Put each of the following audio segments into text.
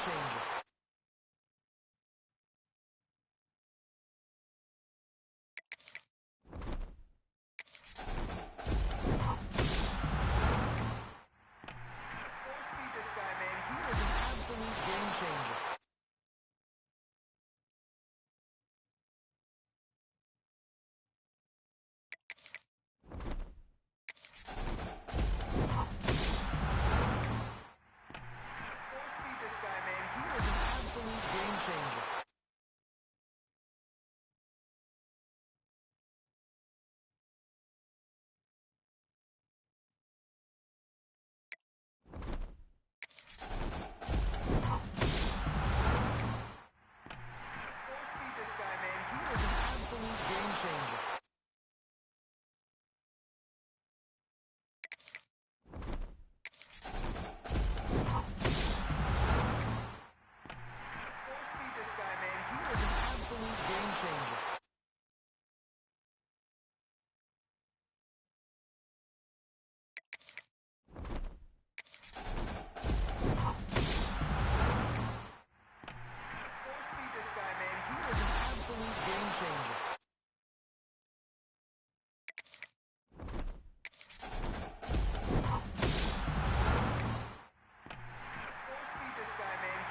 changer. Absolute game changer. He is an absolute game changer. He is an absolute game changer. He is an absolute game changer. He is an absolute game changer. He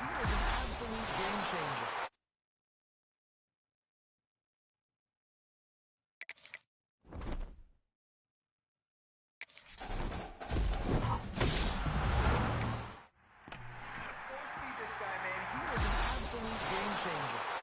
is an absolute game changer. He is an absolute game changer.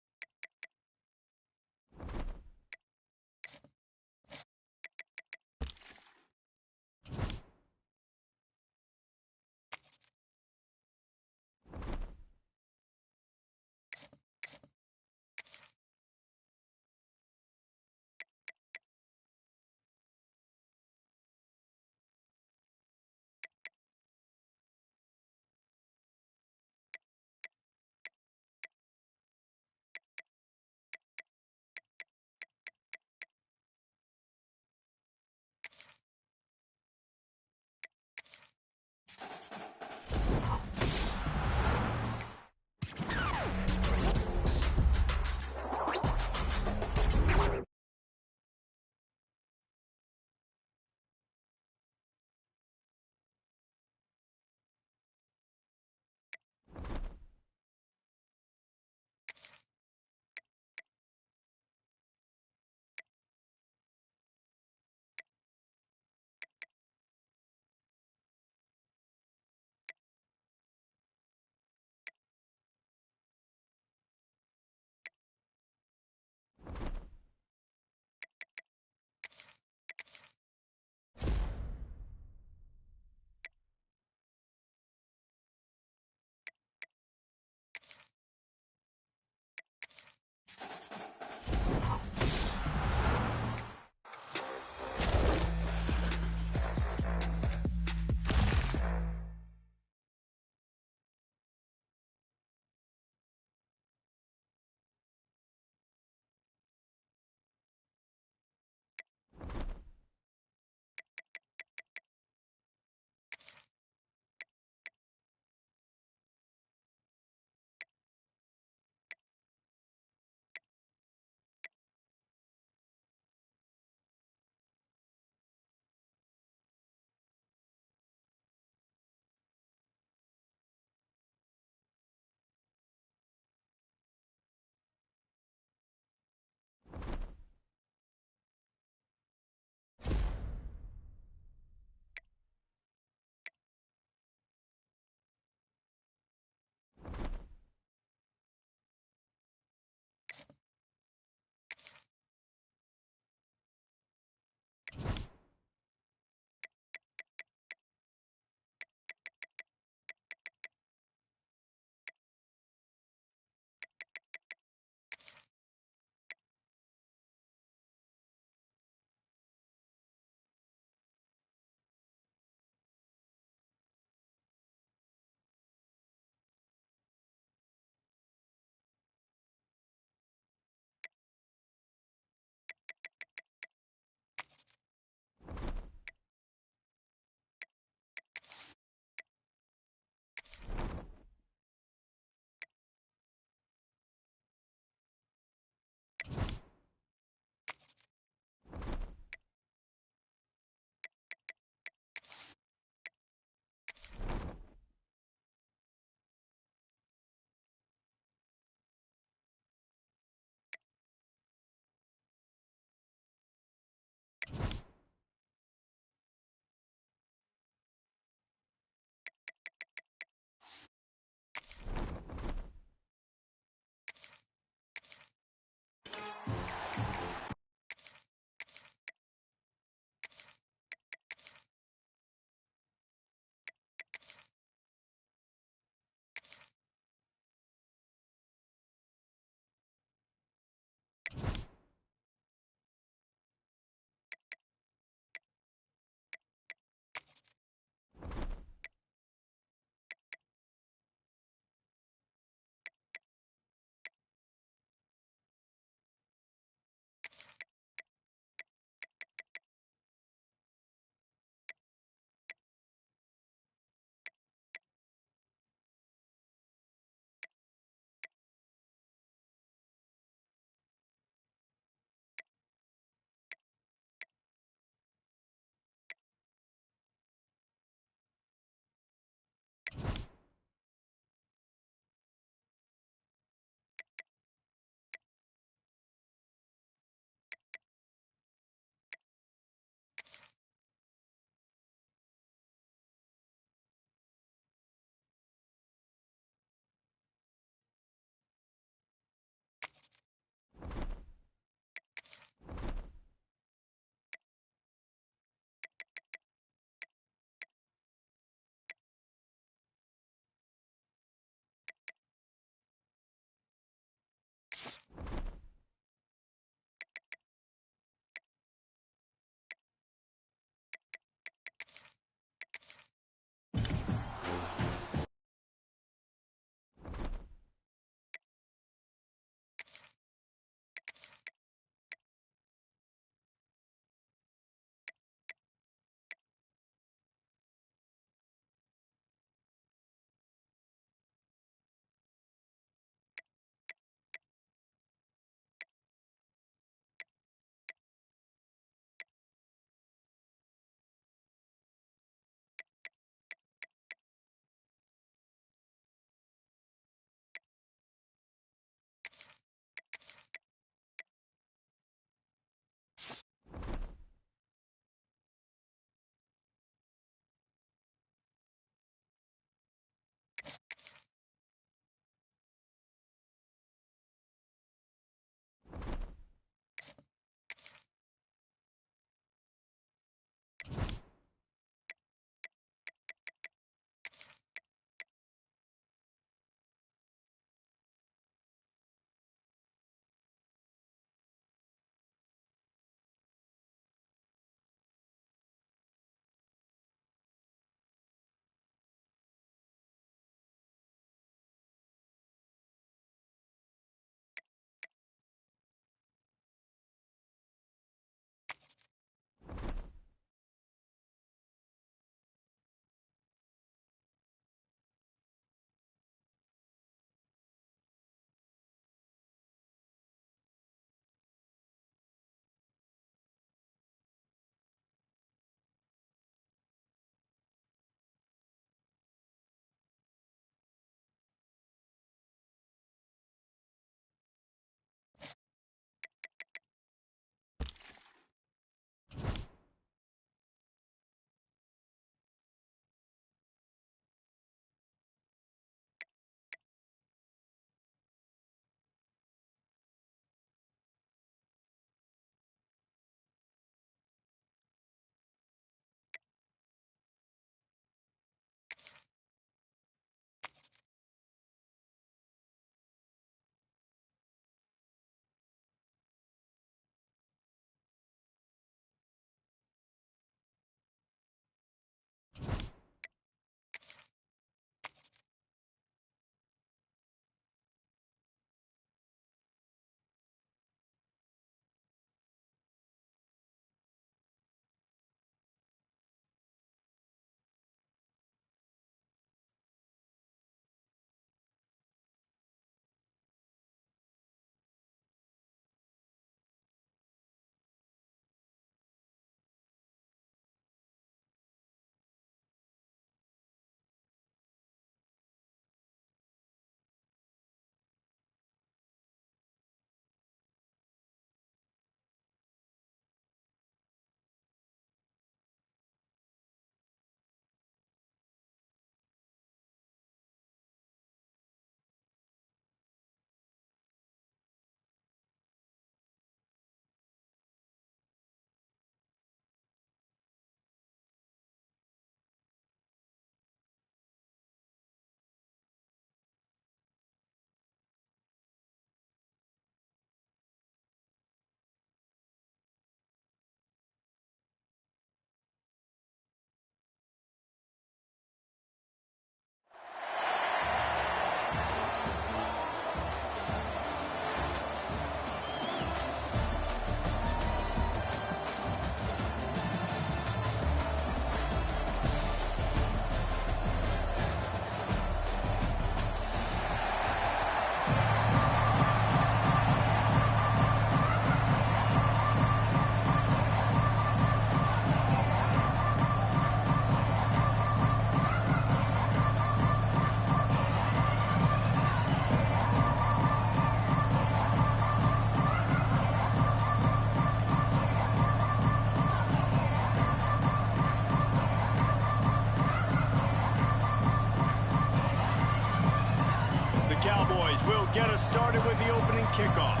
boys will get us started with the opening kickoff.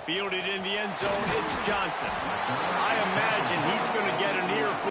Fielded in the end zone, it's Johnson. I imagine he's going to get an earful.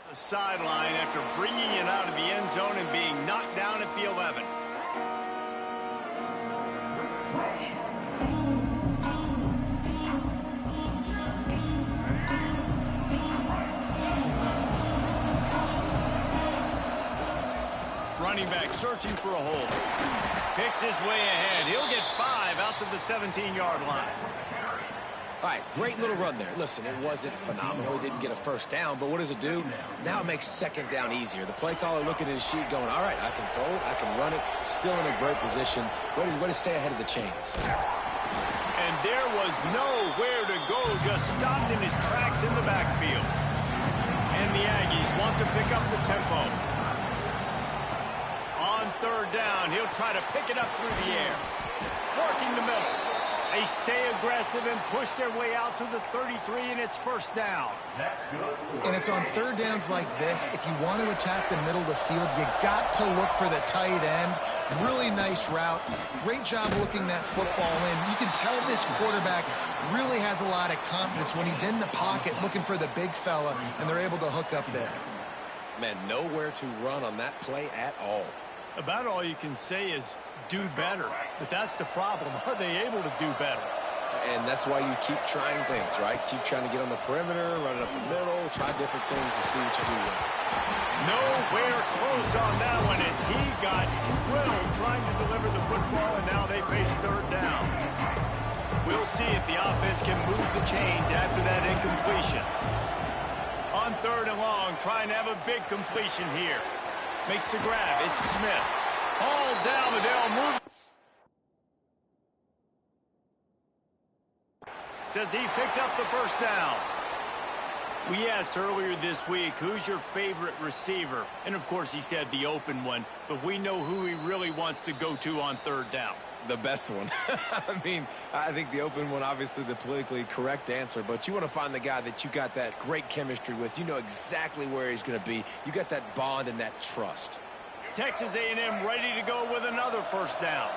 The sideline after bringing it out of the end zone and being knocked down at the 11. Running back searching for a hole. Picks his way ahead. He'll get 5 out to the 17-yard line. All right, great little run there. Listen, it wasn't phenomenal. He didn't get a first down, but what does it do? Now it makes second down easier. The play caller looking at his sheet going, all right, I can throw it, I can run it, still in a great position. Way to stay ahead of the chains. And there was nowhere to go, just stopped in his tracks in the backfield. And the Aggies want to pick up the tempo. On third down, he'll try to pick it up through the air. Working the middle. They stay aggressive and push their way out to the 33, and it's first down. And it's on third downs like this. If you want to attack the middle of the field, you got to look for the tight end. Really nice route. Great job looking that football in. You can tell this quarterback really has a lot of confidence when he's in the pocket looking for the big fella, and they're able to hook up there. Man, nowhere to run on that play at all. About all you can say is do better. But that's the problem. Are they able to do better? And that's why you keep trying things, right? Keep trying to get on the perimeter, run it up the middle, try different things to see what you do with it. Nowhere close on that one as he got drilled trying to deliver the football, and now they face third down. We'll see if the offense can move the chains after that incompletion. On third and long, trying to have a big completion here. Makes the grab. It's Smith. All down, but they'll move. Says he picks up the first down. We asked earlier this week, who's your favorite receiver? And, of course, he said the open one. But we know who he really wants to go to on third down. The best one. I mean, I think the open one, obviously the politically correct answer, but you want to find the guy that you got that great chemistry with. You know exactly where he's going to be. You got that bond and that trust. Texas A&M ready to go with another first down.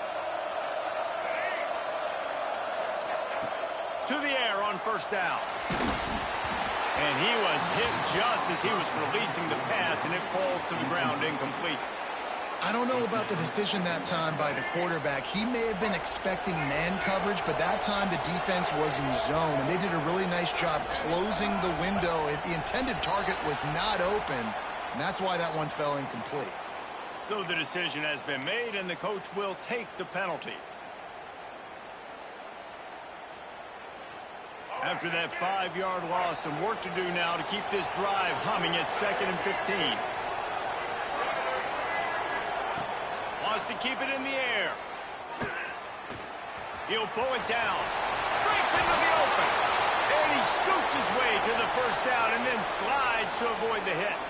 To the air on first down. And he was hit just as he was releasing the pass, and it falls to the ground incomplete. I don't know about the decision that time by the quarterback. He may have been expecting man coverage, but that time the defense was in zone, and they did a really nice job closing the window. The intended target was not open, and that's why that one fell incomplete. So the decision has been made, and the coach will take the penalty. After that 5-yard loss, some work to do now to keep this drive humming at 2nd and 15. Wants to keep it in the air. He'll pull it down. Breaks into the open. And he scoots his way to the first down and then slides to avoid the hit.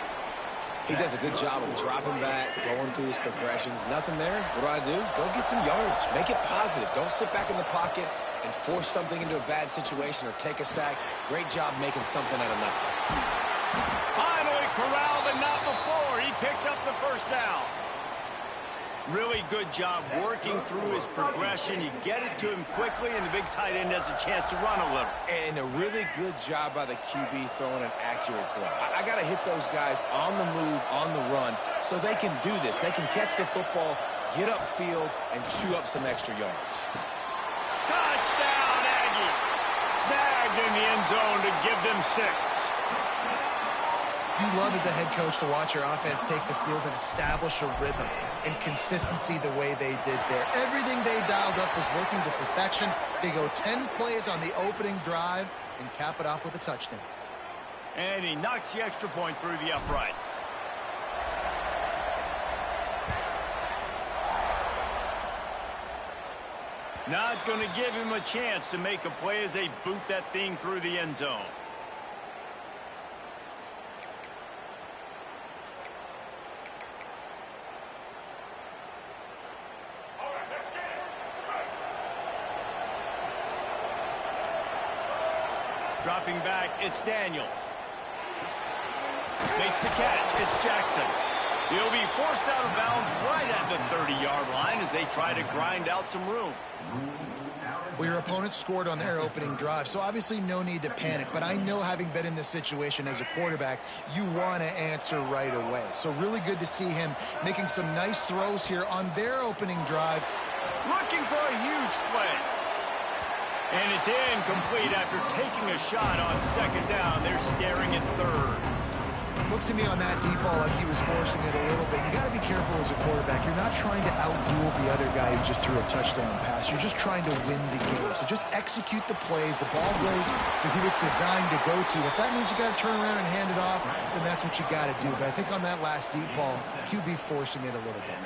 He does a good job of dropping back, going through his progressions. Nothing there. What do? Go get some yards. Make it positive. Don't sit back in the pocket and force something into a bad situation or take a sack. Great job making something out of nothing. Finally corralled, but not before. He picks up the first down. Really good job working through his progression. You get it to him quickly, and the big tight end has a chance to run a little. And a really good job by the QB throwing an accurate throw. I got to hit those guys on the move, on the run, so they can do this. They can catch the football, get upfield, and chew up some extra yards. plugged in the end zone to give them 6. You love as a head coach to watch your offense take the field and establish a rhythm and consistency the way they did there. Everything they dialed up was working to perfection. They go 10 plays on the opening drive and cap it off with a touchdown. And he knocks the extra point through the uprights. Not going to give him a chance to make a play as they boot that thing through the end zone. Dropping back, it's Daniels. Makes the catch, it's Jackson. He'll be forced out of bounds right at the 30-yard line as they try to grind out some room. Well, your opponent scored on their opening drive, so obviously no need to panic. But I know, having been in this situation as a quarterback, you want to answer right away. So really good to see him making some nice throws here on their opening drive. Looking for a huge play. And it's incomplete after taking a shot on second down. They're staring at third. Looked to me on that deep ball like he was forcing it a little bit. You got to be careful as a quarterback. You're not trying to outduel the other guy who just threw a touchdown pass. You're just trying to win the game. So just execute the plays. The ball goes to who it's designed to go to. If that means you got to turn around and hand it off, then that's what you got to do. But I think on that last deep ball, QB forcing it a little bit.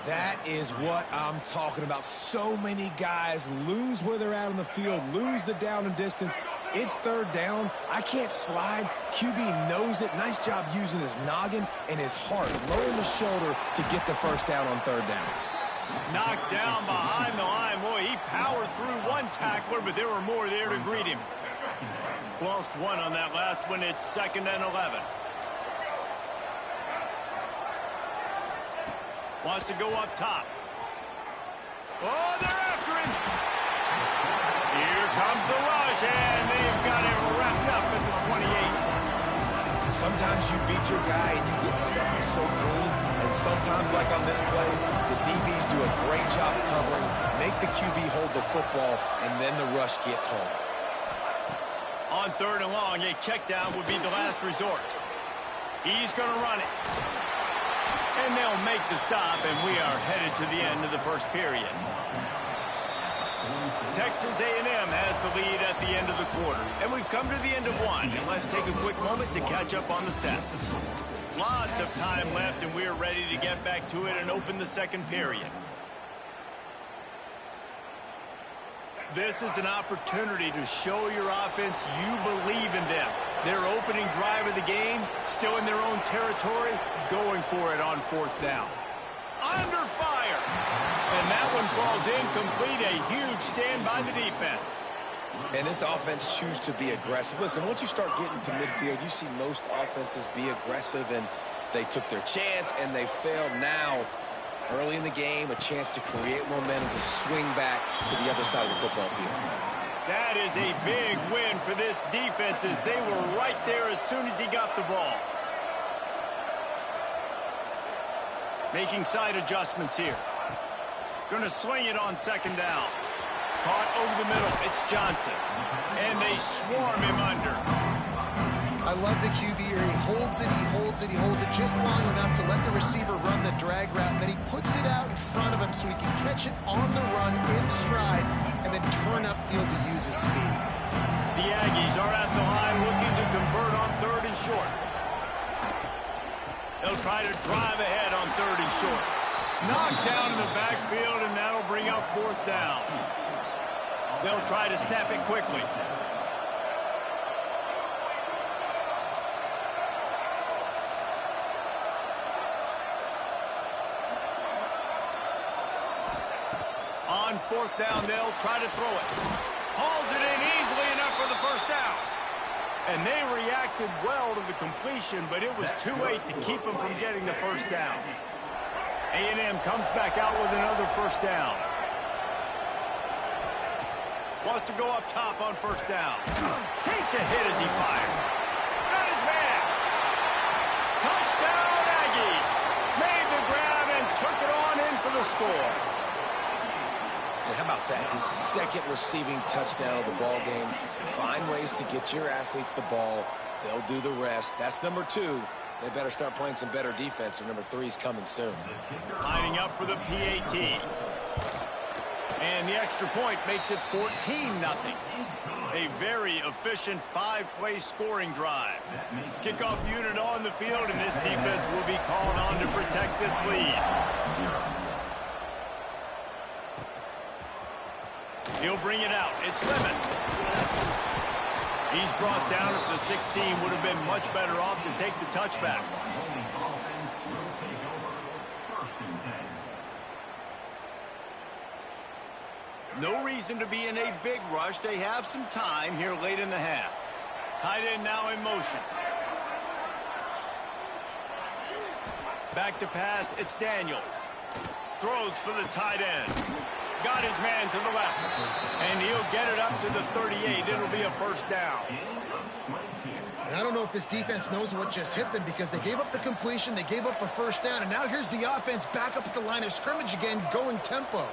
That is what I'm talking about. So many guys lose where they're at on the field, lose the down and distance. It's third down. I can't slide. QB knows it. Nice job using his noggin and his heart, lowering the shoulder to get the first down on third down. Knocked down behind the line. Boy, he powered through one tackler, but there were more there to greet him. Lost one on that last one. It's 2nd and 11. Wants to go up top. Oh, they're after him. Here comes the rush, and they've got him wrapped up at the 28. Sometimes you beat your guy and you get sacked so clean, and sometimes, like on this play, the DBs do a great job covering, make the QB hold the football, and then the rush gets home. On 3rd and long, a check down would be the last resort. He's going to run it. And they'll make the stop, and we are headed to the end of the first period. Texas A&M has the lead at the end of the quarter, and we've come to the end of one. And let's take a quick moment to catch up on the stats. Lots of time left, and we're ready to get back to it and open the second period. This is an opportunity to show your offense you believe in them. Their opening drive of the game, still in their own territory, going for it on 4th down. Under fire. And that one falls incomplete. A huge stand by the defense. And this offense chooses to be aggressive. Listen, once you start getting to midfield, you see most offenses be aggressive, and they took their chance, and they failed. Now, early in the game, a chance to create momentum, to swing back to the other side of the football field. That is a big win for this defense, as they were right there as soon as he got the ball. Making side adjustments here. Going to swing it on 2nd down. Caught over the middle. It's Johnson. And they swarm him under. I love the QB here. He holds it, he holds it, he holds it just long enough to let the receiver run the drag route. Then he puts it out in front of him so he can catch it on the run in stride and then turn upfield to use his speed. The Aggies are at the line looking to convert on 3rd and short. They'll try to drive ahead on 3rd and short. Knocked down in the backfield, and that'll bring up 4th down. They'll try to snap it quickly. On 4th down, they'll try to throw it. Hauls it in easily enough for the first down. And they reacted well to the completion, but it was too late to keep them from getting the first down. A&M comes back out with another first down. Wants to go up top on 1st down. Takes a hit as he fires. Got his man. Touchdown, Aggies. Made the grab and took it on in for the score. And how about that? His second receiving touchdown of the ball game. Find ways to get your athletes the ball. They'll do the rest. That's number 2. They better start playing some better defense, or number 3 is coming soon. Lining up for the PAT. And the extra point makes it 14-0. A very efficient 5-play scoring drive. Kickoff unit on the field, and this defense will be called on to protect this lead. He'll bring it out. It's Lemon. He's brought down at the 16. Would have been much better off to take the touchback. No reason to be in a big rush. They have some time here late in the half. Tight end now in motion. Back to pass. It's Daniels. Throws for the tight end. Got his man to the left. And he'll get it up to the 38. It'll be a first down. And I don't know if this defense knows what just hit them, because they gave up the completion, they gave up a first down, and now here's the offense back up at the line of scrimmage again, going tempo.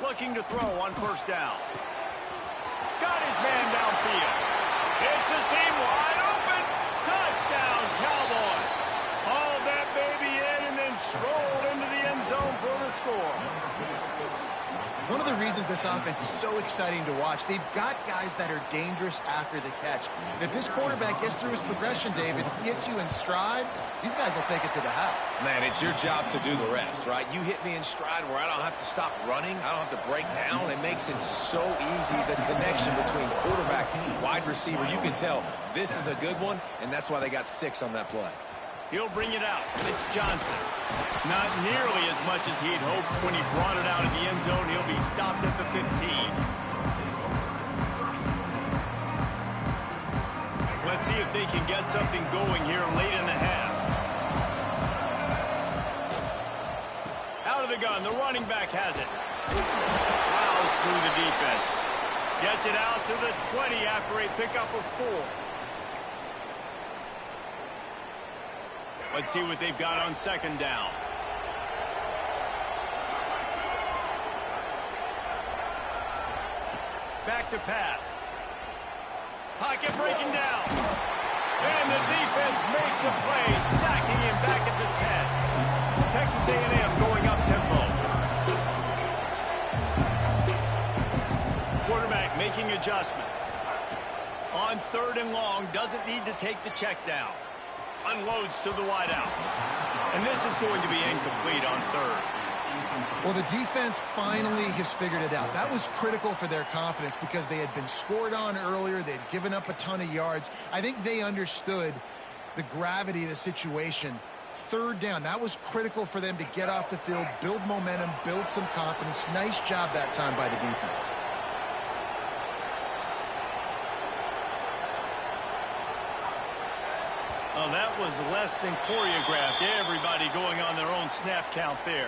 Looking to throw on first down. Got his man downfield. It's a seam wide open. Touchdown, Cowboys. Hauled that baby in and then strolled into the end zone for the score. One of the reasons this offense is so exciting to watch, they've got guys that are dangerous after the catch. And if this quarterback gets through his progression, David, he hits you in stride, these guys will take it to the house. Man, it's your job to do the rest, right? You hit me in stride where I don't have to stop running. I don't have to break down. It makes it so easy, the connection between quarterback and wide receiver. You can tell this is a good one, and that's why they got 6 on that play. He'll bring it out. It's Johnson. Not nearly as much as he'd hoped when he brought it out in the end zone. He'll be stopped at the 15. Let's see if they can get something going here late in the half. Out of the gun. The running back has it. Plows through the defense. Gets it out to the 20 after a pickup of 4. Let's see what they've got on second down. Back to pass. Pocket breaking down. And the defense makes a play, sacking him back at the 10. Texas A&M going up tempo. Quarterback making adjustments. On 3rd and long, doesn't need to take the check down. Unloads to the wideout. And this is going to be incomplete on 3rd. Well, the defense finally has figured it out. That was critical for their confidence because they had been scored on earlier. They had given up a ton of yards. I think they understood the gravity of the situation. 3rd down, that was critical for them to get off the field, build momentum, build some confidence. Nice job that time by the defense. Well, that was less than choreographed. Everybody going on their own snap count there.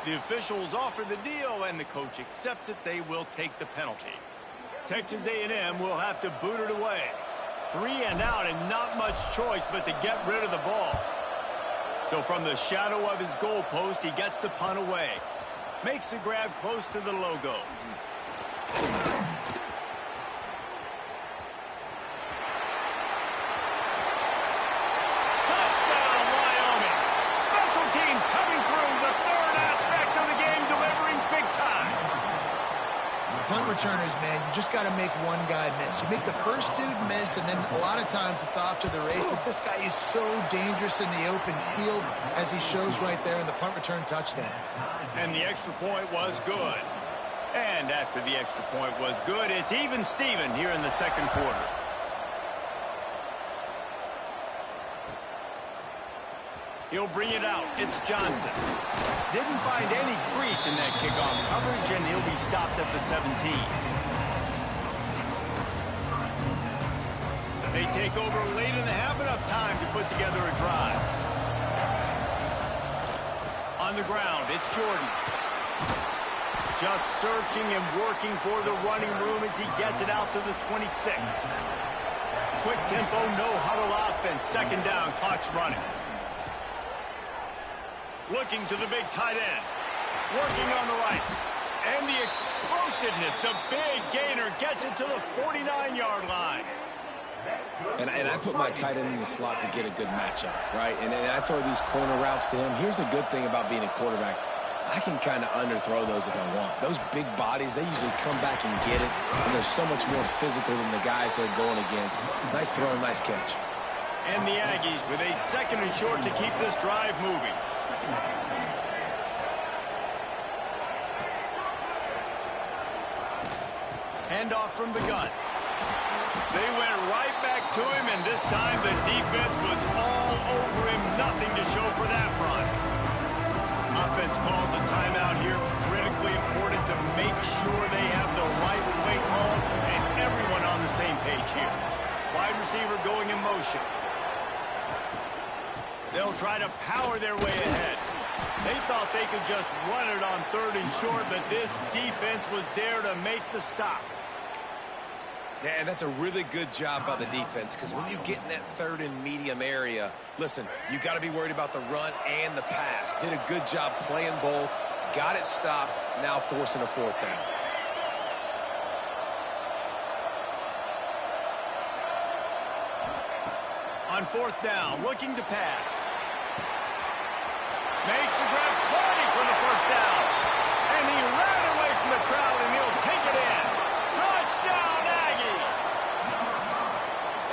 The officials offer the deal, and the coach accepts it. They will take the penalty. Texas A&M will have to boot it away. 3 and out, and not much choice but to get rid of the ball. So from the shadow of his goalpost, he gets the punt away. Makes the grab close to the logo. Punt returners, man, you just got to make one guy miss. You make the first dude miss, and then a lot of times it's off to the races. This guy is so dangerous in the open field, as he shows right there in the punt return touchdown. And the extra point was good. And after the extra point was good, it's even Steven here in the second quarter. He'll bring it out. It's Johnson. Didn't find any crease in that kickoff coverage, and he'll be stopped at the 17. They take over late in the half, enough time to put together a drive. On the ground, it's Jordan. Just searching and working for the running room as he gets it out to the 26. Quick tempo, no huddle offense. Second down, clock's running. Looking to the big tight end. Working on the right. And the explosiveness, the big gainer gets it to the 49-yard line. And I put my tight end in the slot to get a good matchup, right? And I throw these corner routes to him. Here's the good thing about being a quarterback. I can kind of underthrow those if I want. Those big bodies, they usually come back and get it. And they're so much more physical than the guys they're going against. Nice throw, nice catch. And the Aggies with a 2nd and short to keep this drive moving. Handoff from the gun. They went right back to him, and this time the defense was all over him. Nothing to show for that run. Offense calls a timeout here. Critically important to make sure they have the right play call and everyone on the same page here. Wide receiver going in motion. They'll try to power their way ahead. They thought they could just run it on 3rd and short, but this defense was there to make the stop. Yeah, and that's a really good job by the defense, because when you get in that 3rd and medium area, listen, you got to be worried about the run and the pass. Did a good job playing both, got it stopped, now forcing a 4th down. On 4th down, looking to pass. Makes the grab, plenty for the 1st down. And he ran away from the crowd, and he'll take it in. Touchdown, Aggies!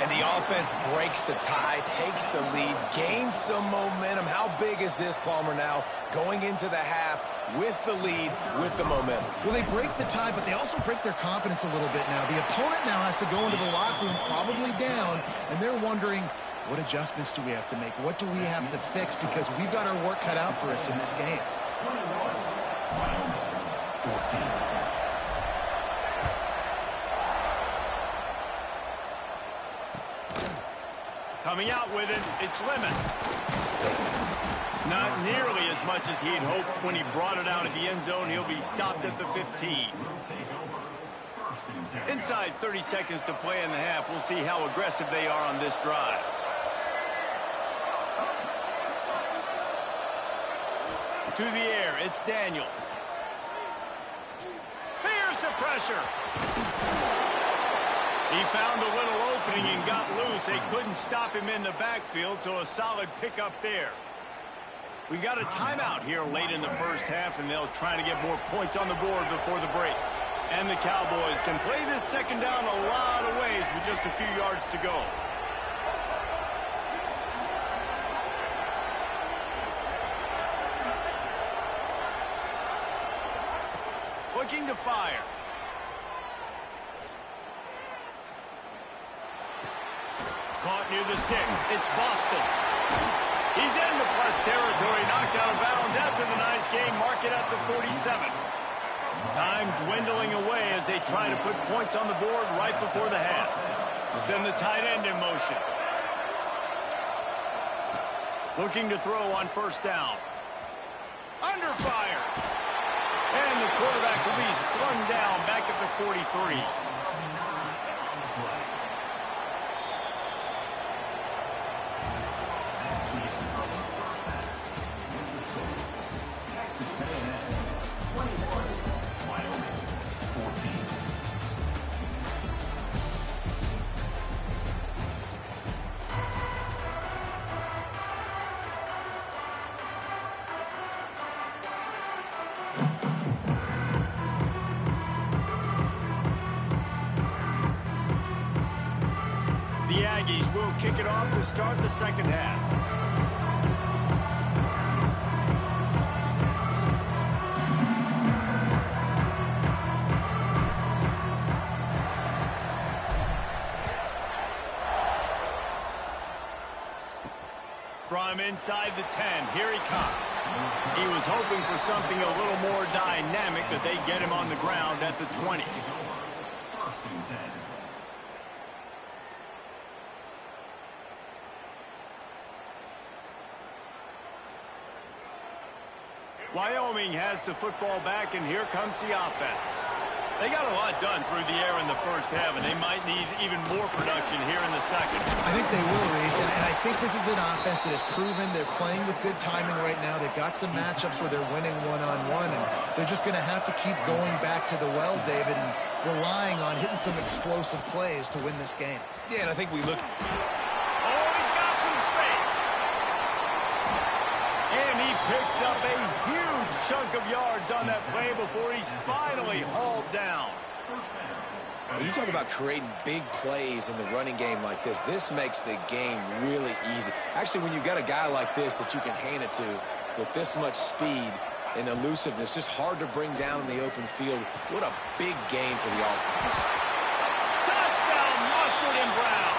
And the offense breaks the tie, takes the lead, gains some momentum. How big is this, Palmer, now? Going into the half with the lead, with the momentum. Well, they break the tie, but they also break their confidence a little bit now. The opponent now has to go into the locker room probably down, and they're wondering, what adjustments do we have to make? What do we have to fix? Because we've got our work cut out for us in this game. Coming out with it, it's Lemon. Not nearly as much as he'd hoped when he brought it out of the end zone. He'll be stopped at the 15. Inside 30 seconds to play in the half. We'll see how aggressive they are on this drive. To the air, it's Daniels. Here's the pressure. He found a little opening and got loose. They couldn't stop him in the backfield, so a solid pickup there. We got a timeout here late in the 1st half, and they'll try to get more points on the board before the break. And the Cowboys can play this 2nd down a lot of ways with just a few yards to go. Looking to fire. Caught near the sticks. It's Boston. He's in the plus territory, knocked out of bounds after the nice game. Mark it at the 47. Time dwindling away as they try to put points on the board right before the half. We'll send the tight end in motion. Looking to throw on 1st down. Under fire. And the quarterback will be slung down back at the 43. The Aggies will kick it off to start the 2nd half. From inside the 10, here he comes. He was hoping for something a little more dynamic, but they get him on the ground at the 20. Wyoming has the football back, and here comes the offense. They got a lot done through the air in the first half, and they might need even more production here in the second. I think they will, Reese, and I think this is an offense that has proven they're playing with good timing right now. They've got some matchups where they're winning one-on-one, and they're just going to have to keep going back to the well, David, and relying on hitting some explosive plays to win this game. Yeah, and I think we look... Oh, he's got some space. And he picks up a huge chunk of yards on that play before he's finally hauled down. When you talk about creating big plays in the running game like this, this makes the game really easy. Actually, when you've got a guy like this that you can hand it to with this much speed and elusiveness, just hard to bring down in the open field. What a big game for the offense. Touchdown, Mustard and Brown.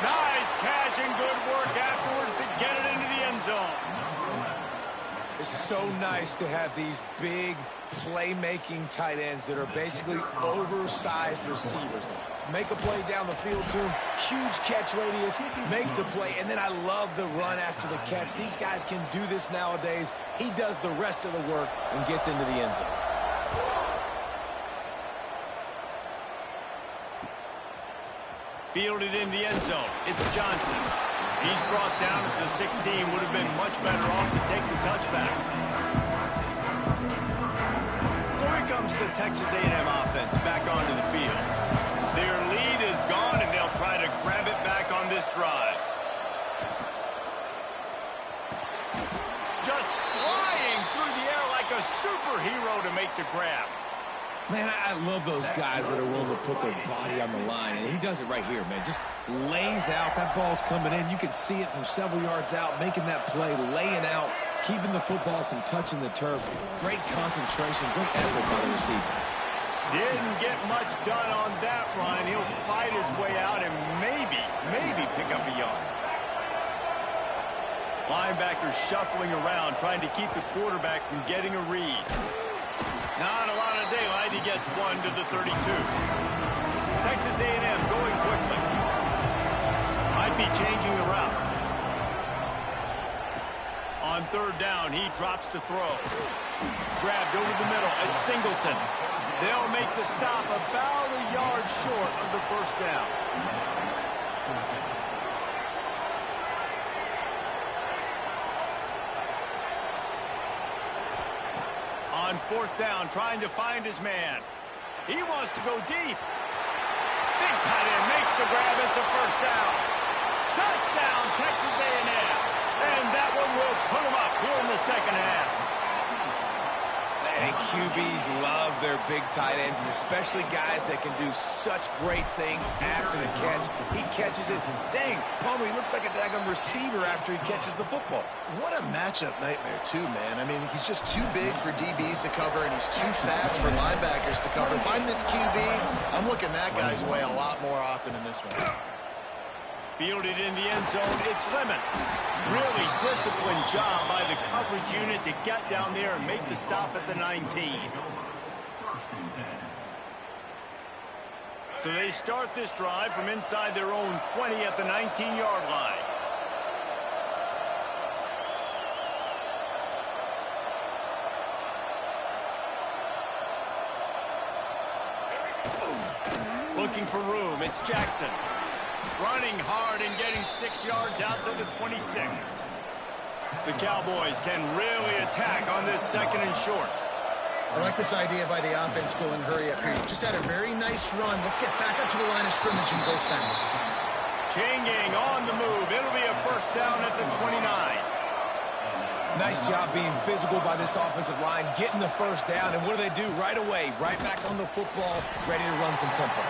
Nice catch and good work afterwards to get it into the end zone. It's so nice to have these big playmaking tight ends that are basically oversized receivers. Make a play down the field to him, huge catch radius, makes the play, and then I love the run after the catch. These guys can do this nowadays. He does the rest of the work and gets into the end zone. Fielded in the end zone. It's Johnson. He's brought down at the 16. Would have been much better off to take the touchback. So here comes the Texas A&M offense back onto the field. Their lead is gone, and they'll try to grab it back on this drive. Just flying through the air like a superhero to make the grab. Man, I love those guys that are willing to put their body on the line, and he does it right here, man. Just lays out. That ball's coming in. You can see it from several yards out, making that play, laying out, keeping the football from touching the turf. Great concentration, great effort by the receiver. Didn't get much done on that run. He'll fight his way out and maybe pick up a yard. Linebackers shuffling around, trying to keep the quarterback from getting a read. Not a lot of daylight. He gets one to the 32. Texas A&M going quickly. Might be changing the route. On third down, he drops to throw. Grabbed over the middle. It's Singleton. They'll make the stop about a yard short of the first down. On fourth down, trying to find his man. He wants to go deep. Big tight end makes the grab. It's a first down. Touchdown, Texas A&M. And that one will put him up here in the second half. And QBs love their big tight ends, and especially guys that can do such great things after the catch. He catches it. Dang, Palmer, he looks like a daggone receiver after he catches the football. What a matchup nightmare, too, man. I mean, he's just too big for DBs to cover, and he's too fast for linebackers to cover. If I'm this QB, I'm looking that guy's way a lot more often in this one. Fielded in the end zone, it's Lemon. Really disciplined job by the coverage unit to get down there and make the stop at the 19. So they start this drive from inside their own 20 at the 19-yard line. Looking for room, it's Jackson. Running hard and getting 6 yards out to the 26. The Cowboys can really attack on this second and short. I like this idea by the offense going hurry up here. Just had a very nice run. Let's get back up to the line of scrimmage and go fast. Changing on the move. It'll be a first down at the 29. Nice job being physical by this offensive line, getting the first down, and what do they do right away? Right back on the football, ready to run some tempo.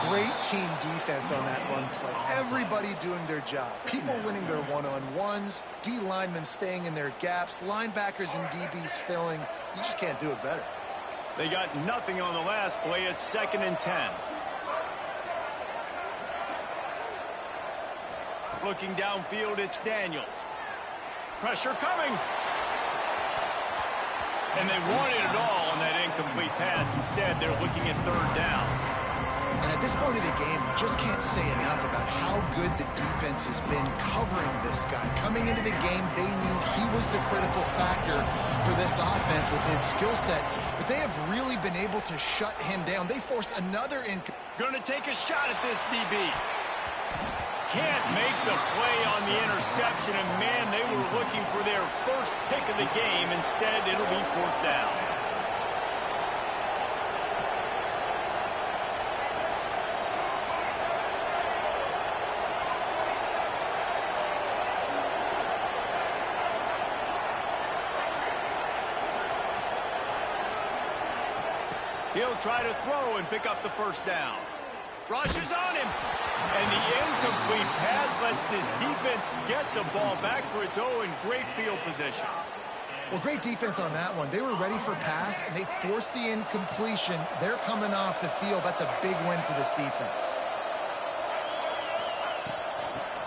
Great team defense on that run play. Everybody doing their job. People winning their one-on-ones, D linemen staying in their gaps, linebackers and DBs filling. You just can't do it better. They got nothing on the last play. It's 2nd and 10. Looking downfield, it's Daniels. Pressure coming. And they wanted it all on that incomplete pass. Instead, they're looking at third down. And at this point of the game, you just can't say enough about how good the defense has been covering this guy. Coming into the game, they knew he was the critical factor for this offense with his skill set. but they have really been able to shut him down. They force another Gonna take a shot at this, DB. Can't make the play on the interception, and man, they were looking for their first pick of the game. Instead, it'll be 4th down. He'll try to throw and pick up the first down. Rushes on him. And the incomplete pass lets this defense get the ball back for its own. Great field position. Well, great defense on that one. They were ready for pass, and they forced the incompletion. They're coming off the field. That's a big win for this defense.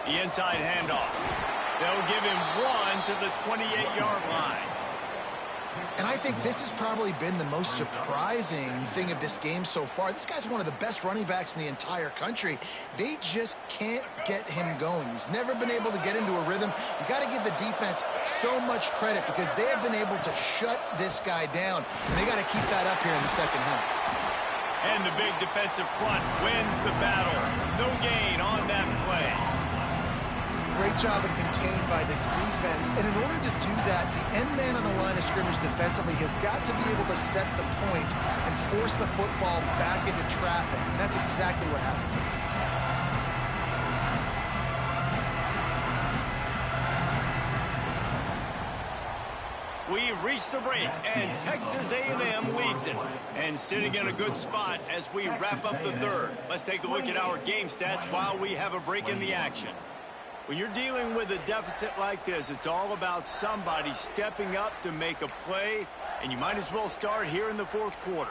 The inside handoff. They'll give him 1 to the 28-yard line. And I think this has probably been the most surprising thing of this game so far. This guy's one of the best running backs in the entire country. They just can't get him going. He's never been able to get into a rhythm. You got to give the defense so much credit because they have been able to shut this guy down. And they got to keep that up here in the second half. And the big defensive front wins the battle. No gain on that play. Great job of contained by this defense. And in order to do that, the end man on the line of scrimmage defensively has got to be able to set the point and force the football back into traffic. And that's exactly what happened. We've reached the break, and Texas A&M leads it. And sitting in a good spot as we wrap up the third. Let's take a look at our game stats while we have a break in the action. When you're dealing with a deficit like this, it's all about somebody stepping up to make a play, and you might as well start here in the 4th quarter.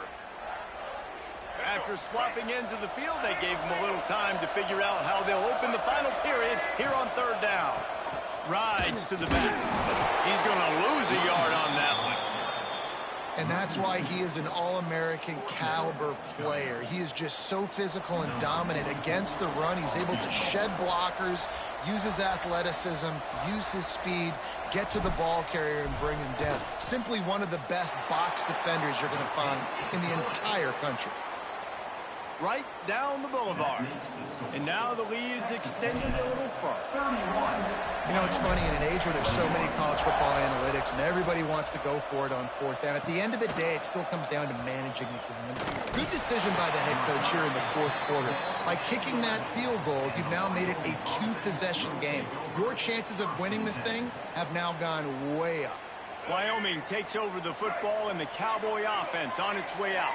After swapping ends of the field, they gave him a little time to figure out how they'll open the final period here on 3rd down. Rides to the back. He's going to lose a yard on that one. And that's why he is an All-American caliber player. He is just so physical and dominant against the run. He's able to shed blockers, use his athleticism, use his speed, get to the ball carrier and bring him down. Simply one of the best box defenders you're going to find in the entire country. Right down the boulevard. And now the lead is extended a little further. You know, it's funny, in an age where there's so many college football analytics and everybody wants to go for it on 4th down, at the end of the day, it still comes down to managing the game. Good decision by the head coach here in the 4th quarter. By kicking that field goal, you've now made it a 2-possession game. Your chances of winning this thing have now gone way up. Wyoming takes over the football and the Cowboy offense on its way out.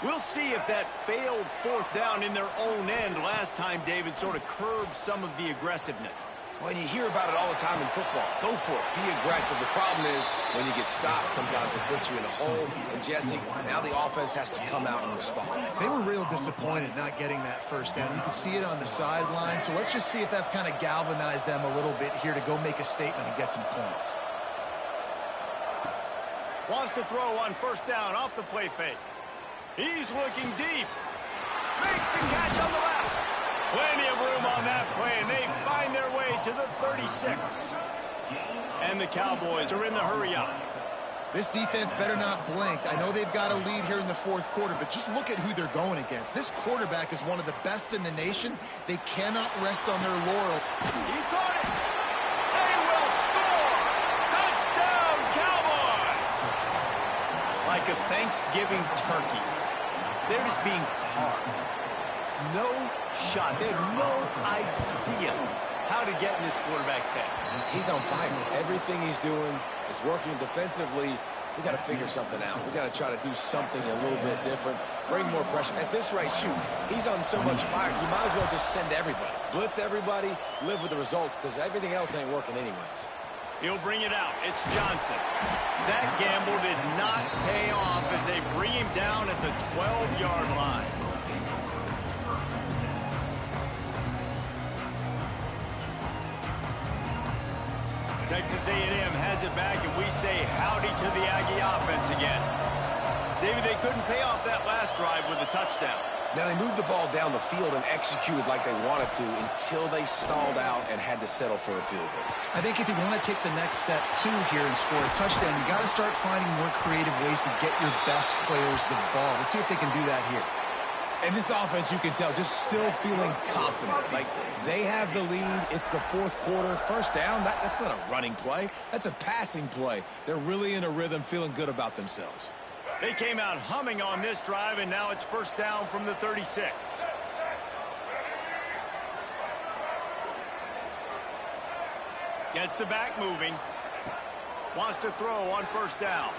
We'll see if that failed 4th down in their own end last time, David, sort of curbed some of the aggressiveness. Well, you hear about it all the time in football. Go for it. Be aggressive. The problem is when you get stopped, sometimes it puts you in a hole. And, Jesse, now the offense has to come out and respond. They were real disappointed not getting that 1st down. You could see it on the sideline. So let's just see if that's kind of galvanized them a little bit here to go make a statement and get some points. Wants to throw on 1st down off the play fake. He's looking deep. Makes the catch on the left. Plenty of room on that play, and they find their way to the 36. And the Cowboys are in the hurry up. This defense better not blink. I know they've got a lead here in the 4th quarter, but just look at who they're going against. This quarterback is one of the best in the nation. They cannot rest on their laurel. He caught it. They will score. Touchdown, Cowboys. Like a Thanksgiving turkey. They're just being carved. No shot. They have no idea how to get in this quarterback's head. He's on fire. Everything he's doing is working defensively. We got to figure something out. We got to try to do something a little bit different. Bring more pressure. At this rate, shoot, he's on so much fire. You might as well just send everybody. Blitz everybody, live with the results, because everything else ain't working anyways. He'll bring it out. It's Johnson. That gamble did not pay off as they bring him down at the 12-yard line. Texas A&M has it back, and we say howdy to the Aggie offense again. David, they couldn't pay off that last drive with a touchdown. Now, they moved the ball down the field and executed like they wanted to until they stalled out and had to settle for a field goal. I think if you want to take the next step, too, here and score a touchdown, you got to start finding more creative ways to get your best players the ball. Let's see if they can do that here. And this offense, you can tell, just still feeling confident. Like, they have the lead. It's the fourth quarter. First down, that's not a running play. That's a passing play. They're really in a rhythm, feeling good about themselves. They came out humming on this drive, and now it's first down from the 36. Gets the back moving. Wants to throw on first down.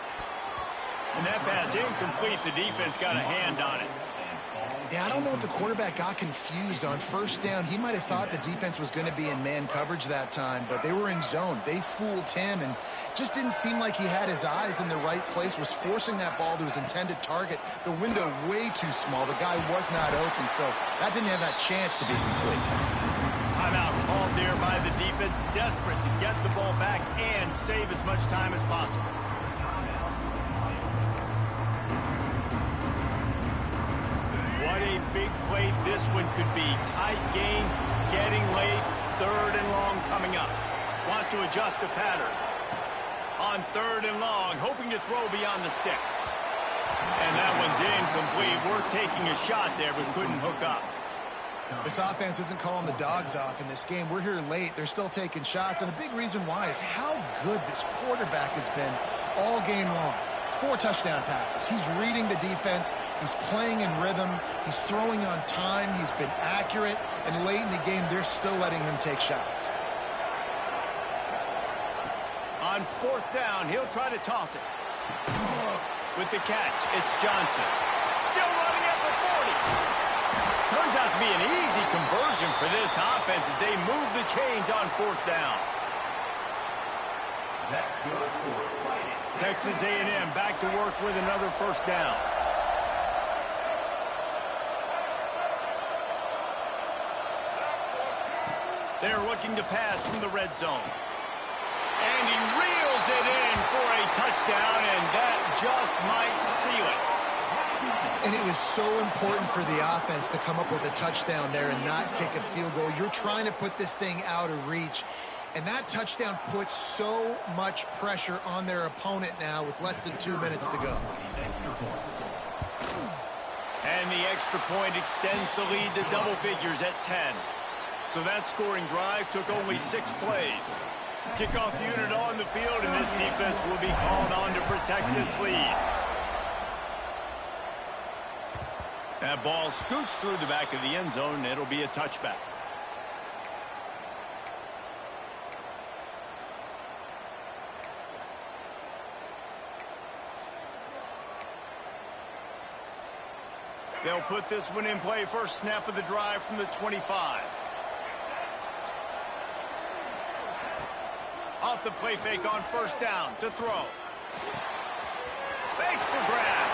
And that pass incomplete. The defense got a hand on it. Yeah, I don't know if the quarterback got confused on first down. He might have thought the defense was going to be in man coverage that time, but they were in zone. They fooled him and just didn't seem like he had his eyes in the right place, was forcing that ball to his intended target. The window way too small. The guy was not open, so that didn't have that chance to be complete. Timeout called there by the defense, desperate to get the ball back and save as much time as possible. What a big play this one could be. Tight game, getting late, third and long coming up. Wants to adjust the pattern. On third and long, hoping to throw beyond the sticks. And that one's incomplete. Worth taking a shot there, but couldn't hook up. This offense isn't calling the dogs off in this game. We're here late. They're still taking shots, and a big reason why is how good this quarterback has been all game long. 4 touchdown passes. He's reading the defense. He's playing in rhythm. He's throwing on time. He's been accurate. And late in the game, they're still letting him take shots. On fourth down, he'll try to toss it. With the catch, it's Johnson. Still running at the 40. Turns out to be an easy conversion for this offense as they move the chains on fourth down. That's good for Texas A&M back to work with another first down. They're looking to pass from the red zone. And he reels it in for a touchdown, and that just might seal it. And it was so important for the offense to come up with a touchdown there and not kick a field goal. You're trying to put this thing out of reach. And that touchdown puts so much pressure on their opponent now with less than 2 minutes to go. And the extra point extends the lead to double figures at 10. So that scoring drive took only 6 plays. Kickoff unit on the field, and this defense will be called on to protect this lead. That ball scoots through the back of the end zone, and it'll be a touchback. They'll put this one in play. First snap of the drive from the 25. Off the play fake on first down to throw. Fakes to grab.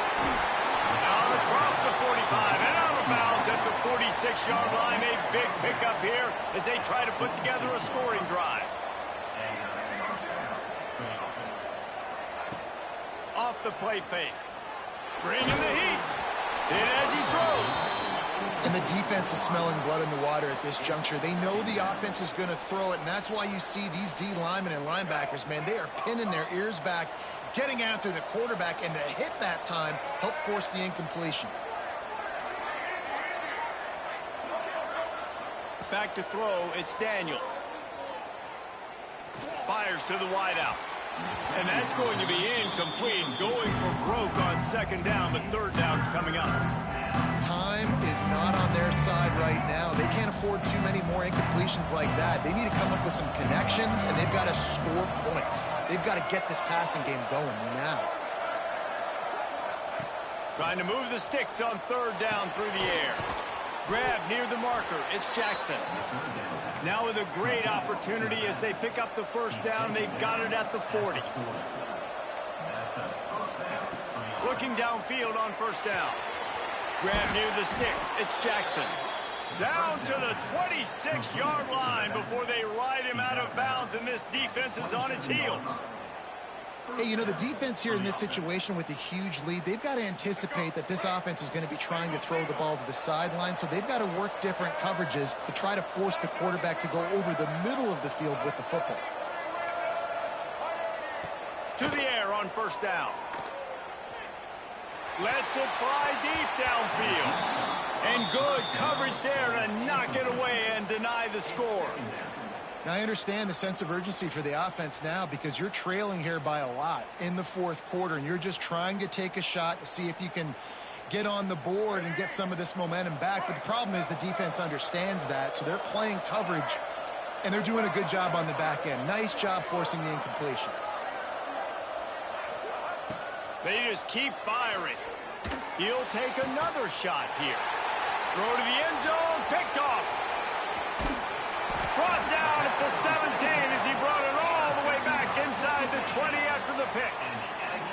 Out across the 45 and out of bounds at the 46-yard line. A big pickup here as they try to put together a scoring drive. Off the play fake. Bringing the heat. In as he throws. And the defense is smelling blood in the water at this juncture. They know the offense is going to throw it, and that's why you see these D linemen and linebackers, man, they are pinning their ears back, getting after the quarterback, and to hit that time, help force the incompletion. Back to throw, it's Daniels. Fires to the wideout. And that's going to be incomplete, going for broke on second down, but third down's coming up. Time is not on their side right now. They can't afford too many more incompletions like that. They need to come up with some connections, and they've got to score points. They've got to get this passing game going now. Trying to move the sticks on third down through the air. Grab near the marker. It's Jackson. Now with a great opportunity as they pick up the first down. They've got it at the 40. Looking downfield on first down. Grab near the sticks. It's Jackson. Down to the 26-yard line before they ride him out of bounds, and this defense is on its heels. Hey, you know, the defense here in this situation with a huge lead, they've got to anticipate that this offense is going to be trying to throw the ball to the sideline, so they've got to work different coverages to try to force the quarterback to go over the middle of the field with the football. To the air on first down. Lets it fly deep downfield. And good coverage there to knock it away and deny the score. Now, I understand the sense of urgency for the offense now because you're trailing here by a lot in the fourth quarter, and you're just trying to take a shot to see if you can get on the board and get some of this momentum back. But the problem is the defense understands that, so they're playing coverage, and they're doing a good job on the back end. Nice job forcing the incompletion. They just keep firing. He'll take another shot here. Throw to the end zone, picked off. Brought down at the 17 as he brought it all the way back inside the 20 after the pick.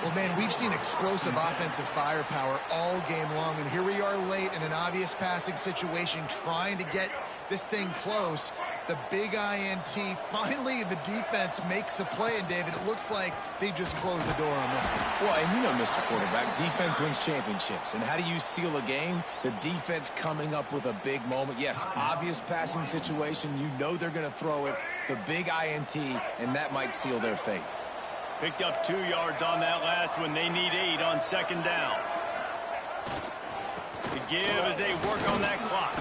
Well, man, we've seen explosive offensive firepower all game long, and here we are late in an obvious passing situation trying to get this thing close. The big INT, finally the defense makes a play, and David, it looks like they just closed the door on this one. Well, and you know, Mr. Quarterback, defense wins championships. And how do you seal a game? The defense coming up with a big moment. Yes, obvious passing situation. You know they're going to throw it. The big INT, and that might seal their fate. Picked up 2 yards on that last one. They need 8 on second down. The give as they work on that clock.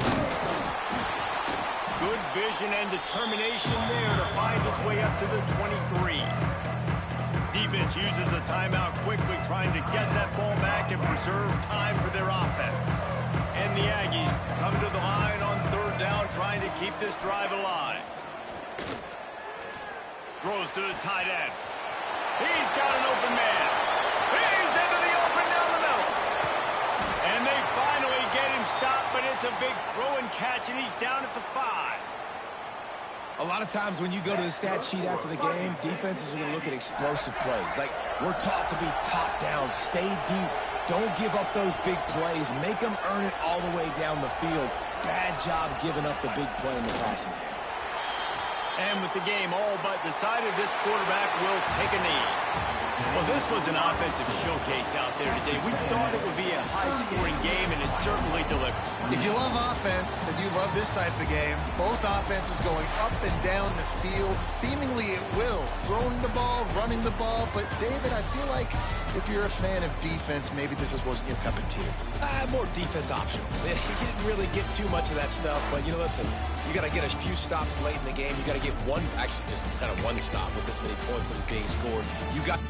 Good vision and determination there to find his way up to the 23. Defense uses a timeout quickly, trying to get that ball back and preserve time for their offense. And the Aggies come to the line on third down, trying to keep this drive alive. Throws to the tight end. He's got an open man. He's into the open down the middle. And they finally get him stopped, but it's a big throw and catch, and he's down at the 5. A lot of times when you go to the stat sheet after the game, defenses are going to look at explosive plays. Like, we're taught to be top down, stay deep, don't give up those big plays, make them earn it all the way down the field. Bad job giving up the big play in the passing game. And with the game all but decided, this quarterback will take a knee. Well, this was an offensive showcase out there today. We thought it would be a high-scoring game, and it certainly delivered. If you love offense, then you love this type of game. Both offenses going up and down the field, seemingly at will. Throwing the ball, running the ball. But, David, I feel like if you're a fan of defense, maybe this wasn't your cup of tea. More defense optional. You didn't really get too much of that stuff, but, you know, listen, you got to get a few stops late in the game. You got to get one, actually just kind of one stop with this many points that was being scored. You got...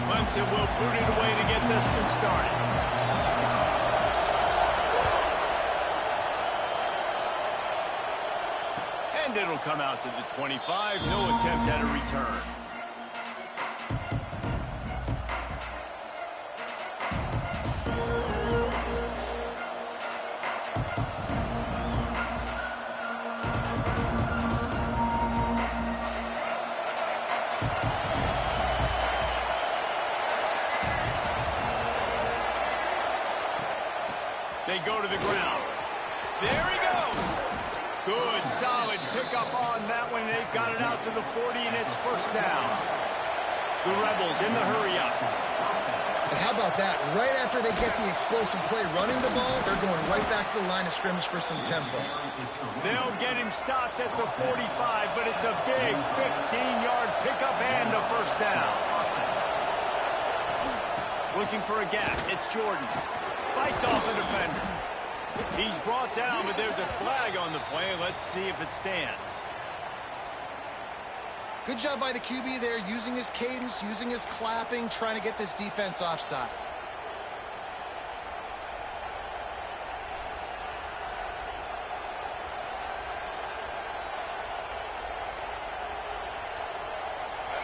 Clemson will boot it away to get this one started. And it'll come out to the 25. No attempt at a return. They go to the ground. There he goes. Good, solid pickup on that one. They've got it out to the 40, and it's first down. The Rebels in the hurry-up. And how about that? Right after they get the explosive play running the ball, they're going right back to the line of scrimmage for some tempo. They'll get him stopped at the 45, but it's a big 15-yard pickup and a first down. Looking for a gap. It's Jordan. Fights off the defender. He's brought down, but there's a flag on the play. Let's see if it stands. Good job by the QB there, using his cadence, using his clapping, trying to get this defense offside.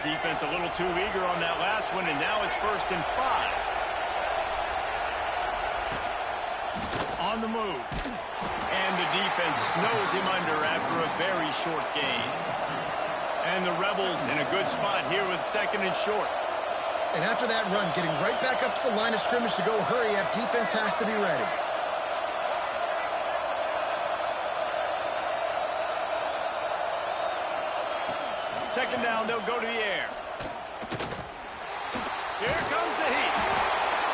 Defense a little too eager on that last one, and now it's 1st and 5. On the move. And the defense snows him under after a very short gain. And the Rebels in a good spot here with 2nd and short. And after that run, getting right back up to the line of scrimmage to go hurry up, defense has to be ready. Second down, they'll go to the air. Here comes the heat.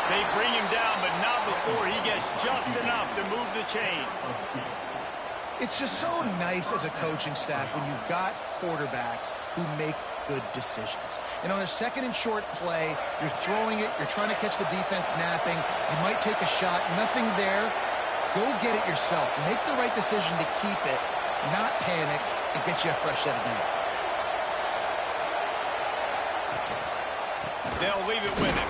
They bring him down, but not before he gets just enough to move the chains. It's just so nice as a coaching staff when you've got quarterbacks who make good decisions. And on a 2nd and short play, you're throwing it, you're trying to catch the defense napping, you might take a shot, nothing there. Go get it yourself. Make the right decision to keep it, not panic, and get you a fresh set of hands. They'll leave it with him.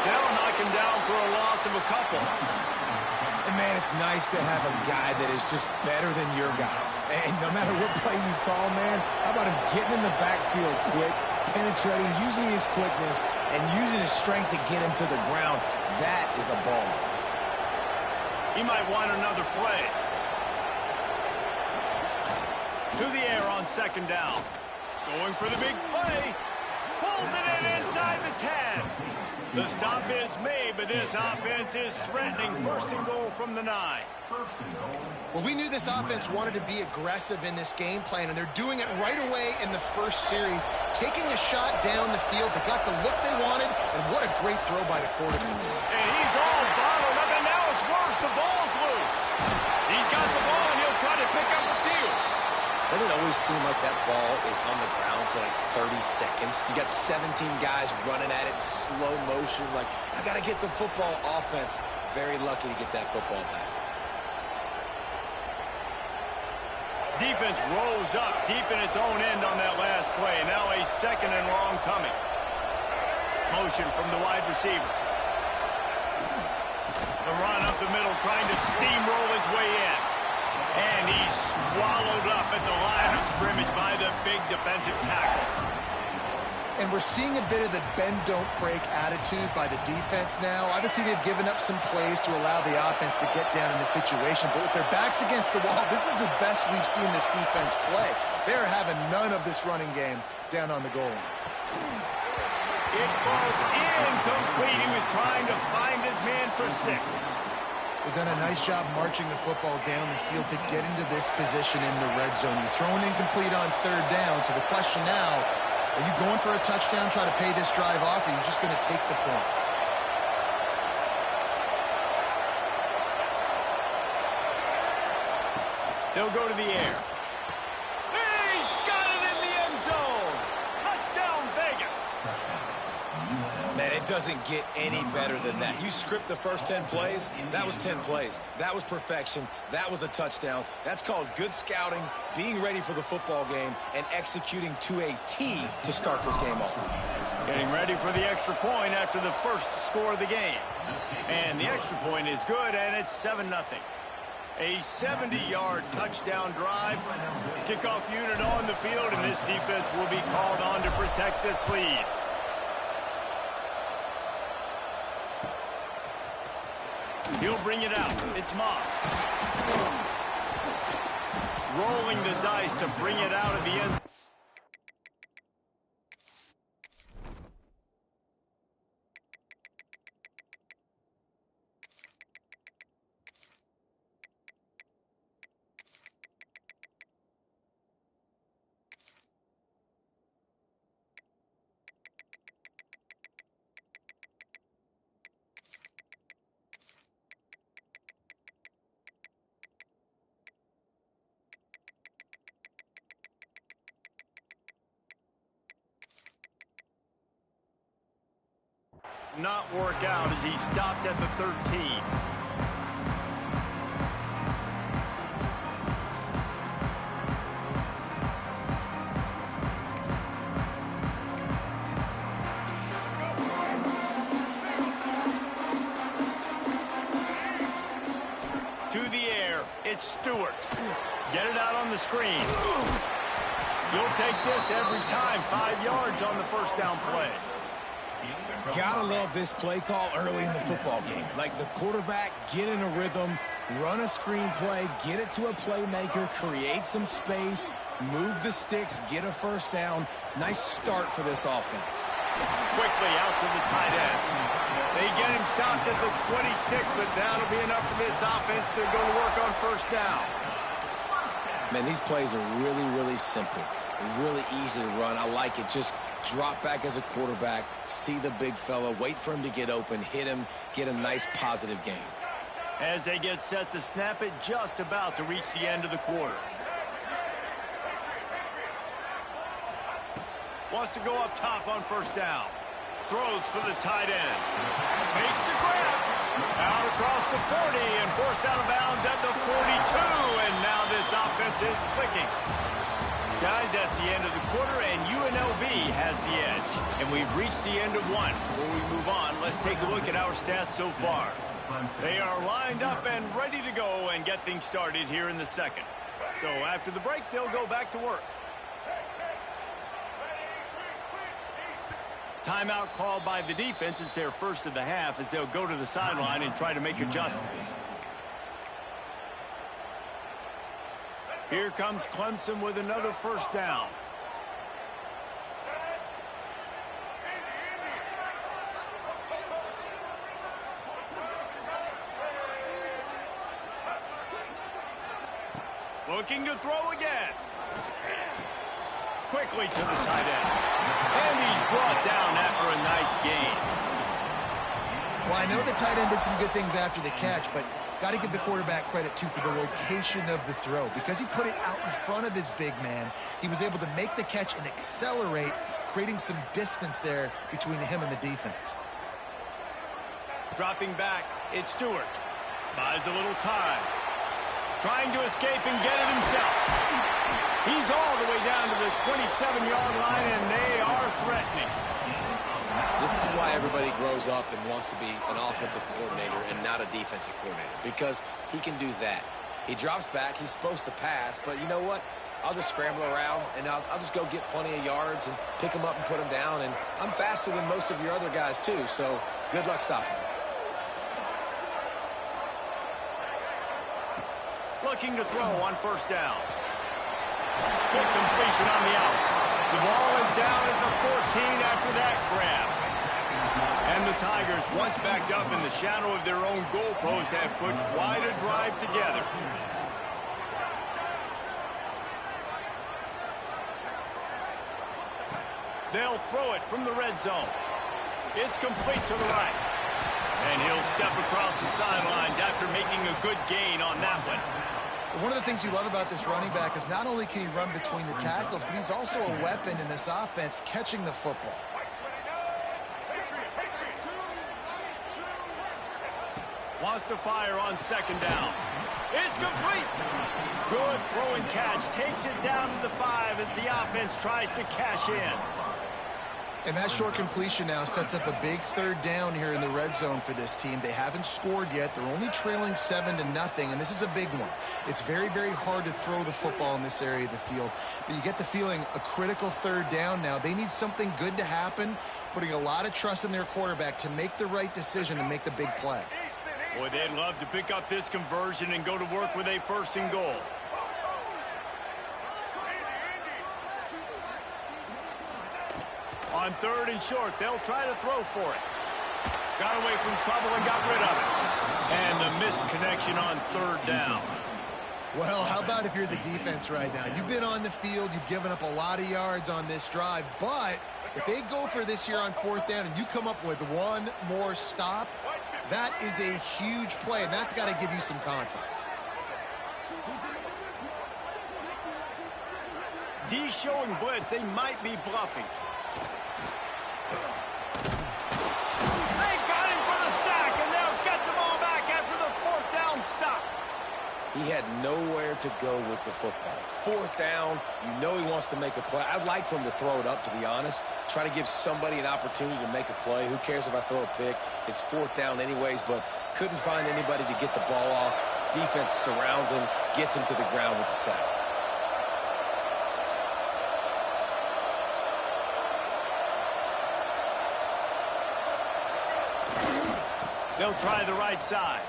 They'll knock him down for a loss of a couple. And, man, it's nice to have a guy that is just better than your guys. And no matter what play you call, man, how about him getting in the backfield quick, penetrating, using his quickness, and using his strength to get him to the ground. That is a ball. He might want another play. To the air on 2nd down. Going for the big play. Pulls it in inside the 10. The stop is made, but this offense is threatening 1st and goal from the 9. Well, we knew this offense wanted to be aggressive in this game plan, and they're doing it right away in the first series, taking a shot down the field. They got the look they wanted, and what a great throw by the quarterback. And he's all bottled up, and now it's worse. The ball's loose. He's got the ball, and he'll try to pick up a few. Doesn't it always seem like that ball is on the ground for like 30 seconds? You got 17 guys running at it in slow motion. Like, I got to get the football. Offense, very lucky to get that football back. Defense rolls up deep in its own end on that last play. Now a 2nd and long coming. Motion from the wide receiver. The run up the middle, trying to steamroll his way in. And he's swallowed up at the line of scrimmage by the big defensive tackle. And we're seeing a bit of the bend-don't-break attitude by the defense now. Obviously, they've given up some plays to allow the offense to get down in the situation. But with their backs against the wall, this is the best we've seen this defense play. They're having none of this running game down on the goal line. It falls incomplete. He was trying to find his man for 6. They've done a nice job marching the football down the field to get into this position in the red zone. You're throwing incomplete on 3rd down, so the question now, are you going for a touchdown, try to pay this drive off, or are you just going to take the points? They'll go to the air. He's got it in the end zone. Touchdown, Vegas. Man, it doesn't get any better than that. You script the first 10 plays, that was 10 plays. That was perfection. That was a touchdown. That's called good scouting, being ready for the football game, and executing to a T to start this game off. Getting ready for the extra point after the first score of the game. And the extra point is good, and it's 7-0. A 70-yard touchdown drive. Kickoff unit on the field, and this defense will be called on to protect this lead. He'll bring it out. It's Moss. Rolling the dice to bring it out of the end. Not work out as he stopped at the 13. To the air, it's Stewart. Get it out on the screen. You'll take this every time. 5 yards on the first down play. Gotta love this play call early in the football game. Like the quarterback, get in a rhythm, run a screen play, get it to a playmaker, create some space, move the sticks, get a first down. Nice start for this offense. Quickly out to the tight end. They get him stopped at the 26, but that'll be enough for this offense to go to work on first down. Man, these plays are really, really simple. Really easy to run. I like it. Just drop back as a quarterback, see the big fella, wait for him to get open, hit him, get a nice positive gain. As they get set to snap it, just about to reach the end of the quarter. Wants to go up top on first down. Throws for the tight end. Makes the grab. Out across the 40 and forced out of bounds at the 42. And now this offense is clicking. Guys, that's the end of the quarter, and UNLV has the edge. And we've reached the end of one. Before we move on, let's take a look at our stats so far. They are lined up and ready to go and get things started here in the second. So after the break, they'll go back to work. Timeout called by the defense. It's their first of the half as they'll go to the sideline and try to make adjustments. Here comes Clemson with another first down. Looking to throw again. Quickly to the tight end. And he's brought down after a nice gain. Well, I know the tight end did some good things after the catch, but got to give the quarterback credit, too, for the location of the throw. Because he put it out in front of his big man, he was able to make the catch and accelerate, creating some distance there between him and the defense. Dropping back, it's Stewart. Buys a little time. Trying to escape and get it himself. He's all the way down to the 27-yard line, and they are threatening. This is why everybody grows up and wants to be an offensive coordinator and not a defensive coordinator, because he can do that. He drops back. He's supposed to pass, but you know what? I'll just scramble around, and I'll just go get plenty of yards and pick them up and put them down, and I'm faster than most of your other guys, too, so good luck stopping me. Looking to throw on first down. Quick completion on the out. The ball is down at the 14 after that grab. And the Tigers, once backed up in the shadow of their own goalpost, have put quite a drive together. They'll throw it from the red zone. It's complete to the right. And he'll step across the sidelines after making a good gain on that one. One of the things you love about this running back is not only can he run between the tackles, but he's also a weapon in this offense catching the football. Wants to fire on second down. It's complete. Good throw and catch. Takes it down to the 5 as the offense tries to cash in. And that short completion now sets up a big third down here in the red zone for this team. They haven't scored yet. They're only trailing 7-0, and this is a big one. It's very, very hard to throw the football in this area of the field. But you get the feeling a critical third down now. They need something good to happen, putting a lot of trust in their quarterback to make the right decision and make the big play. Boy, they'd love to pick up this conversion and go to work with a 1st and goal. On 3rd and short, they'll try to throw for it. Got away from trouble and got rid of it. And the misconnection on 3rd down. Well, how about if you're the defense right now? You've been on the field, you've given up a lot of yards on this drive, but if they go for this here on 4th down and you come up with one more stop, that is a huge play, and that's got to give you some confidence. D showing blitz. They might be bluffing. They got him for the sack, and they'll get the ball back after the 4th down stop. He had nowhere to go with the football. 4th down, you know he wants to make a play. I'd like for him to throw it up, to be honest. Try to give somebody an opportunity to make a play. Who cares if I throw a pick? It's 4th down anyways, but couldn't find anybody to get the ball off. Defense surrounds him, gets him to the ground with the sack. They'll try the right side.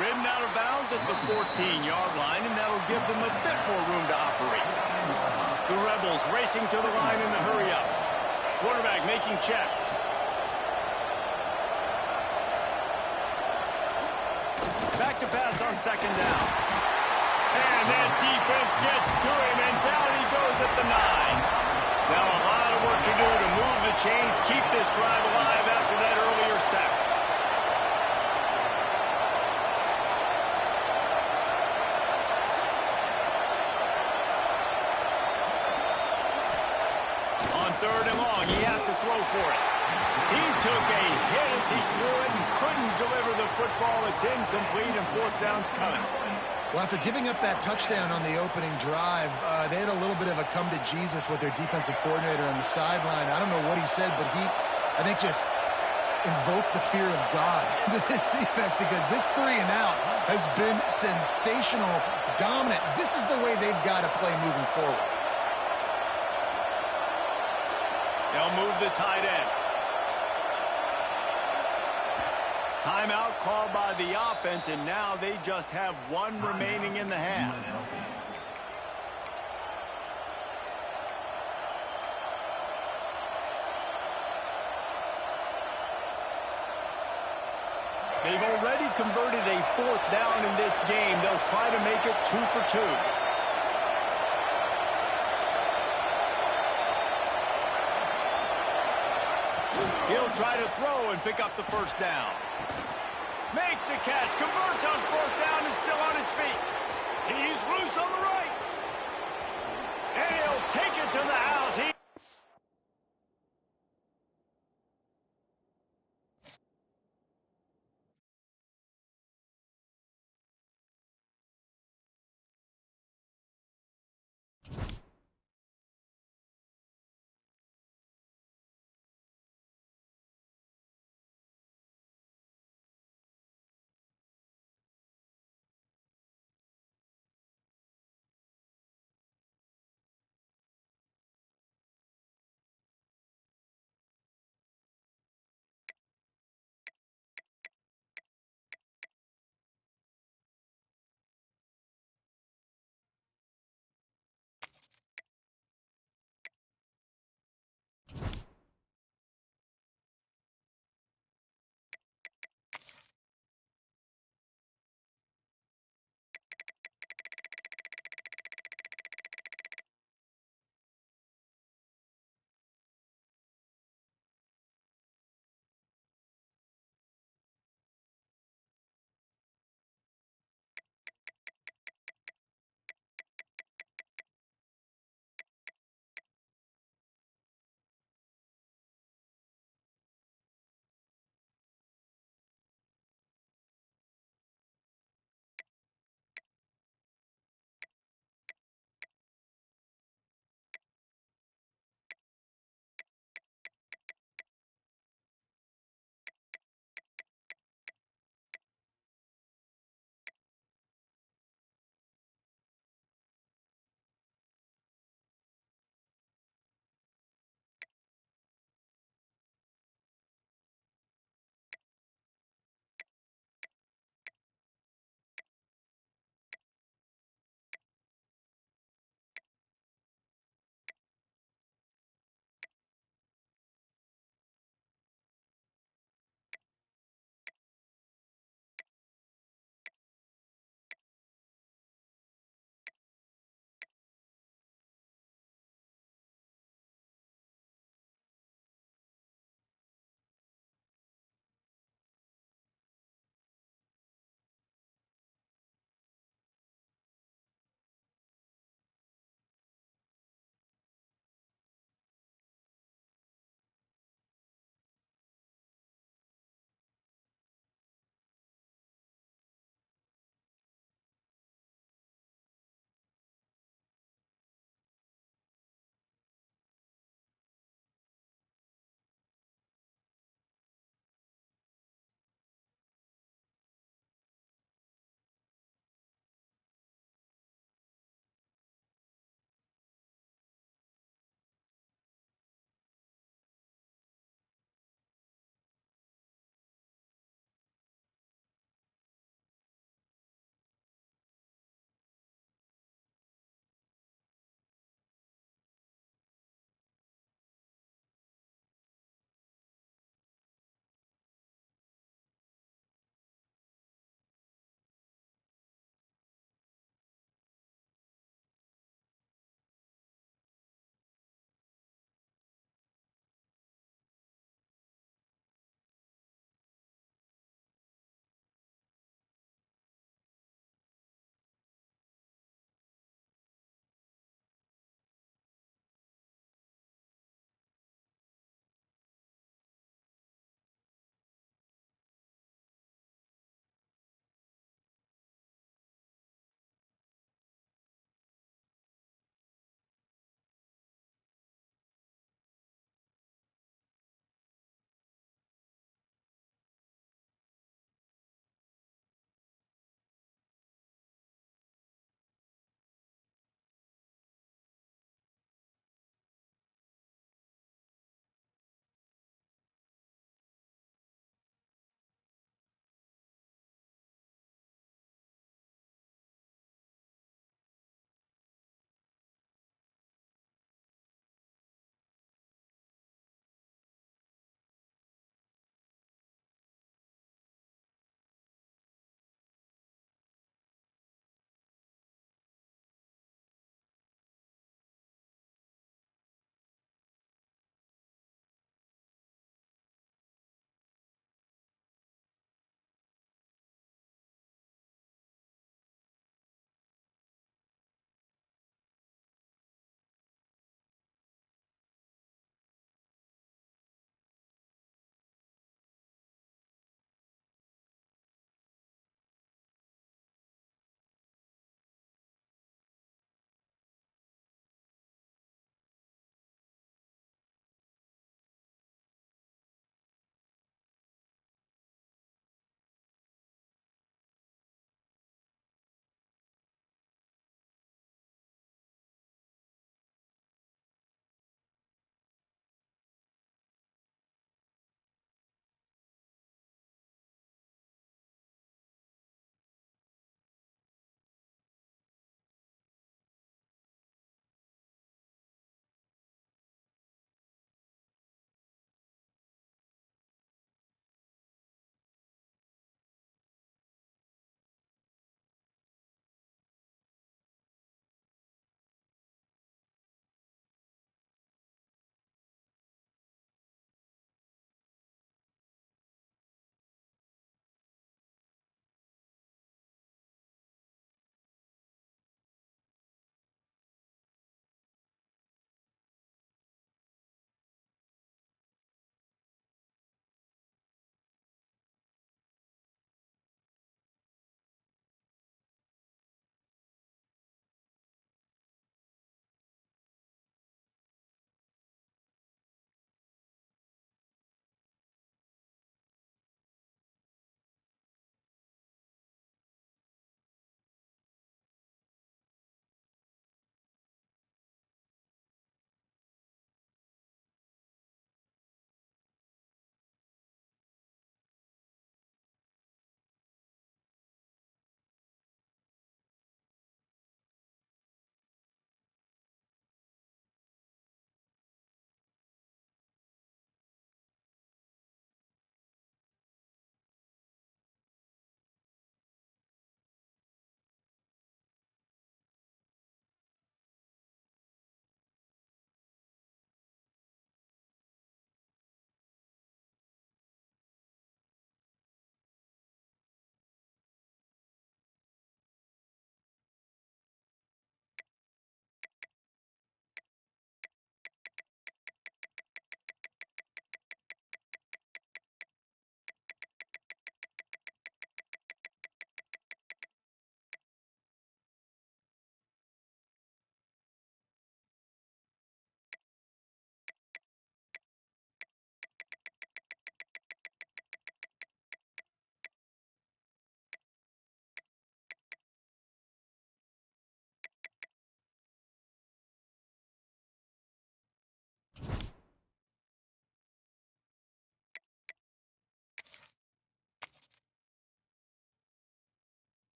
Ridden out of bounds at the 14-yard line, and that'll give them a bit more room to operate. The Rebels racing to the line in the hurry-up. Quarterback making checks. Back to pass on 2nd down. And that defense gets to him, and down he goes at the 9. Now a lot of work to do to move the chains, keep this drive alive after that earlier sack. On 3rd and long, he has to throw for it. He took a hit as he threw it and couldn't deliver the football. It's incomplete, and 4th down's coming. Well, after giving up that touchdown on the opening drive, they had a little bit of a come to Jesus with their defensive coordinator on the sideline. I don't know what he said, but he, I think, just invoked the fear of God into this defense, because this 3 and out has been sensational, dominant. This is the way they've got to play moving forward. They'll move the tight end. Timeout called by the offense, and now they just have 1 remaining in the half. They've already converted a 4th down in this game. They'll try to make it 2 for 2. He'll try to throw and pick up the 1st down. Makes the catch, converts on 4th down, is still on his feet. He's loose on the right. And he'll take it to the house.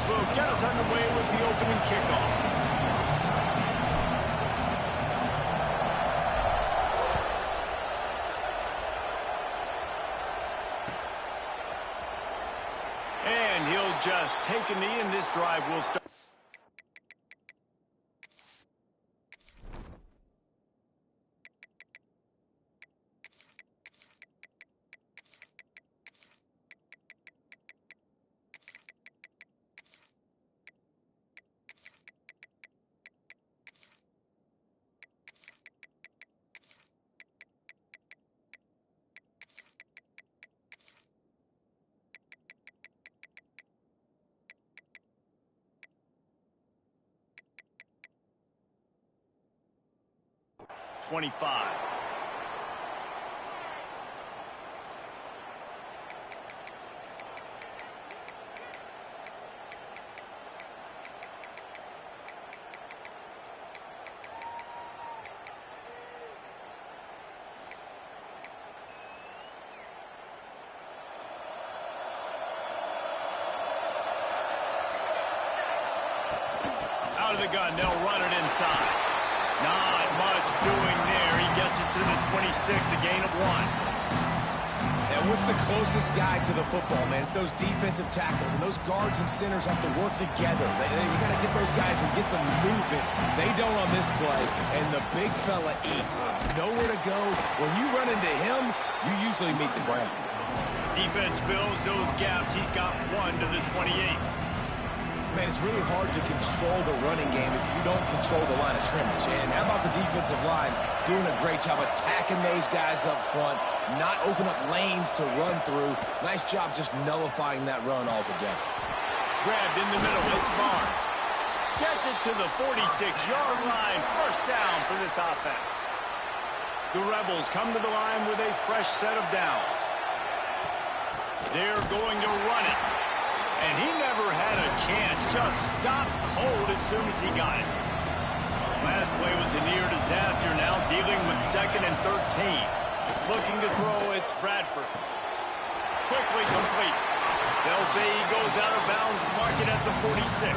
will get us underway with the opening kickoff. And he'll just take a knee, and this drive will start. Out of the gun, they'll run it inside. Not much doing there. He gets it to the 26, a gain of 1. And what's the closest guy to the football, man? It's those defensive tackles, and those guards and centers have to work together. You got to get those guys and get some movement. They don't on this play, and the big fella eats. Nowhere to go. When you run into him, you usually meet the ground. Defense fills those gaps. He's got 1 to the 28. Man, it's really hard to control the running game if you don't control the line of scrimmage. And how about the defensive line doing a great job attacking those guys up front, not open up lanes to run through. Nice job just nullifying that run altogether. Grabbed in the middle, it's Barnes. Gets it to the 46-yard line. First down for this offense. The Rebels come to the line with a fresh set of downs. They're going to run it. And he never had a chance. Just stopped cold as soon as he got it. Last play was a near disaster. Now dealing with 2nd and 13. Looking to throw, it's Bradford. Quickly complete. They'll say he goes out of bounds, mark it at the 46.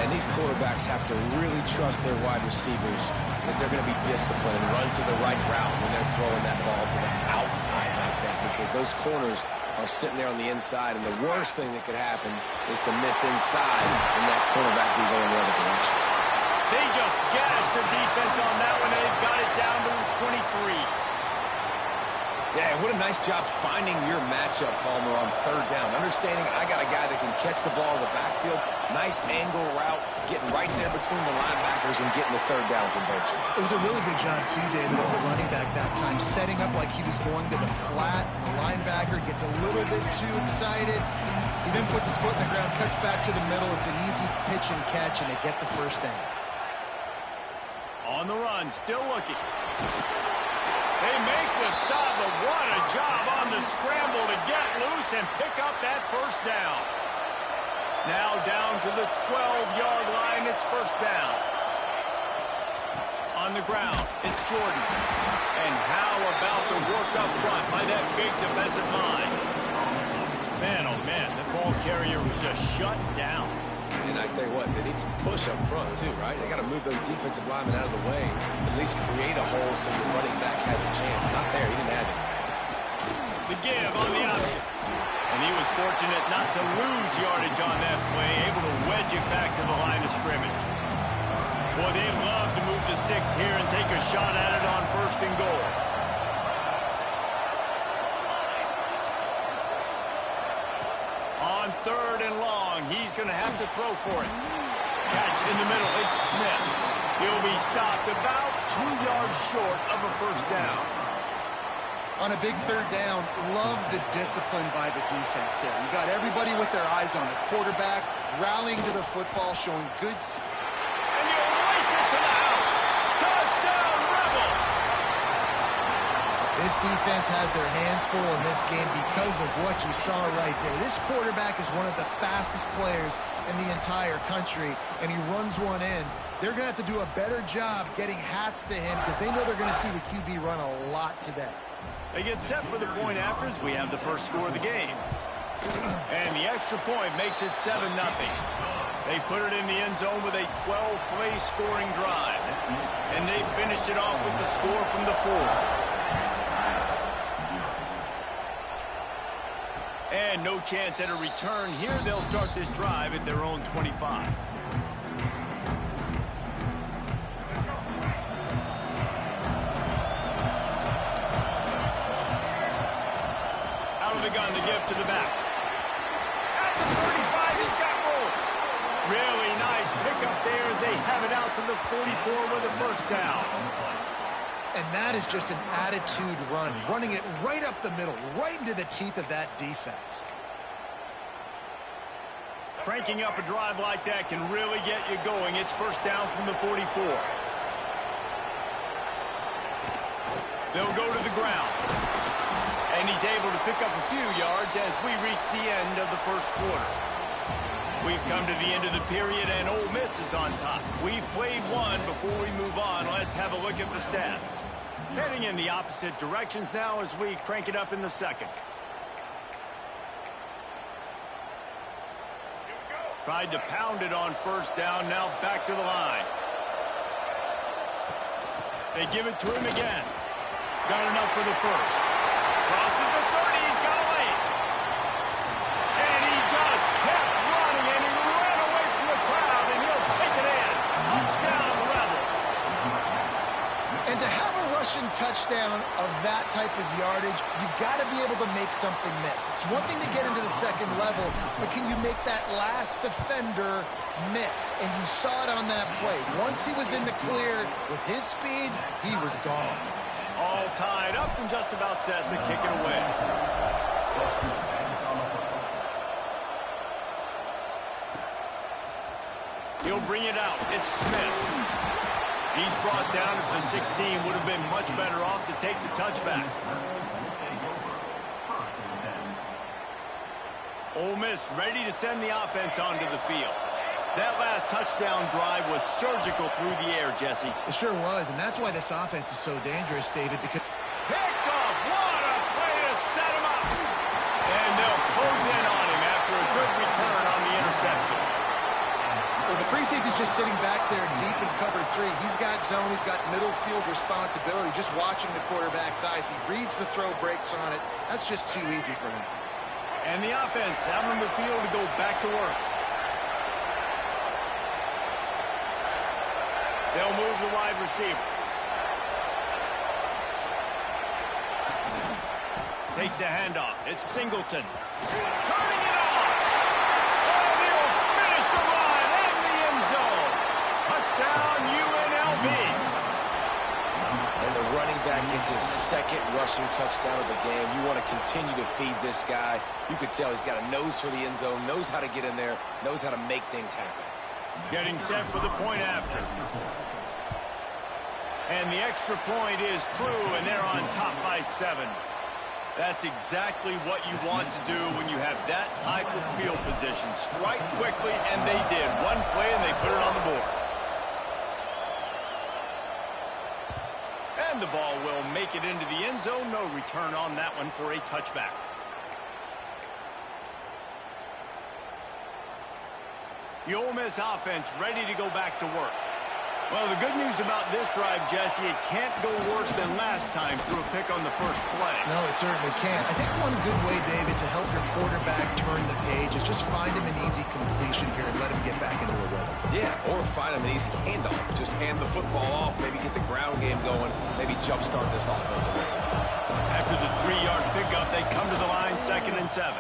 And these quarterbacks have to really trust their wide receivers that they're going to be disciplined and run to the right route when they're throwing that ball to the outside like that, because those corners are sitting there on the inside, and the worst thing that could happen is to miss inside and that cornerback be going the other direction. They just gashed the defense on that one, and they've got it down to 23. Yeah, what a nice job finding your matchup, Palmer, on 3rd down. Understanding I got a guy that can catch the ball in the backfield, nice angle route, getting right there between the linebackers and getting the 3rd down conversion. It was a really good job, too, David, of the running back that time, setting up like he was going to the flat. The linebacker gets a little bit too excited. He then puts his foot in the ground, cuts back to the middle. It's an easy pitch and catch, and they get the first down. On the run, still looking. They make the stop, but what a job on the scramble to get loose and pick up that first down. Now down to the 12-yard line, it's first down. On the ground, it's Jordan. And how about the work up front by that big defensive line? Man, oh man, the ball carrier was just shut down. And I tell you what, they need some push up front too, right? They got to move those defensive linemen out of the way, at least create a hole so the running back has a chance. Not there, he didn't have it. The give on the option. And he was fortunate not to lose yardage on that play, able to wedge it back to the line of scrimmage. Boy, they love to move the sticks here and take a shot at it on 1st and goal. On 3rd and long, he's going to have to throw for it. Catch in the middle, it's Smith. He'll be stopped about 2 yards short of a first down. On a big 3rd down, love the discipline by the defense there. You got everybody with their eyes on the quarterback, rallying to the football, showing good... And you'll race it to the house. Touchdown, Rebels! This defense has their hands full in this game because of what you saw right there. This quarterback is one of the fastest players in the entire country, and he runs one in. They're going to have to do a better job getting hats to him because they know they're going to see the QB run a lot today. They get set for the point after as we have the first score of the game. And the extra point makes it 7-0. They put it in the end zone with a 12-play scoring drive. And they finished it off with the score from the 4. And no chance at a return here. They'll start this drive at their own 25. Out of the gun, the give to the back. At the 35, he's got room. Really nice pickup there as they have it out to the 44 with a first down. And that is just an attitude run, running it right up the middle, right into the teeth of that defense. Cranking up a drive like that can really get you going. It's first down from the 44. They'll go to the ground. And he's able to pick up a few yards as we reach the end of the first quarter. We've come to the end of the period, and Ole Miss is on top. We've played one. Before we move on, let's have a look at the stats. Heading in the opposite directions now as we crank it up in the second. Tried to pound it on first down, now back to the line. They give it to him again. Got enough for the first. Crosses the 30, he's got a lane. And he just kept running, and he ran away from the crowd, and he'll take it in. Touchdown, Rebels. And to have a rushing touchdown of that type of yardage, you've got to be able to make something miss. It's one thing to get into the second level, but can you make that last defender miss? And you saw it on that play. Once he was in the clear with his speed, he was gone. All tied up and just about set to kick it away. He'll bring it out. It's Smith. He's brought down at the 16. Would have been much better off to take the touchback. Ole Miss ready to send the offense onto the field. That last touchdown drive was surgical through the air, Jesse. It sure was, and that's why this offense is so dangerous, David, because... Picked off. What a play to set him up. And they'll close in on him after a good return on the interception. Well, the free safety's just sitting back there deep in cover 3. He's got zone. He's got middle field responsibility. Just watching the quarterback's eyes. He reads the throw, breaks on it. That's just too easy for him. And the offense out on the field to go back to work. They'll move the wide receiver. Takes the handoff. It's Singleton. Turning it on. And he'll finish the run in the end zone. Touchdown, UNLV. And the running back gets his second rushing touchdown of the game. You want to continue to feed this guy. You could tell he's got a nose for the end zone, knows how to get in there, knows how to make things happen. Getting set for the point after. And the extra point is true, and they're on top by 7. That's exactly what you want to do when you have that type of field position. Strike quickly, and they did. One play, and they put it on the board. And the ball will make it into the end zone. No return on that one for a touchback. The Ole Miss offense ready to go back to work. Well, the good news about this drive, Jesse, it can't go worse than last time through a pick on the first play. No, it certainly can't. I think one good way, David, to help your quarterback turn the page is just find him an easy completion here and let him get back into a rhythm. Yeah, or find him an easy handoff. Just hand the football off, maybe get the ground game going, maybe jumpstart this offense a little bit. After the 3-yard pickup, they come to the line, 2nd and 7.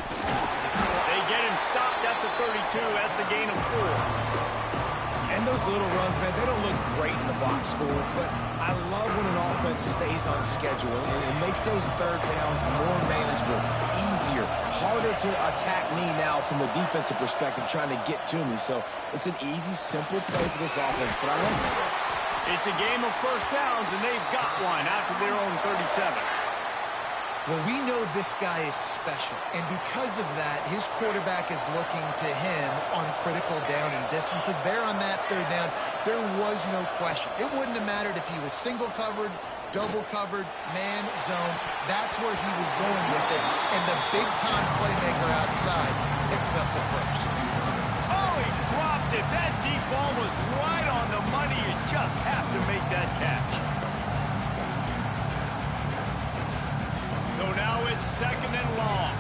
They get him stopped at the 32. That's a gain of 4. And those little runs, man, they don't look great in the box score, but I love when an offense stays on schedule and it makes those third downs more manageable, easier, harder to attack me now from the defensive perspective trying to get to me. So it's an easy, simple play for this offense, but I love it. It's a game of first downs, and they've got one out to their own 37. Well, we know this guy is special, and because of that, his quarterback is looking to him on critical down and distances. There on that third down, there was no question. It wouldn't have mattered if he was single covered, double covered, man, zone. That's where he was going with it, and the big-time playmaker outside picks up the first. Oh, he dropped it. That deep ball was right on the money. You just have to make that catch. So now it's 2nd and long.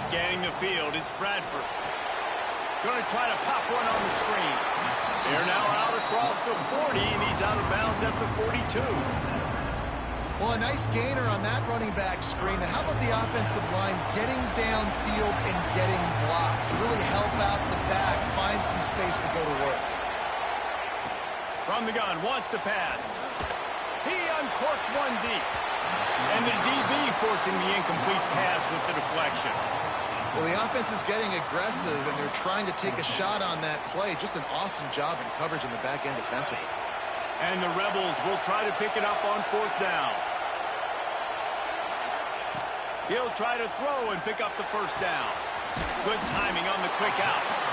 Scanning the field, it's Bradford. Going to try to pop one on the screen. They're now out across the 40, and he's out of bounds at the 42. Well, a nice gainer on that running back screen. Now, how about the offensive line getting downfield and getting blocks to really help out the back, find some space to go to work? From the gun, wants to pass. He uncorks one deep. And the DB forcing the incomplete pass with the deflection. Well, the offense is getting aggressive, and they're trying to take a shot on that play. Just an awesome job in coverage in the back end defensively. And the Rebels will try to pick it up on 4th down. He'll try to throw and pick up the first down. Good timing on the quick out.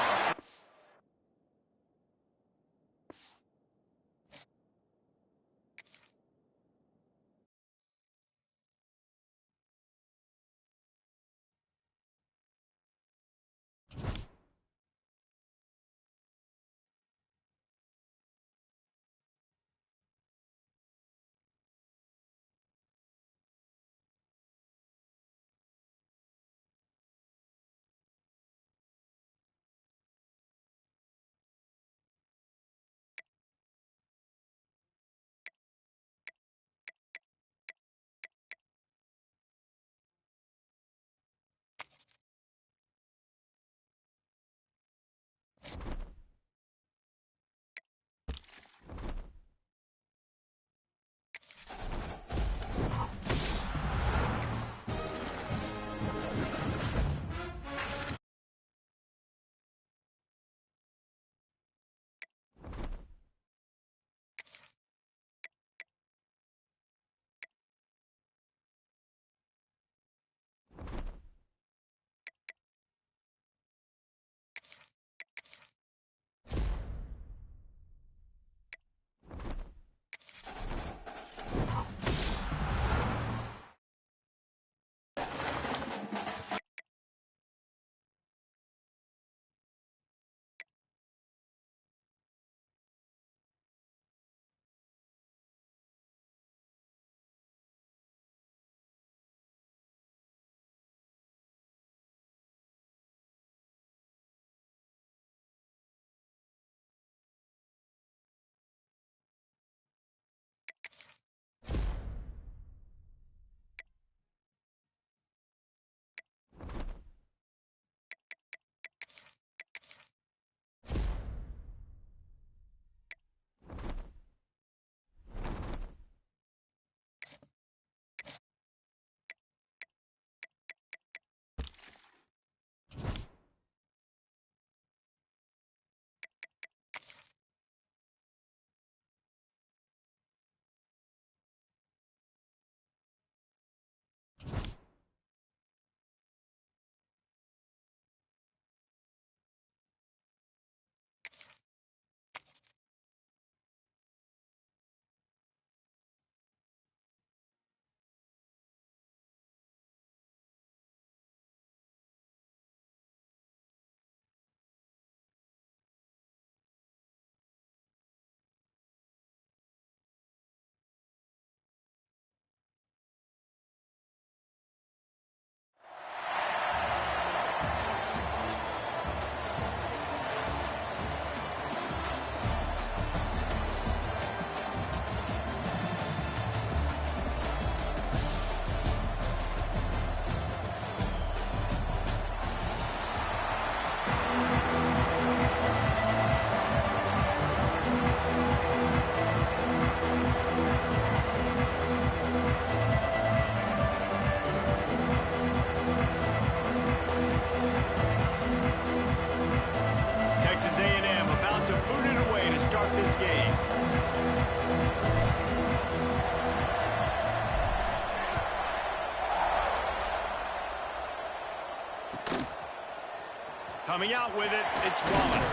Coming out with it, it's Wallace.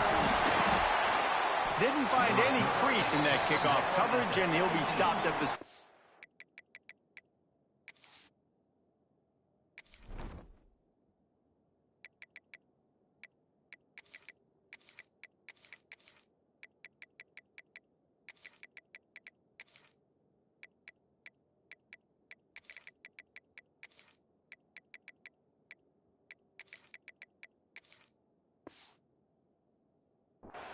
Didn't find any crease in that kickoff coverage, and he'll be stopped at the...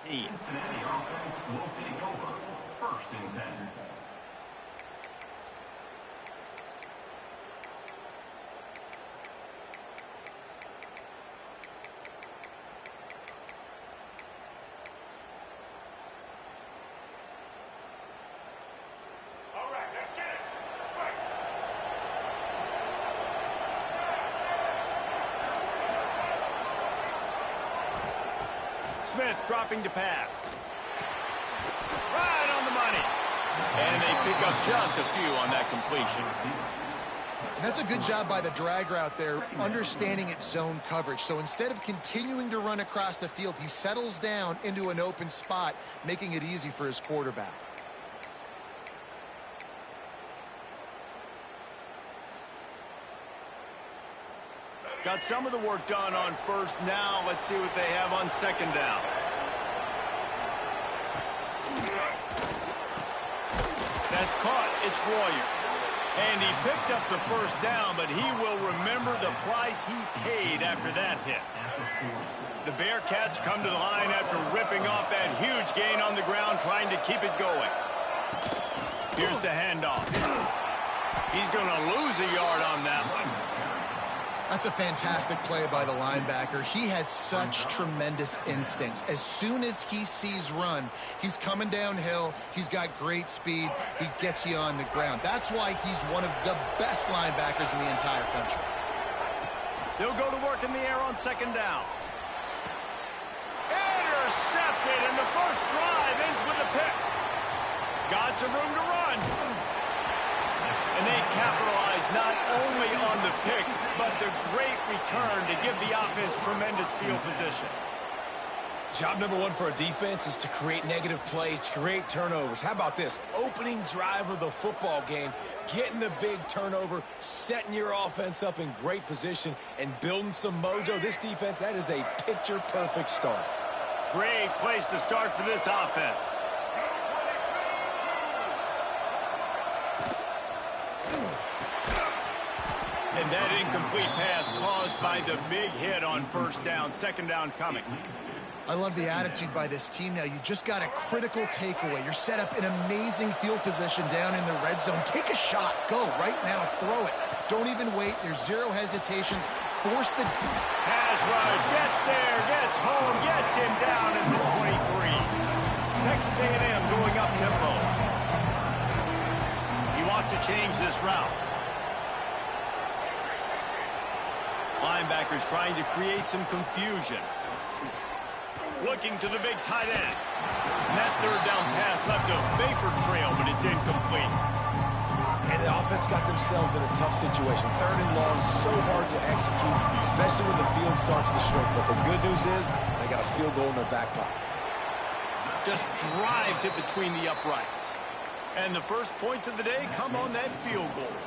Cincinnati offense will take over. First and 10. All right, let's get it. Fight. Smith dropping to pass. Right on the money. And they pick up just a few on that completion. And that's a good job by the drag route there, understanding its zone coverage. So instead of continuing to run across the field, he settles down into an open spot, making it easy for his quarterback. Got some of the work done on first. Now let's see what they have on second down. That's caught. It's Royer. And he picked up the first down, but he will remember the price he paid after that hit. The Bearcats come to the line after ripping off that huge gain on the ground, trying to keep it going. Here's the handoff. He's going to lose a yard on that one. That's a fantastic play by the linebacker. He has such tremendous instincts. As soon as he sees run, he's coming downhill. He's got great speed. He gets you on the ground. That's why he's one of the best linebackers in the entire country. They'll go to work in the air on second down. Intercepted, and the first drive ends with a pick. Got some room to run. And they capitalize not only on the pick, but the great return to give the offense tremendous field position. Job number one for a defense is to create negative plays, to create turnovers. How about this? Opening drive of the football game, getting the big turnover, setting your offense up in great position, and building some mojo. This defense, that is a picture-perfect start. Great place to start for this offense. And that incomplete pass caused by the big hit on first down. Second down coming. I love the attitude by this team now. You just got a critical takeaway. You're set up in amazing field position down in the red zone. Take a shot. Go right now. Throw it. Don't even wait. There's zero hesitation. Force the... Pass rush. Gets there. Gets home. Gets him down at the 23. Texas A&M going up tempo. He wants to change this route. Linebackers trying to create some confusion. Looking to the big tight end. And that third down pass left a vapor trail, but it's incomplete. And the offense got themselves in a tough situation. Third and long, so hard to execute, especially when the field starts to shrink. But the good news is they got a field goal in their back pocket. Just drives it between the uprights. And the first points of the day come on that field goal.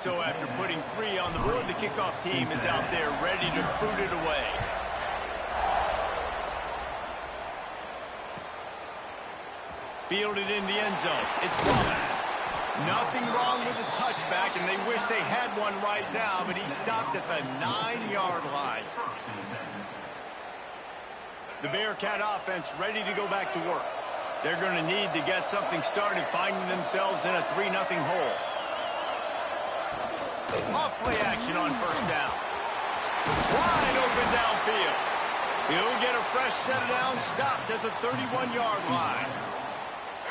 So after putting 3 on the board, the kickoff team is out there ready to boot it away. Fielded in the end zone. It's Wallace. Nothing wrong with the touchback, and they wish they had one right now, but he stopped at the 9-yard line. The Bearcat offense ready to go back to work. They're going to need to get something started, finding themselves in a 3-0 hole. Off play action on first down. Wide open downfield. He'll get a fresh set down, stopped at the 31-yard line.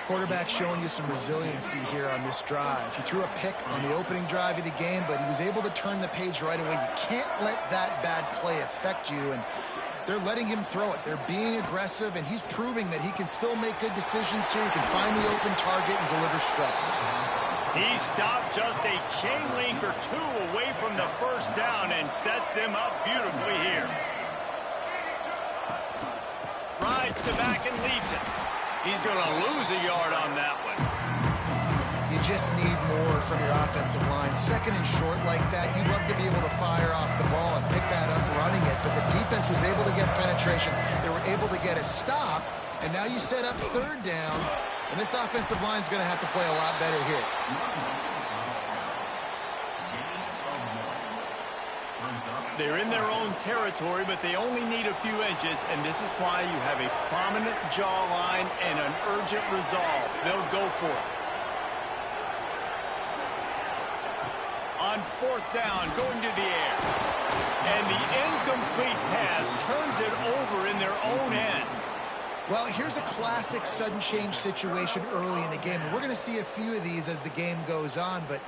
Quarterback showing you some resiliency here on this drive. He threw a pick on the opening drive of the game, but he was able to turn the page right away. You can't let that bad play affect you, and they're letting him throw it. They're being aggressive, and he's proving that he can still make good decisions here. He can find the open target and deliver strikes. He stopped just a chain link or 2 away from the first down and sets them up beautifully here. Rides the back and leaves it. He's going to lose a yard on that one. You just need more from your offensive line. Second and short like that, you'd love to be able to fire off the ball and pick that up running it, but the defense was able to get penetration. They were able to get a stop, and now you set up third down, and this offensive line is going to have to play a lot better here. They're in their own territory, but they only need a few inches, and this is why you have a prominent jawline and an urgent resolve. They'll go for it. On fourth down, going to the air. And the incomplete pass turns it over in their own end. Well, here's a classic sudden change situation early in the game. And we're going to see a few of these as the game goes on. But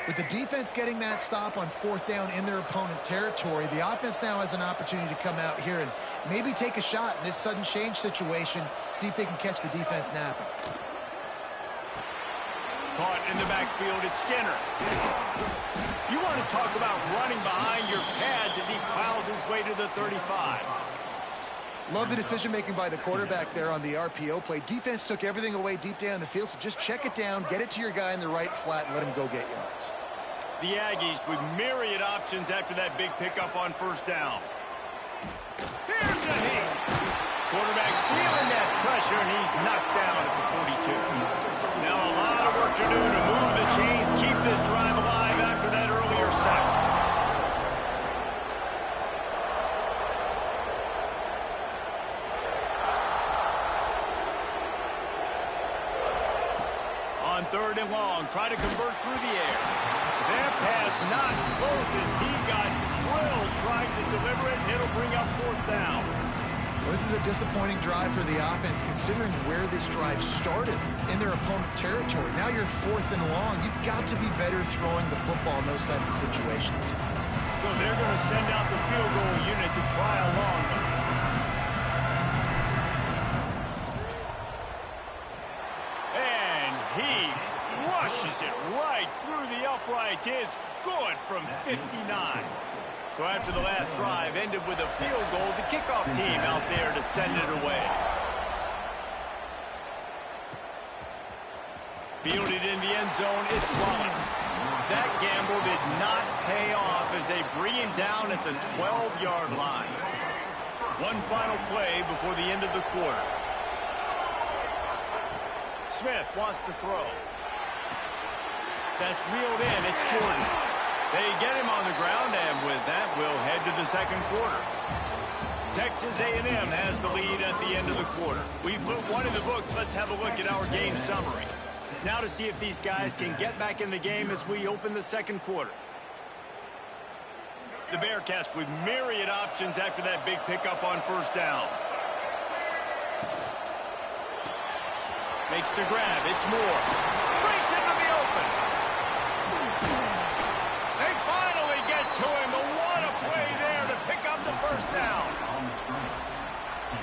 with the defense getting that stop on fourth down in their opponent territory, the offense now has an opportunity to come out here and maybe take a shot in this sudden change situation, see if they can catch the defense napping. Caught in the backfield, it's Skinner. You want to talk about running behind your pads as he plows his way to the 35. Love the decision-making by the quarterback there on the RPO play. Defense took everything away deep down the field, so just check it down, get it to your guy in the right flat, and let him go get yards. The Aggies with myriad options after that big pickup on first down. Here's a hit. Quarterback feeling that pressure, and he's knocked down at the 42. Now a lot of work to do to move the chains, keep this drive alive after that earlier sack. On third and long, try to convert through the air. That pass not close as he got drilled trying to deliver it, and it'll bring up fourth down. Well, this is a disappointing drive for the offense, considering where this drive started in their opponent territory. Now you're fourth and long. You've got to be better throwing the football in those types of situations. So they're going to send out the field goal unit to try a long one. And he crushes it right through the uprights. It's good from 59. So after the last drive ended with a field goal, the kickoff team out there to send it away. Fielded in the end zone, it's Wallace. That gamble did not pay off as they bring him down at the 12-yard line. One final play before the end of the quarter. Smith wants to throw. That's reeled in, it's Jordan. They get him on the ground, and with that, we'll head to the second quarter. Texas A&M has the lead at the end of the quarter. We've put one in the books. Let's have a look at our game summary. Now to see if these guys can get back in the game as we open the second quarter. The Bearcats with myriad options after that big pickup on first down. Makes the grab. It's Moore. Breaks into the open. They finally get to him, but what a play there to pick up the first down.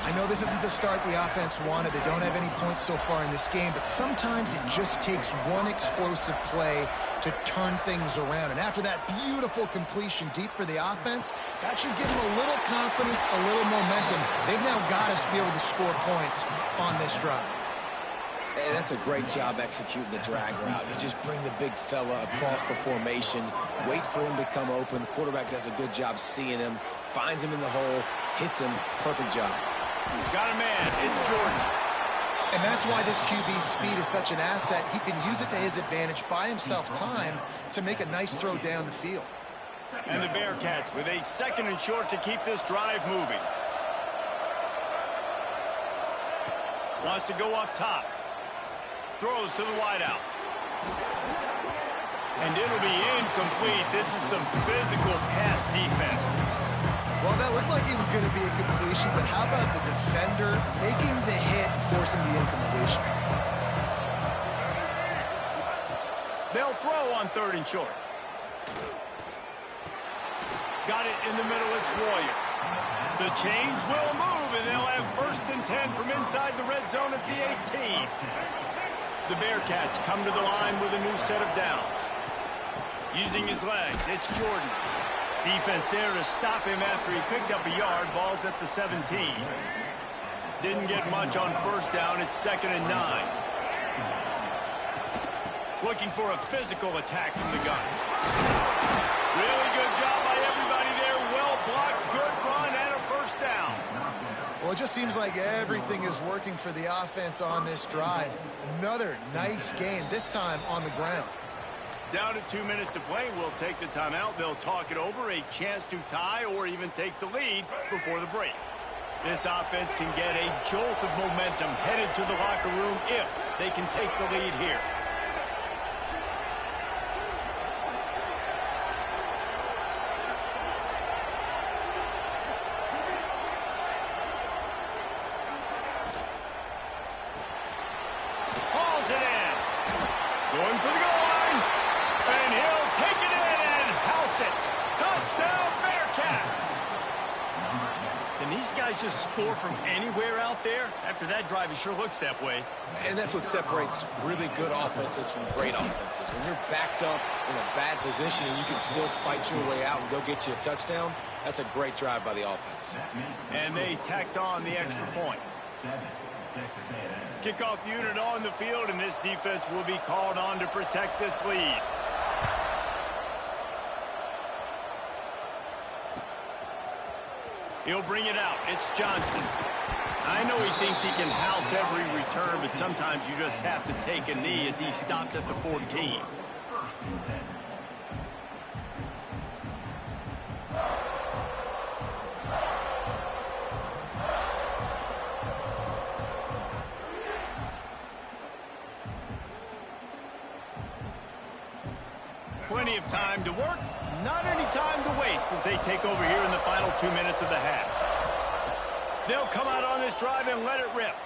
I know this isn't the start the offense wanted. They don't have any points so far in this game, but sometimes it just takes one explosive play to turn things around. And after that beautiful completion deep for the offense, that should give them a little confidence, a little momentum. They've now got us to be able to score points on this drive. Hey, that's a great job executing the drag route. You just bring the big fella across the formation, wait for him to come open. The quarterback does a good job seeing him, finds him in the hole, hits him. Perfect job. Got a man. It's Jordan. And that's why this QB's speed is such an asset. He can use it to his advantage, buy himself time to make a nice throw down the field. And the Bearcats with a second and short to keep this drive moving. Wants to go up top. Throws to the wideout. And it'll be incomplete. This is some physical pass defense. Well, that looked like it was going to be a completion, but how about the defender making the hit, forcing the incompletion? They'll throw on third and short. Got it in the middle, it's Royer. The chains will move, and they'll have first and 10 from inside the red zone at the 18. The Bearcats come to the line with a new set of downs. Using his legs, it's Jordan. Defense there to stop him after he picked up a yard. Ball's at the 17. Didn't get much on first down. It's 2nd and 9. Looking for a physical attack from the gun. Really good job by everybody there. Well blocked, good run, and a first down. Well, it just seems like everything is working for the offense on this drive. Another nice gain, this time on the ground. Down to 2 minutes to play. We'll take the timeout. They'll talk it over, a chance to tie or even take the lead before the break. This offense can get a jolt of momentum headed to the locker room if they can take the lead here. Hauls it in. Going for the goal line. And he'll take it in and house it. Touchdown, Bearcats. Can these guys just score from anywhere out there? After that drive, it sure looks that way. And that's what separates really good offenses from great offenses. When you're backed up in a bad position and you can still fight your way out and go get you a touchdown, that's a great drive by the offense. And they tacked on the extra point. Kickoff unit on the field, and this defense will be called on to protect this lead. He'll bring it out. It's Johnson. I know he thinks he can house every return, but sometimes you just have to take a knee as he stopped at the 14. Plenty of time to work, not any time to waste as they take over here in the final 2 minutes of the half. They'll come out on this drive and let it rip.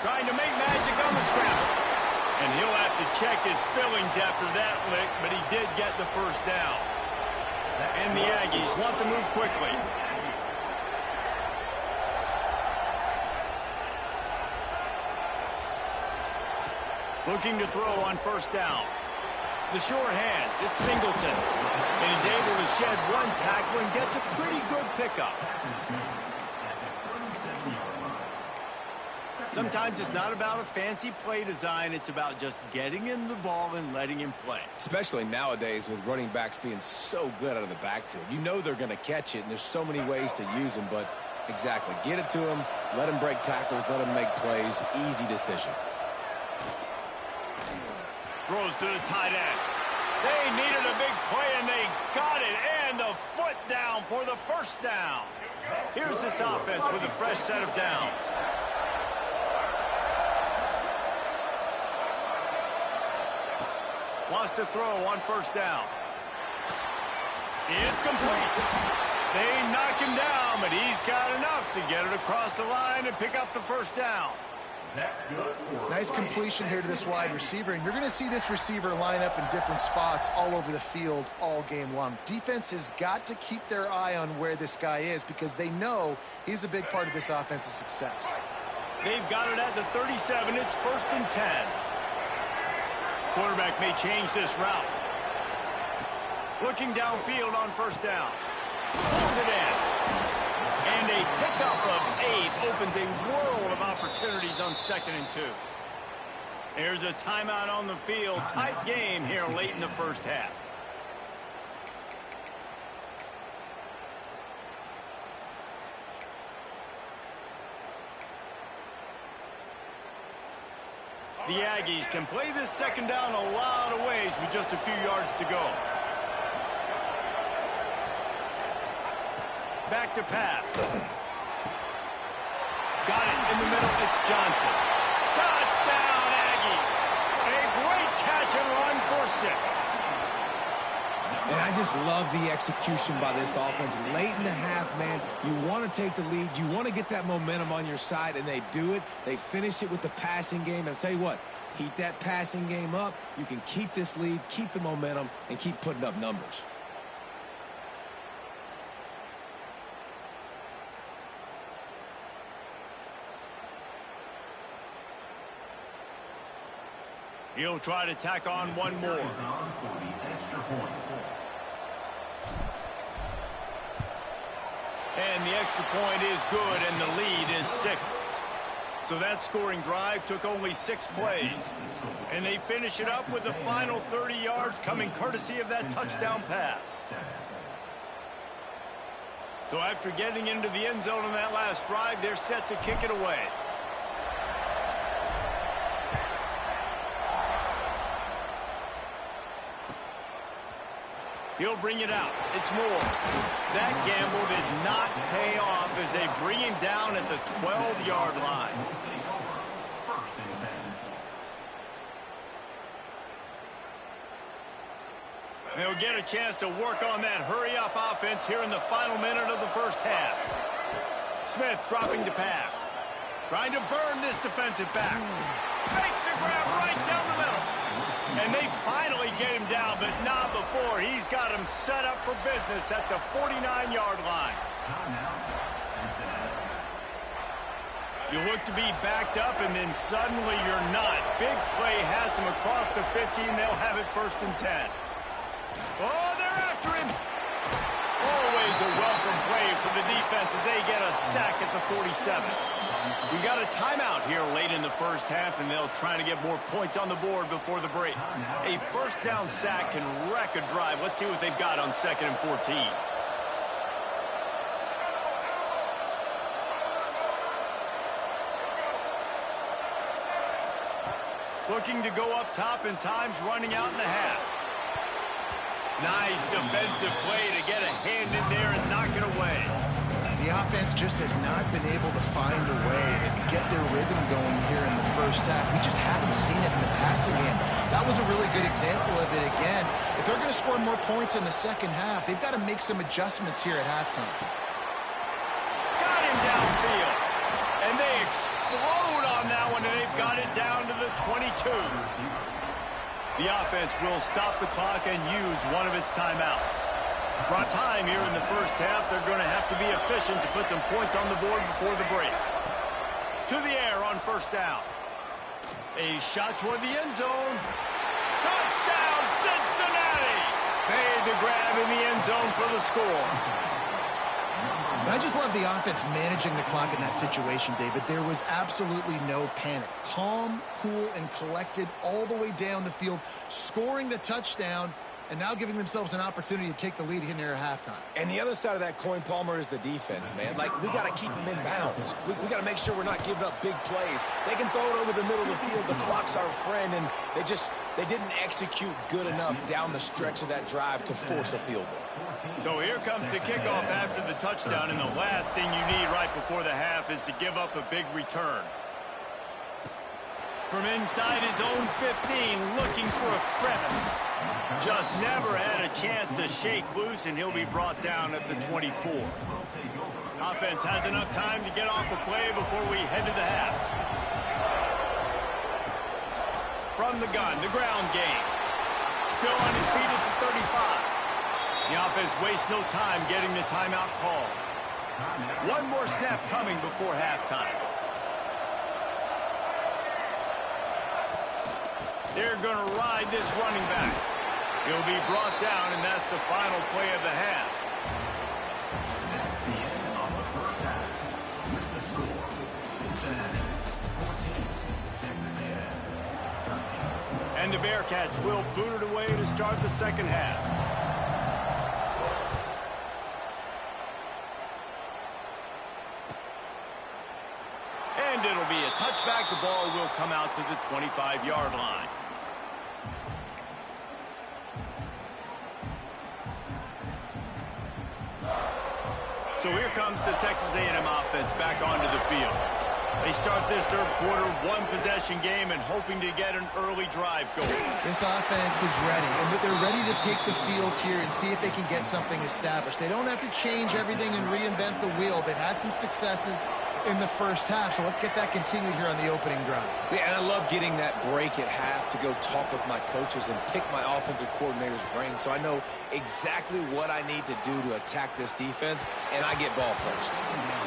Trying to make magic on the scramble. And he'll have to check his fillings after that lick, but he did get the first down. And the Aggies want to move quickly. Looking to throw on first down. The sure hands, it's Singleton. And he's able to shed one tackle and gets a pretty good pickup. Sometimes it's not about a fancy play design. It's about just getting him the ball and letting him play. Especially nowadays with running backs being so good out of the backfield. You know they're going to catch it, and there's so many ways to use them. But exactly, get it to him, let him break tackles, let him make plays. Easy decision. Throws to the tight end. They needed a big play, and they got it. And the foot down for the first down. Here's this offense with a fresh set of downs. Wants to throw on first down. It's complete. They knock him down, but he's got enough to get it across the line and pick up the first down. Nice completion here to this wide receiver, and you're going to see this receiver line up in different spots all over the field all game long. Defense has got to keep their eye on where this guy is because they know he's a big part of this offense's success. They've got it at the 37. It's 1st and 10. Quarterback may change this route. Looking downfield on first down. Pulls it in. And a pickup of 8 opens a world of opportunities on 2nd and 2. There's a timeout on the field. Tight game here late in the first half. The Aggies can play this second down a lot of ways with just a few yards to go. Back to pass. Got it in the middle. It's Johnson. Touchdown, Aggies. A great catch and run for 6. And I just love the execution by this offense. Late in the half, man, you want to take the lead. You want to get that momentum on your side, and they do it. They finish it with the passing game. And I'll tell you what, heat that passing game up. You can keep this lead, keep the momentum, and keep putting up numbers. He'll try to tack on one more. And And the extra point is good, and the lead is 6. So that scoring drive took only 6 plays. And they finish it up with the final 30 yards coming courtesy of that touchdown pass. So after getting into the end zone on that last drive, they're set to kick it away. He'll bring it out. It's Moore. That gamble did not pay off as they bring him down at the 12-yard line. They'll get a chance to work on that hurry-up offense here in the final minute of the first half. Smith dropping to pass. Trying to burn this defensive back. Makes a grab right down the middle. And they finally get him down, but not before. He's got him set up for business at the 49-yard line. You look to be backed up, and then suddenly you're not. Big play has him across the 50, and they'll have it 1st and 10. Oh, they're after him. Always a welcome play for the defense as they get a sack at the 47. We got a timeout here late in the first half, and they'll try to get more points on the board before the break. A first down sack can wreck a drive. Let's see what they've got on 2nd and 14. Looking to go up top, and time's running out in the half. Nice defensive play to get a hand in there and knock it away. The offense just has not been able to find a way to get their rhythm going here in the first half. We just haven't seen it in the passing game. That was a really good example of it again. If they're going to score more points in the second half, they've got to make some adjustments here at halftime. Got him downfield. And they explode on that one, and they've got it down to the 22. The offense will stop the clock and use one of its timeouts. Brought time here in the first half. They're going to have to be efficient to put some points on the board before the break. To the air on 1st down. A shot toward the end zone. Touchdown, Cincinnati! Made the grab in the end zone for the score. I just love the offense managing the clock in that situation, David. There was absolutely no panic. Calm, cool, and collected all the way down the field, scoring the touchdown, and now giving themselves an opportunity to take the lead here near halftime. And the other side of that coin, Palmer, is the defense, man. Like, we got to keep them in bounds. We got to make sure we're not giving up big plays. They can throw it over the middle of the field. The clock's our friend, and they didn't execute good enough down the stretch of that drive to force a field goal. So here comes the kickoff after the touchdown, and the last thing you need right before the half is to give up a big return. From inside his own 15, looking for a crevice. Just never had a chance to shake loose, and he'll be brought down at the 24. Offense has enough time to get off a play before we head to the half. From the gun, the ground game. Still on his feet at the 35. The offense wastes no time getting the timeout call. One more snap coming before halftime. They're going to ride this running back. He'll be brought down, and that's the final play of the half. That's the end of the first half. With the score, Cincinnati 14, Texas 13. And the Bearcats will boot it away to start the second half. And it'll be a touchback. The ball will come out to the 25-yard line. So here comes the Texas A&M offense back onto the field. They start this third quarter one-possession game and hoping to get an early drive going. This offense is ready, and they're ready to take the field here and see if they can get something established. They don't have to change everything and reinvent the wheel. They've had some successes in the first half, so let's get that continued here on the opening drive. Yeah, and I love getting that break at half to go talk with my coaches and pick my offensive coordinator's brain so I know exactly what I need to do to attack this defense, and I get ball first.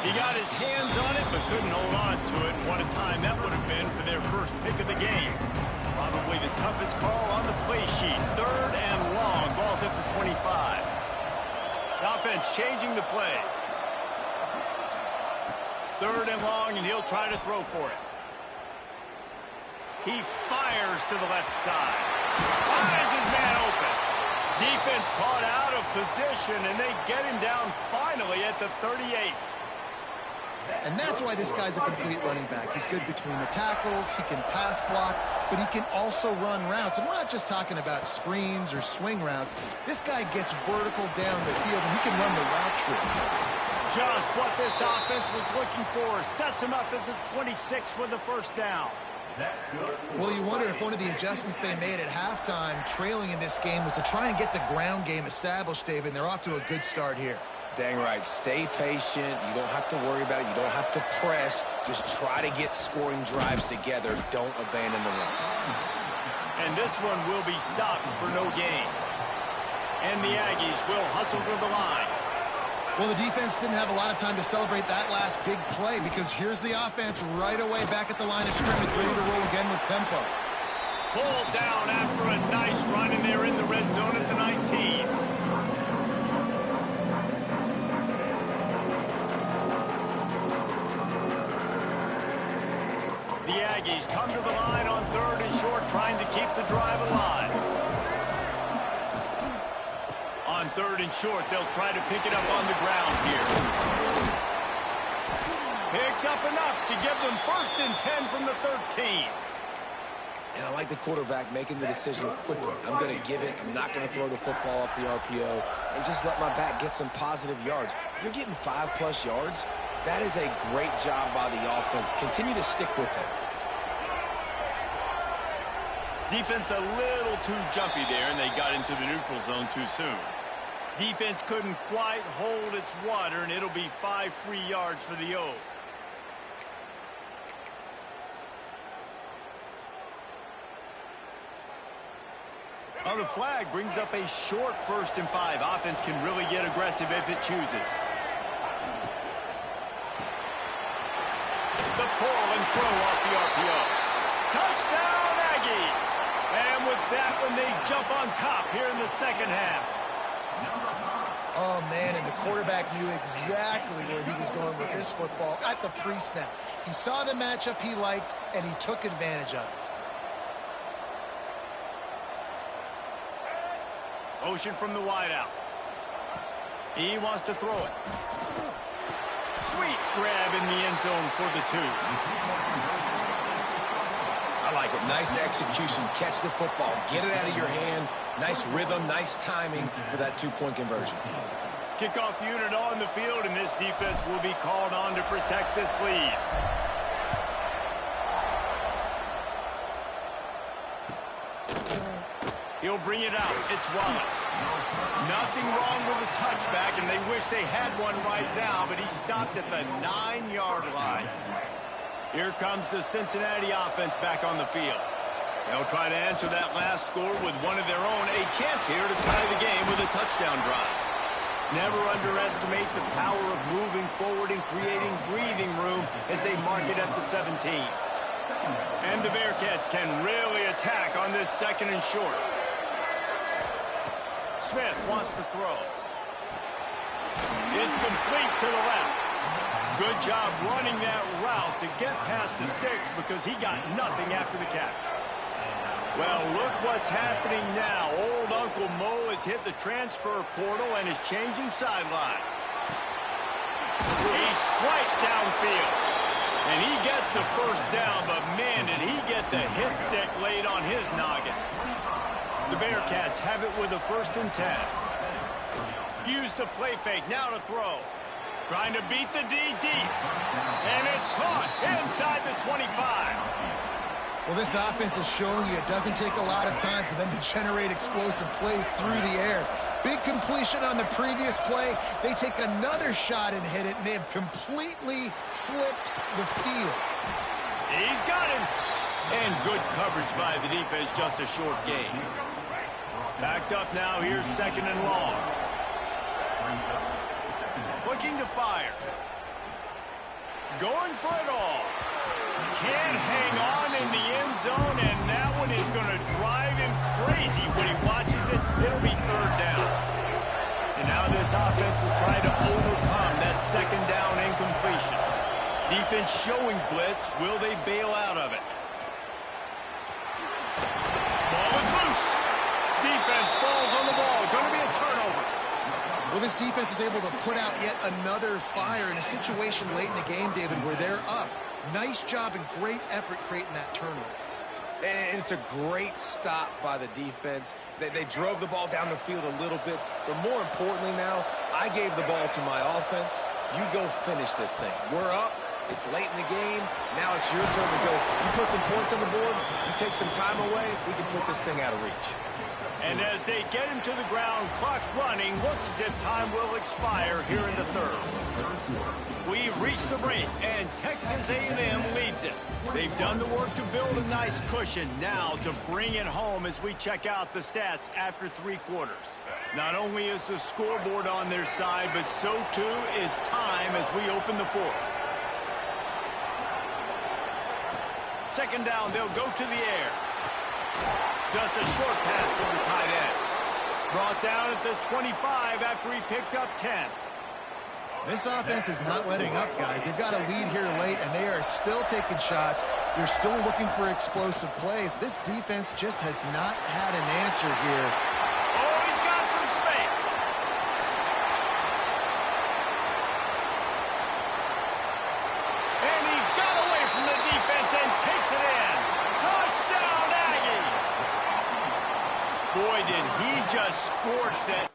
He got his hands on it but couldn't hold on to it. What a time that would have been for their first pick of the game. Probably the toughest call on the play sheet. 3rd and long. Ball's at the 25. The offense changing the play. 3rd and long, and he'll try to throw for it. He fires to the left side. Finds his man open. Defense caught out of position, and they get him down finally at the 38. And that's why this guy's a complete running back. He's good between the tackles, he can pass block, but he can also run routes. And we're not just talking about screens or swing routes. This guy gets vertical down the field, and he can run the route tree. Just what this offense was looking for. Sets him up at the 26 with the 1st down. Well, you wonder if one of the adjustments they made at halftime, trailing in this game, was to try and get the ground game established, David, and they're off to a good start here. Dang right. Stay patient. You don't have to worry about it. You don't have to press. Just try to get scoring drives together. Don't abandon the run. And this one will be stopped for no gain. And the Aggies will hustle to the line. Well, the defense didn't have a lot of time to celebrate that last big play, because here's the offense right away back at the line of scrimmage, ready to roll again with tempo. Pulled down after a nice run, and they're in the red zone at the 19. The Aggies come to the line on 3rd and short, trying to keep the drive alive. On 3rd and short, they'll try to pick it up on the ground here. Picks up enough to give them 1st and 10 from the 13. And I like the quarterback making the decision quickly. I'm going to give it. I'm not going to throw the football off the RPO and just let my back get some positive yards. You're getting 5+ yards. That is a great job by the offense. Continue to stick with that. Defense a little too jumpy there, and they got into the neutral zone too soon. Defense couldn't quite hold its water, and it'll be 5 free yards for the O. Well, the flag brings up a short 1st and 5. Offense can really get aggressive if it chooses. The pull and throw off the RPO. Touchdown, Aggies! And with that one, they jump on top here in the 2nd half. Oh, man, and the quarterback knew exactly where he was going with this football at the pre-snap. He saw the matchup he liked, and he took advantage of it. Motion from the wideout. He wants to throw it. Sweet grab in the end zone for the 2. I like it. Nice execution. Catch the football. Get it out of your hand. Nice rhythm, nice timing for that 2-point conversion. Kickoff unit on the field, and this defense will be called on to protect this lead. He'll bring it out. It's Wallace. Nothing wrong with the touchback, and they wish they had one right now, but he stopped at the 9-yard line. Here comes the Cincinnati offense back on the field. They'll try to answer that last score with one of their own. A chance here to tie the game with a touchdown drive. Never underestimate the power of moving forward and creating breathing room as they mark it at the 17. And the Bearcats can really attack on this 2nd and short. Smith wants to throw. It's complete to the left. Good job running that route to get past the sticks because he got nothing after the catch. Well, look what's happening now. Old Uncle Mo has hit the transfer portal and is changing sidelines. He strikes downfield. And he gets the 1st down, but man, did he get the hit stick laid on his noggin. The Bearcats have it with a 1st and 10. Use the play fake, now to throw. Trying to beat the D deep. And it's caught inside the 25. Well, this offense is showing you it doesn't take a lot of time for them to generate explosive plays through the air. Big completion on the previous play. They take another shot and hit it, and they have completely flipped the field. He's got him. And good coverage by the defense, just a short gain. Backed up now, here's 2nd and long. Looking to fire. Going for it all. Can't hang on in the end zone, and that one is going to drive him crazy when he watches it. It'll be 3rd down. And now this offense will try to overcome that 2nd down incompletion. Defense showing blitz. Will they bail out of it? Ball is loose. Defense falls on the ball. Going to be a turnover. Well, this defense is able to put out yet another fire in a situation late in the game, David, where they're up. Nice job and great effort creating that turnover. And it's a great stop by the defense. They drove the ball down the field a little bit. But more importantly now, I gave the ball to my offense. You go finish this thing. We're up. It's late in the game. Now it's your turn to go. You put some points on the board. You take some time away. We can put this thing out of reach. And as they get him to the ground, clock running, looks as if time will expire here in the third. We've reached the break, and Texas A&M leads it. They've done the work to build a nice cushion. Now to bring it home as we check out the stats after 3 quarters. Not only is the scoreboard on their side, but so too is time as we open the fourth. Second down, they'll go to the air. Just a short pass to the tight end. Brought down at the 25 after he picked up 10. This offense is not letting up, guys. They've got a lead here late, and they are still taking shots. They're still looking for explosive plays. This defense just has not had an answer here. Oh, he's got some space. And he got away from the defense and takes it in. Touchdown, Aggies! Boy, did he just scorch that.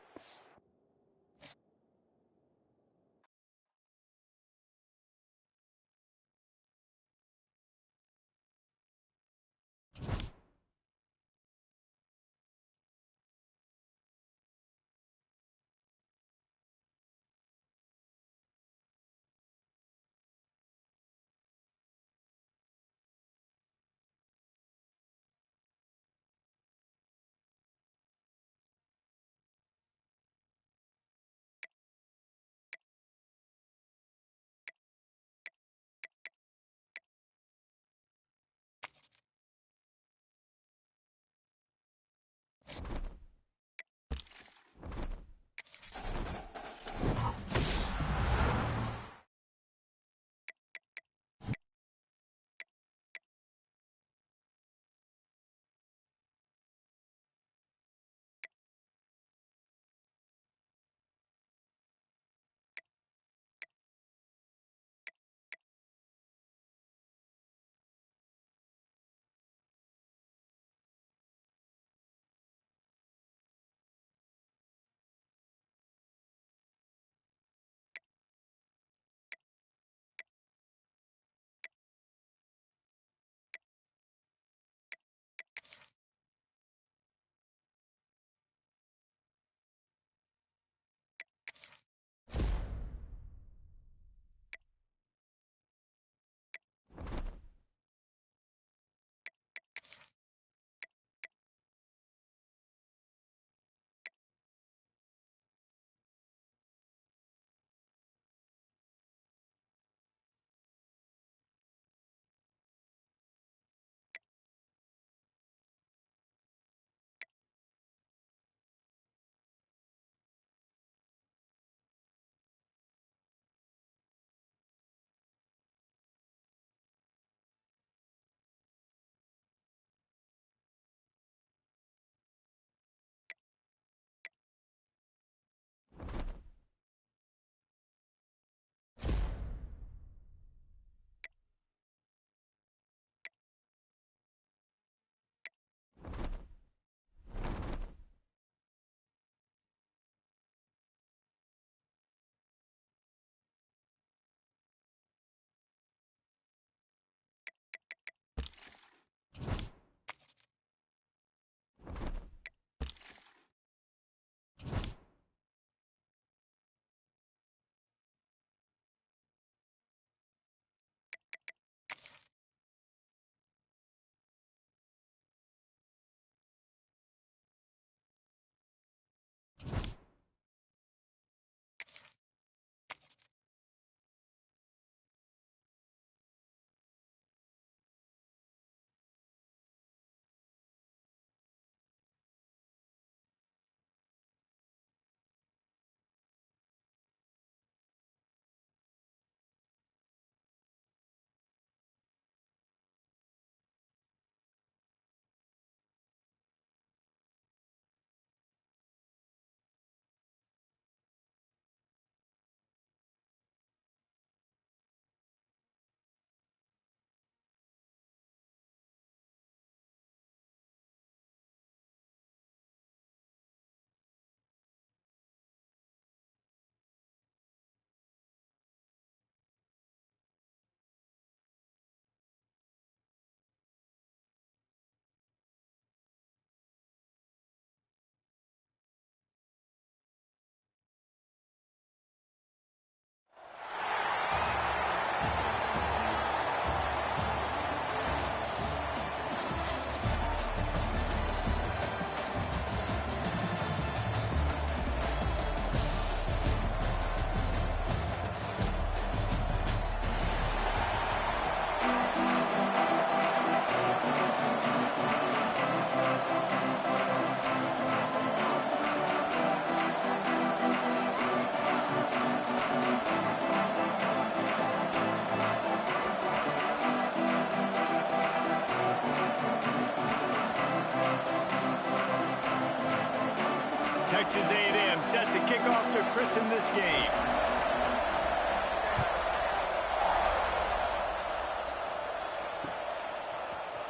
Texas A&M set to kick off to christen this game.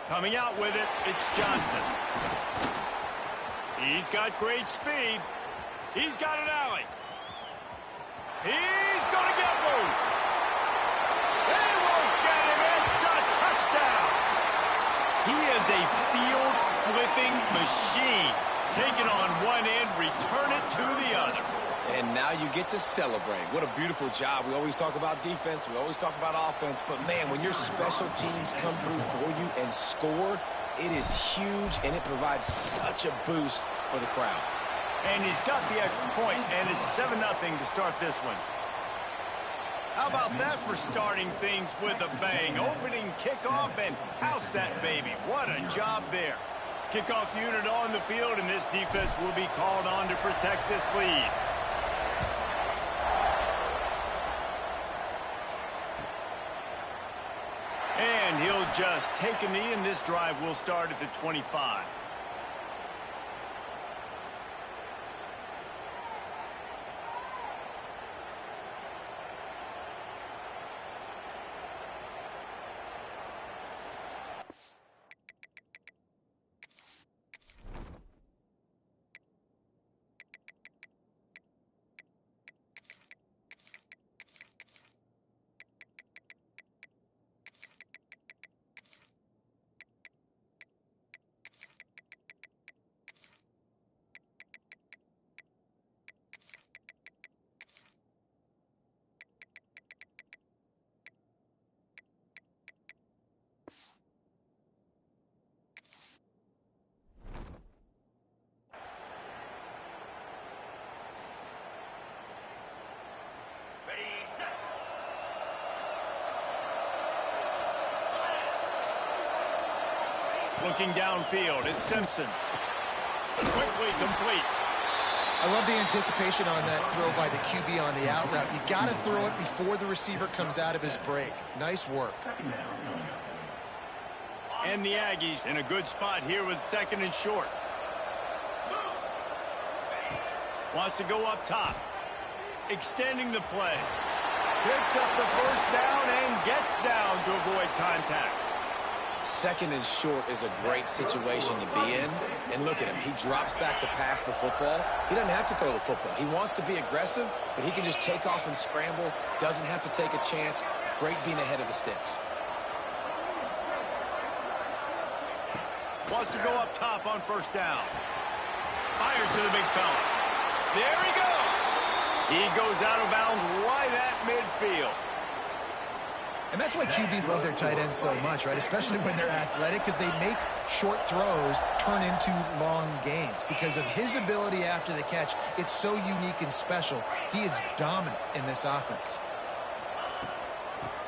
Coming out with it, it's Johnson. He's got great speed. He's got an alley. He's going to get loose. They won't get him. It's a touchdown. He is a field-flipping machine. Take it on one end, return it to the other. And now you get to celebrate. What a beautiful job. We always talk about defense. We always talk about offense. But, man, when your special teams come through for you and score, it is huge, and it provides such a boost for the crowd. And he's got the extra point, and it's 7-0 to start this one. How about that for starting things with a bang? Opening kickoff and house that baby. What a job there. Kickoff unit on the field, and this defense will be called on to protect this lead. And he'll just take a knee, and this drive will start at the 25. Looking downfield, it's Simpson. Quickly complete. I love the anticipation on that throw by the QB on the out route. You got to throw it before the receiver comes out of his break. Nice work. And the Aggies in a good spot here with 2nd and short. Wants to go up top. Extending the play. Picks up the first down and gets down to avoid contact. 2nd and short is a great situation to be in. And look at him. He drops back to pass the football. He doesn't have to throw the football. He wants to be aggressive, but he can just take off and scramble. Doesn't have to take a chance. Great being ahead of the sticks. Wants to go up top on first down. Fires to the big fella. There he goes. He goes out of bounds right at midfield. And that's why QBs love their tight ends so much, right? Especially when they're athletic, because they make short throws turn into long gains. Because of his ability after the catch, it's so unique and special. He is dominant in this offense.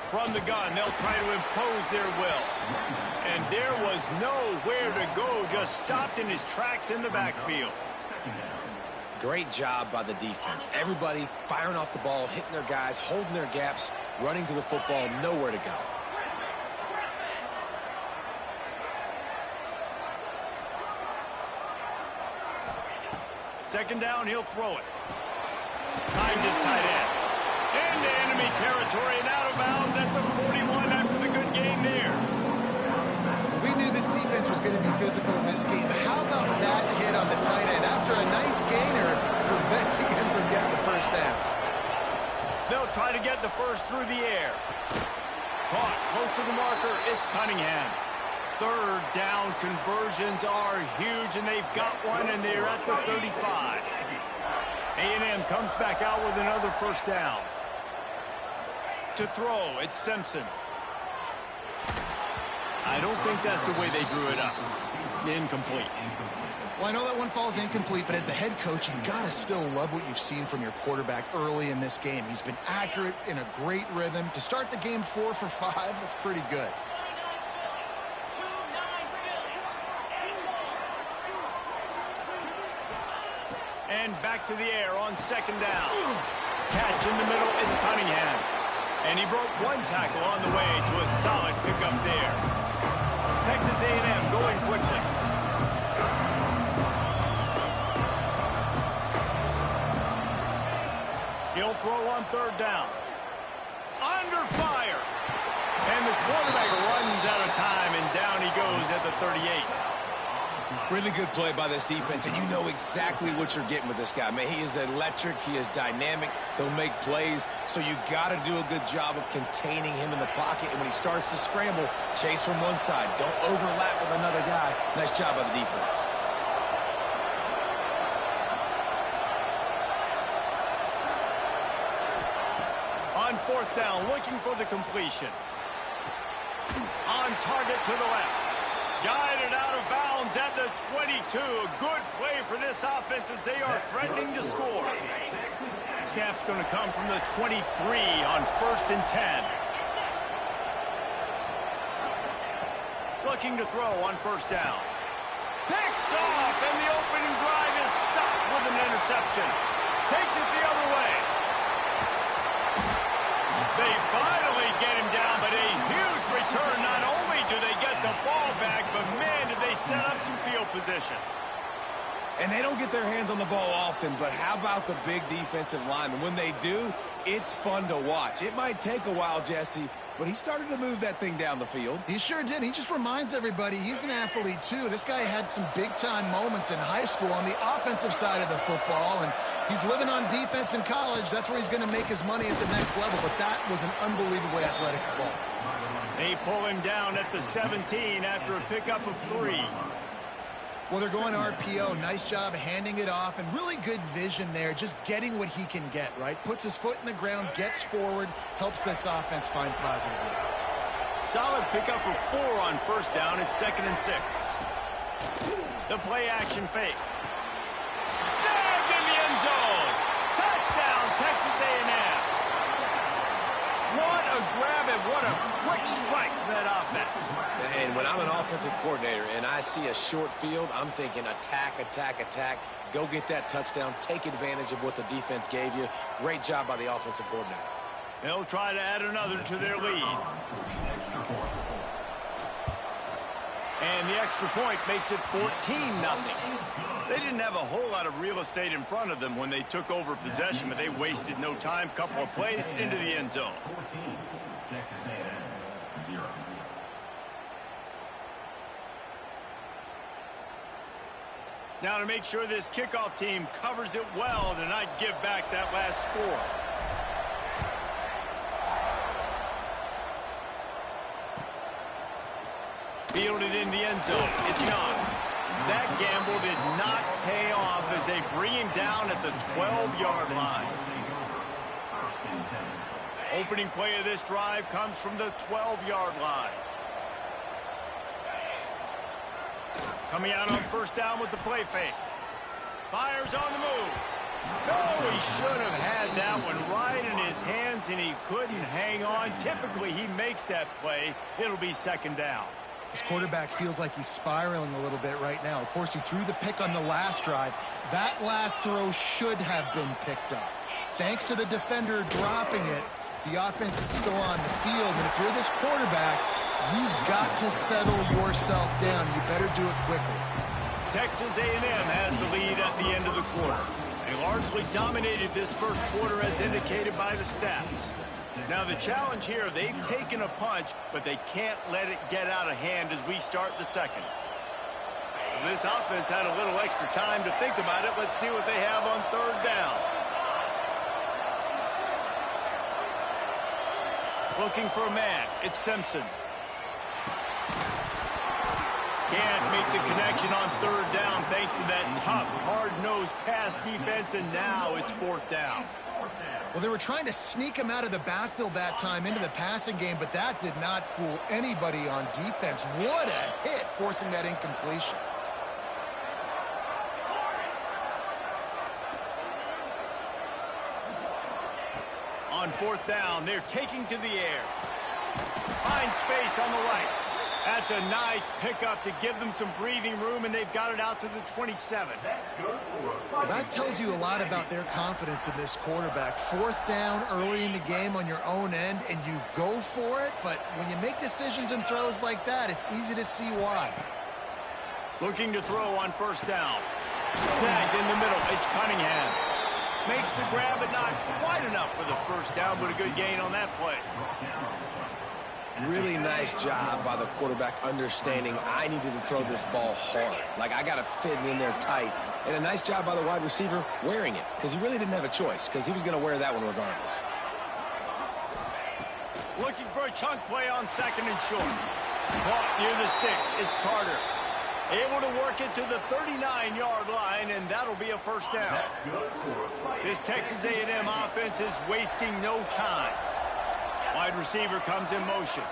From the gun, they'll try to impose their will. And there was nowhere to go, just stopped in his tracks in the backfield. Great job by the defense. Everybody firing off the ball, hitting their guys, holding their gaps, running to the football, nowhere to go. Second down, he'll throw it. Finds his tight end. Into enemy territory and out of bounds at the 41 after the good gain there. We knew this defense was going to be physical in this game. How about that hit on the tight end after a nice gainer, preventing him from getting the first down? They'll try to get the first through the air. Caught close to the marker. It's Cunningham. Third down conversions are huge, and they've got one, and they're at the 35. A&M comes back out with another first down. To throw, it's Simpson. I don't think that's the way they drew it up. Incomplete. Well, I know that one falls incomplete, but as the head coach, you've got to still love what you've seen from your quarterback early in this game. He's been accurate, in a great rhythm. To start the game 4 for 5, that's pretty good. And back to the air on second down. Catch in the middle, it's Cunningham. And he broke one tackle on the way to a solid pickup there. Texas A&M going quickly. He'll throw on third down. Under fire. And the quarterback runs out of time, and down he goes at the 38. Really good play by this defense, and you know exactly what you're getting with this guy. Man, he is electric. He is dynamic. He'll make plays, so you got to do a good job of containing him in the pocket. And when he starts to scramble, chase from one side. Don't overlap with another guy. Nice job by the defense. On fourth down, looking for the completion. On target to the left. Guided out of bounds at the 22. A good play for this offense as they are threatening to score. Snap's going to come from the 23 on 1st and 10. Looking to throw on 1st down. Picked off, and the opening drive is stopped with an interception. Takes it the other way. They finally get him down, but a huge return. Not only do they get the ball back, but man, did they set up some field position. And they don't get their hands on the ball often, but how about the big defensive linemen? When they do, it's fun to watch. It might take a while, Jesse, but he started to move that thing down the field. He sure did. He just reminds everybody he's an athlete, too. This guy had some big-time moments in high school on the offensive side of the football, and he's living on defense in college. That's where he's going to make his money at the next level, but that was an unbelievably athletic ball. They pull him down at the 17 after a pickup of 3. Well, they're going RPO. Nice job handing it off, and really good vision there, just getting what he can get, right? Puts his foot in the ground, gets forward, helps this offense find positive yards. Solid pickup of 4 on 1st down. It's 2nd and 6. The play action fake. Snagged in the end zone. Touchdown, Texas A&M. What a grab and what a quick strike from that offense. And when I'm an offensive coordinator and I see a short field, I'm thinking attack, attack, attack. Go get that touchdown. Take advantage of what the defense gave you. Great job by the offensive coordinator. They'll try to add another to their lead. And the extra point makes it 14-0. They didn't have a whole lot of real estate in front of them when they took over possession, but they wasted no time. Couple of plays into the end zone. 14, Texas A&M, 0. Now to make sure this kickoff team covers it well to not give back that last score. Fielded in the end zone. It's Young. That gamble did not pay off as they bring him down at the 12-yard line. Opening play of this drive comes from the 12-yard line. Coming out on 1st down with the play fake. Fires on the move. Oh, he should have had that one right in his hands, and he couldn't hang on. Typically, he makes that play. It'll be 2nd down. This quarterback feels like he's spiraling a little bit right now. Of course, he threw the pick on the last drive. That last throw should have been picked off. Thanks to the defender dropping it, the offense is still on the field. And if you're this quarterback, you've got to settle yourself down. You better do it quickly. Texas A&M has the lead at the end of the quarter. They largely dominated this first quarter as indicated by the stats. Now the challenge here, they've taken a punch, but they can't let it get out of hand as we start the second. Well, this offense had a little extra time to think about it. Let's see what they have on 3rd down. Looking for a man. It's Simpson. Can't make the connection on 3rd down thanks to that tough, hard-nosed pass defense, and now it's 4th down. Well, they were trying to sneak him out of the backfield that time into the passing game, but that did not fool anybody on defense. What a hit, forcing that incompletion. On 4th down, they're taking to the air. Find space on the right. That's a nice pickup to give them some breathing room, and they've got it out to the 27. That tells you a lot about their confidence in this quarterback. 4th down early in the game on your own end, and you go for it, but when you make decisions and throws like that, it's easy to see why. Looking to throw on 1st down. Snagged in the middle. It's Cunningham. Makes the grab, but not quite enough for the first down, but a good gain on that play. Really nice job by the quarterback understanding I needed to throw this ball hard. Like, I got to fit it in there tight. And a nice job by the wide receiver wearing it, because he really didn't have a choice, because he was going to wear that one regardless. Looking for a chunk play on second and short. Caught near the sticks. It's Carter. Able to work it to the 39-yard line, and that'll be a first down. This Texas A&M offense is wasting no time. Wide receiver comes in motion.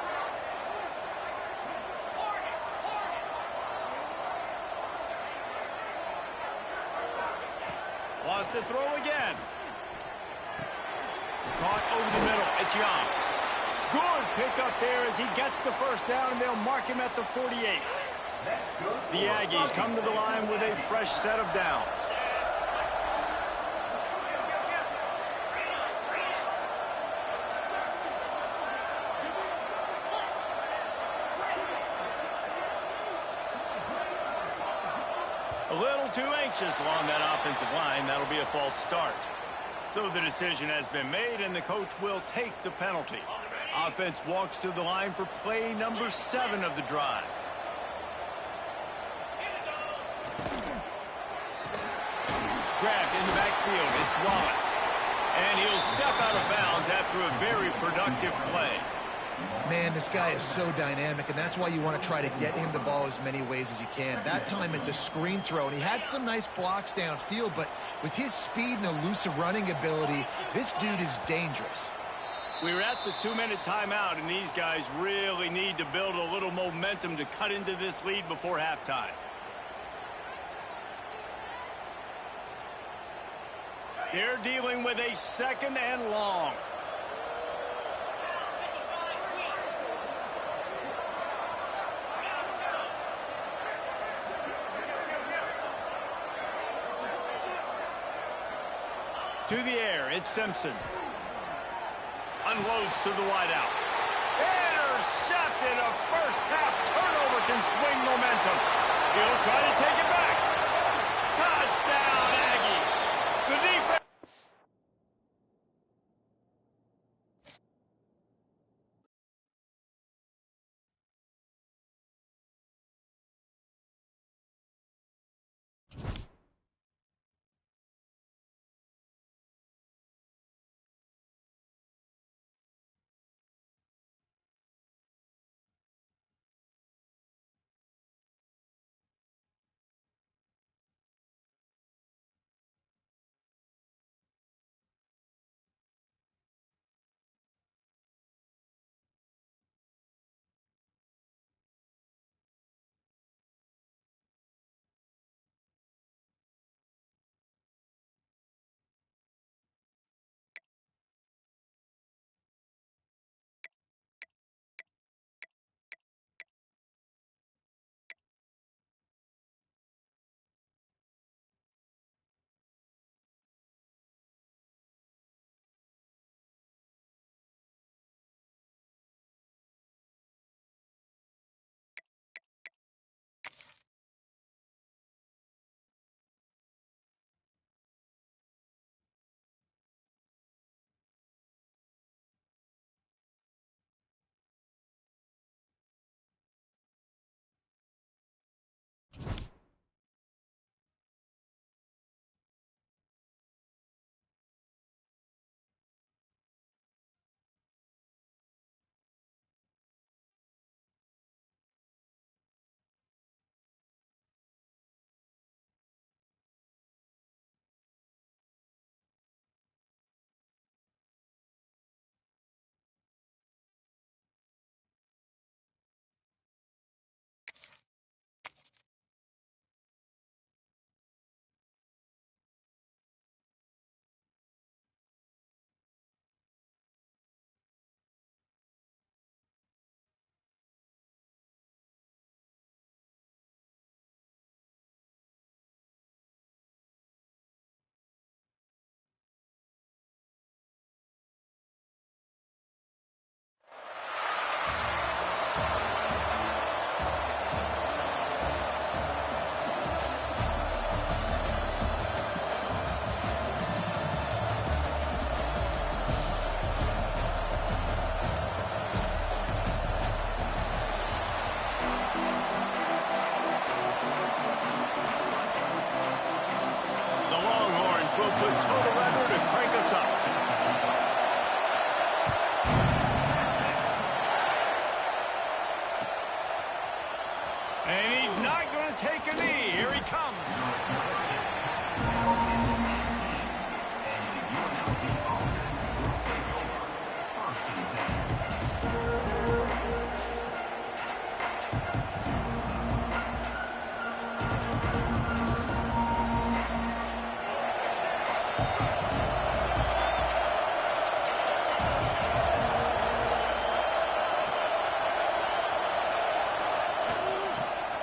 Lost to throw again. Caught over the middle. It's Young. Good pickup there as he gets the first down, and they'll mark him at the 48. The Aggies come to the line with a fresh set of downs. A little too anxious along that offensive line. That'll be a false start. So the decision has been made, and the coach will take the penalty. Offense walks to the line for play number 7 of the drive. Grabbed in the backfield. It's Wallace. And he'll step out of bounds after a very productive play. Man, this guy is so dynamic, and that's why you want to try to get him the ball as many ways as you can. That time it's a screen throw, and he had some nice blocks downfield, but with his speed and elusive running ability, this dude is dangerous. We're at the 2-minute timeout, and these guys really need to build a little momentum to cut into this lead before halftime. They're dealing with a second and long. To the air, it's Simpson. Unloads to the wideout. Intercepted. A first half turnover can swing momentum. He'll try to take it back. Touchdown, Aggie. The defense.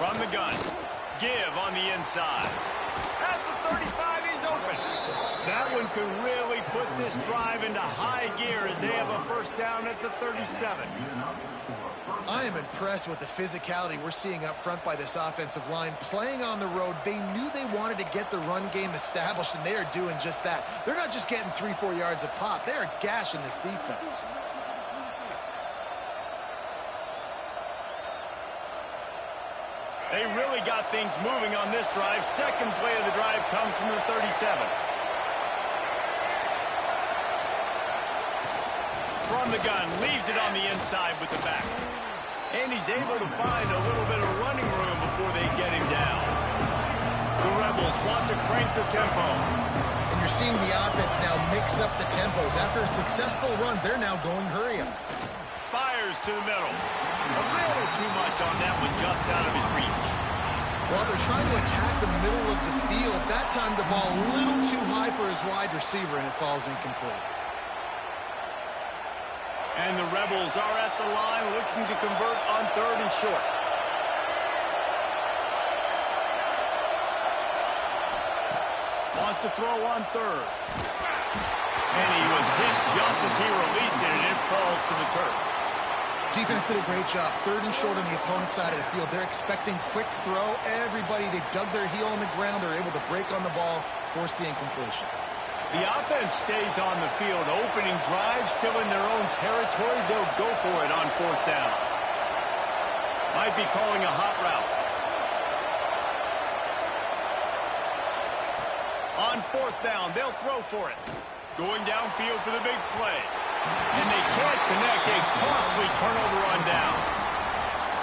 From the gun. Give on the inside. At the 35, he's open. That one could really put this drive into high gear as they have a first down at the 37. I am impressed with the physicality we're seeing up front by this offensive line. Playing on the road, they knew they wanted to get the run game established, and they are doing just that. They're not just getting 3-4 yards a pop. They are gashing this defense. They really got things moving on this drive. Second play of the drive comes from the 37. From the gun, leaves it on the inside with the back. And he's able to find a little bit of running room before they get him down. The Rebels want to crank the tempo. And you're seeing the offense now mix up the tempos. After a successful run, they're now going hurry up. Fires to the middle. A little too much on that one, just out of his reach. While they're trying to attack the middle of the field, that time the ball a little too high for his wide receiver, and it falls incomplete. And the Rebels are at the line looking to convert on 3rd and short. Wants to throw on 3rd. And he was hit just as he released it, and it falls to the turf. Defense did a great job. 3rd and short on the opponent's side of the field. They're expecting quick throw. Everybody, they dug their heel on the ground. They're able to break on the ball, force the incompletion. The offense stays on the field. Opening drive, still in their own territory. They'll go for it on 4th down. Might be calling a hot route. On 4th down, they'll throw for it. Going downfield for the big play. And they can't connect. A costly turnover on downs.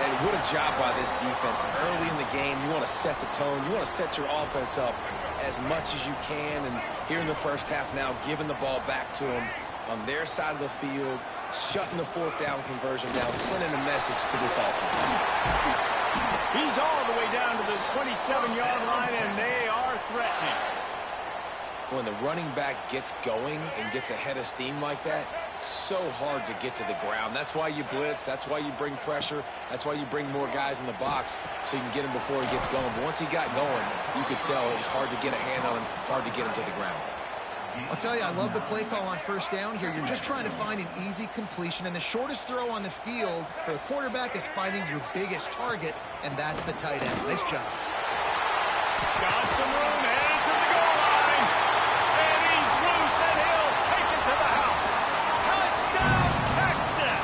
And what a job by this defense. Early in the game, you want to set the tone. You want to set your offense up as much as you can. And here in the first half now, giving the ball back to them on their side of the field, shutting the 4th down conversion down, sending a message to this offense. He's all the way down to the 27-yard line, and they are threatening. When the running back gets going and gets ahead of steam like that, so hard to get to the ground. That's why you blitz. That's why you bring pressure. That's why you bring more guys in the box so you can get him before he gets going. But once he got going, you could tell it was hard to get a hand on him, hard to get him to the ground. I'll tell you, I love the play call on 1st down here. You're just trying to find an easy completion, and the shortest throw on the field for the quarterback is finding your biggest target, and that's the tight end. Nice job. Got some room, headed to the goal line. And he's loose, and he'll take it to the house. Touchdown, Texas!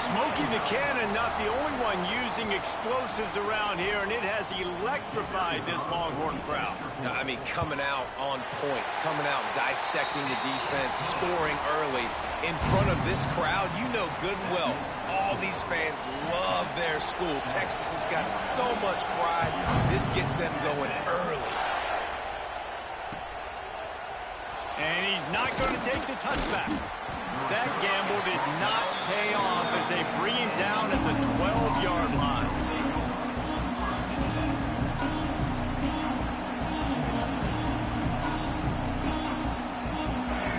Smokey the Cannon, not the only one using explosives around here, and it has electrified this Longhorn crowd. No, I mean, coming out on point, coming out dissecting the defense, scoring early in front of this crowd. You know good and well, all these fans love their school. Texas has got so much pride. This gets them going early. And he's not going to take the touchback. That gamble did not pay off as they bring him down at the 12-yard line.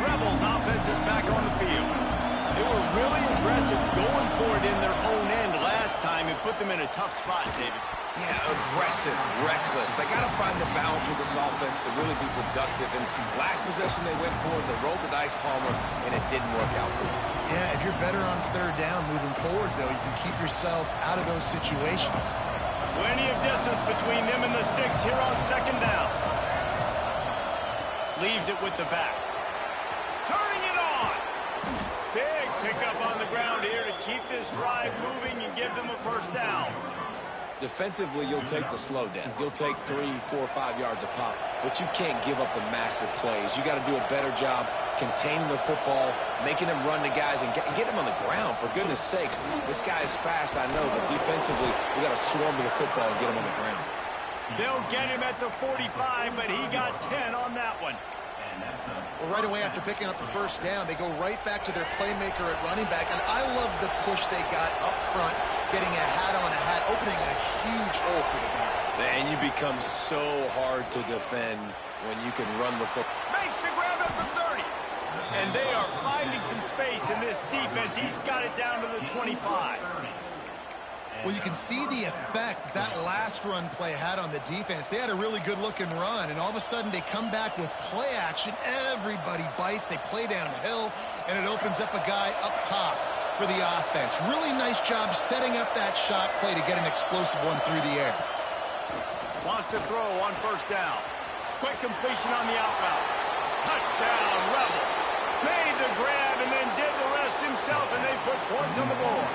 Rebels offense is back on the field. They were really aggressive going for it in their own end last time and put them in a tough spot, David. Yeah, aggressive, reckless. They got to find the balance with this offense to really be productive. And last possession they went for it, they rolled the dice, Palmer, and it didn't work out for them. Yeah, if you're better on 3rd down moving forward, though, you can keep yourself out of those situations. Plenty of distance between them and the sticks here on 2nd down. Leaves it with the back. Turning it on. Big pickup on the ground here to keep this drive moving and give them a first down. Defensively, you'll take the slow downs. You'll take 3, 4, 5 yards a pop, but you can't give up the massive plays. You got to do a better job containing the football, making them run to guys, and get them on the ground. For goodness sakes, this guy is fast, I know, but defensively, we got to swarm to the football and get him on the ground. They'll get him at the 45, but he got 10 on that one. Well, right away after picking up the first down, they go right back to their playmaker at running back, and I love the push they got up front, getting a hat on a hat, opening a huge hole for the back. And you become so hard to defend when you can run the football. Makes the grab at the 30. And they are finding some space in this defense. He's got it down to the 25. Well, you can see the effect that last run play had on the defense. They had a really good-looking run, and all of a sudden they come back with play action. Everybody bites. They play downhill, and it opens up a guy up top for the offense. Really nice job setting up that shot play to get an explosive one through the air. Wants to throw on first down. Quick completion on the out route. Touchdown, Rebels. Made the grab and then did the rest himself, and they put points on the board.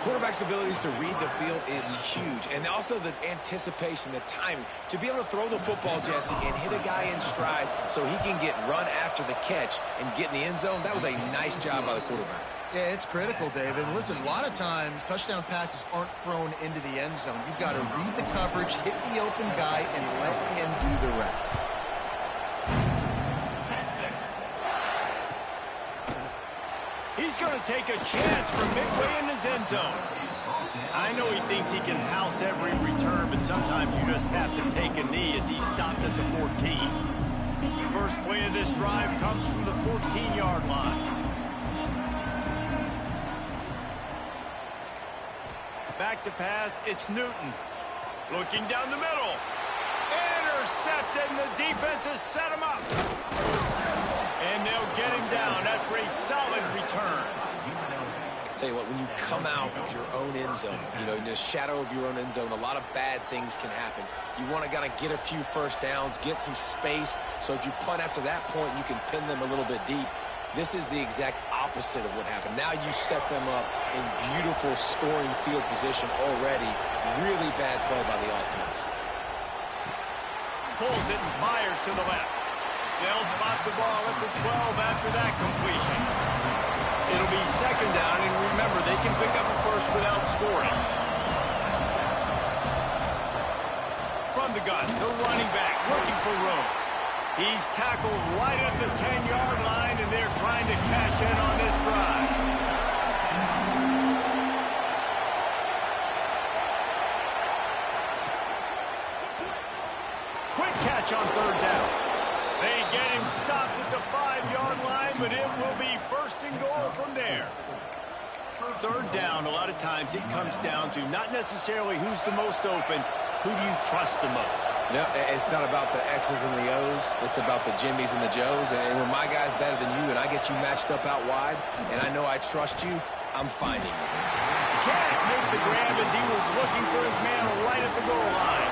Quarterback's abilities to read the field is huge, and also the anticipation, the timing. To be able to throw the football, Jesse, and hit a guy in stride so he can get run after the catch and get in the end zone, that was a nice job by the quarterback. Yeah, it's critical, David. And listen, a lot of times touchdown passes aren't thrown into the end zone. You've got to read the coverage, hit the open guy, and let him do the rest. He's going to take a chance from midway in his end zone. I know he thinks he can house every return, but sometimes you just have to take a knee as he stopped at the 14. First play of this drive comes from the 14-yard line. Back to pass, it's Newton. Looking down the middle. Intercepted, and the defense has set him up. And they'll get him down after a solid return. Tell you what, when you come out of your own end zone, you know, in the shadow of your own end zone, a lot of bad things can happen. You want to kind of get a few first downs, get some space, so if you punt after that point, you can pin them a little bit deep. This is the exact opposite of what happened. Now you set them up in beautiful scoring field position already. Really bad play by the offense. Pulls it and fires to the left. They'll spot the ball at the 12 after that completion. It'll be second down, and remember, they can pick up a first without scoring. From the gun, the running back looking for room. He's tackled right at the 10-yard line, and they're trying to cash in on this drive. Quick catch on third down. They get him stopped at the 5-yard line, but it will be first and goal from there. Third down, a lot of times it comes down to not necessarily who's the most open, who do you trust the most? No, it's not about the X's and the O's. It's about the Jimmys and the Joes. And when my guy's better than you and I get you matched up out wide, and I know I trust you, I'm finding you. Can't make the grab as he was looking for his man right at the goal line.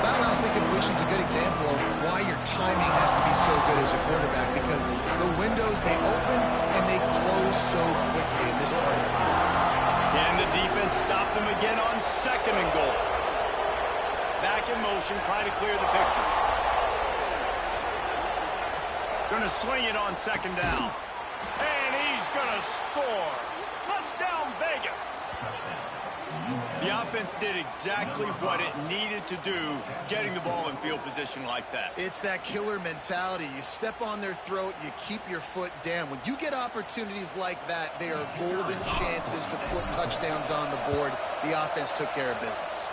That last completion is a good example of why your timing has to be so good as a quarterback, because the windows, they open and they close so quickly in this part of the field. Can the defense stop them again on second and goal? Back in motion, trying to clear the picture. Going to swing it on second down. And he's going to score. Touchdown, Vegas. The offense did exactly what it needed to do, getting the ball in field position like that. It's that killer mentality. You step on their throat, you keep your foot down. When you get opportunities like that, they are golden chances to put touchdowns on the board. The offense took care of business.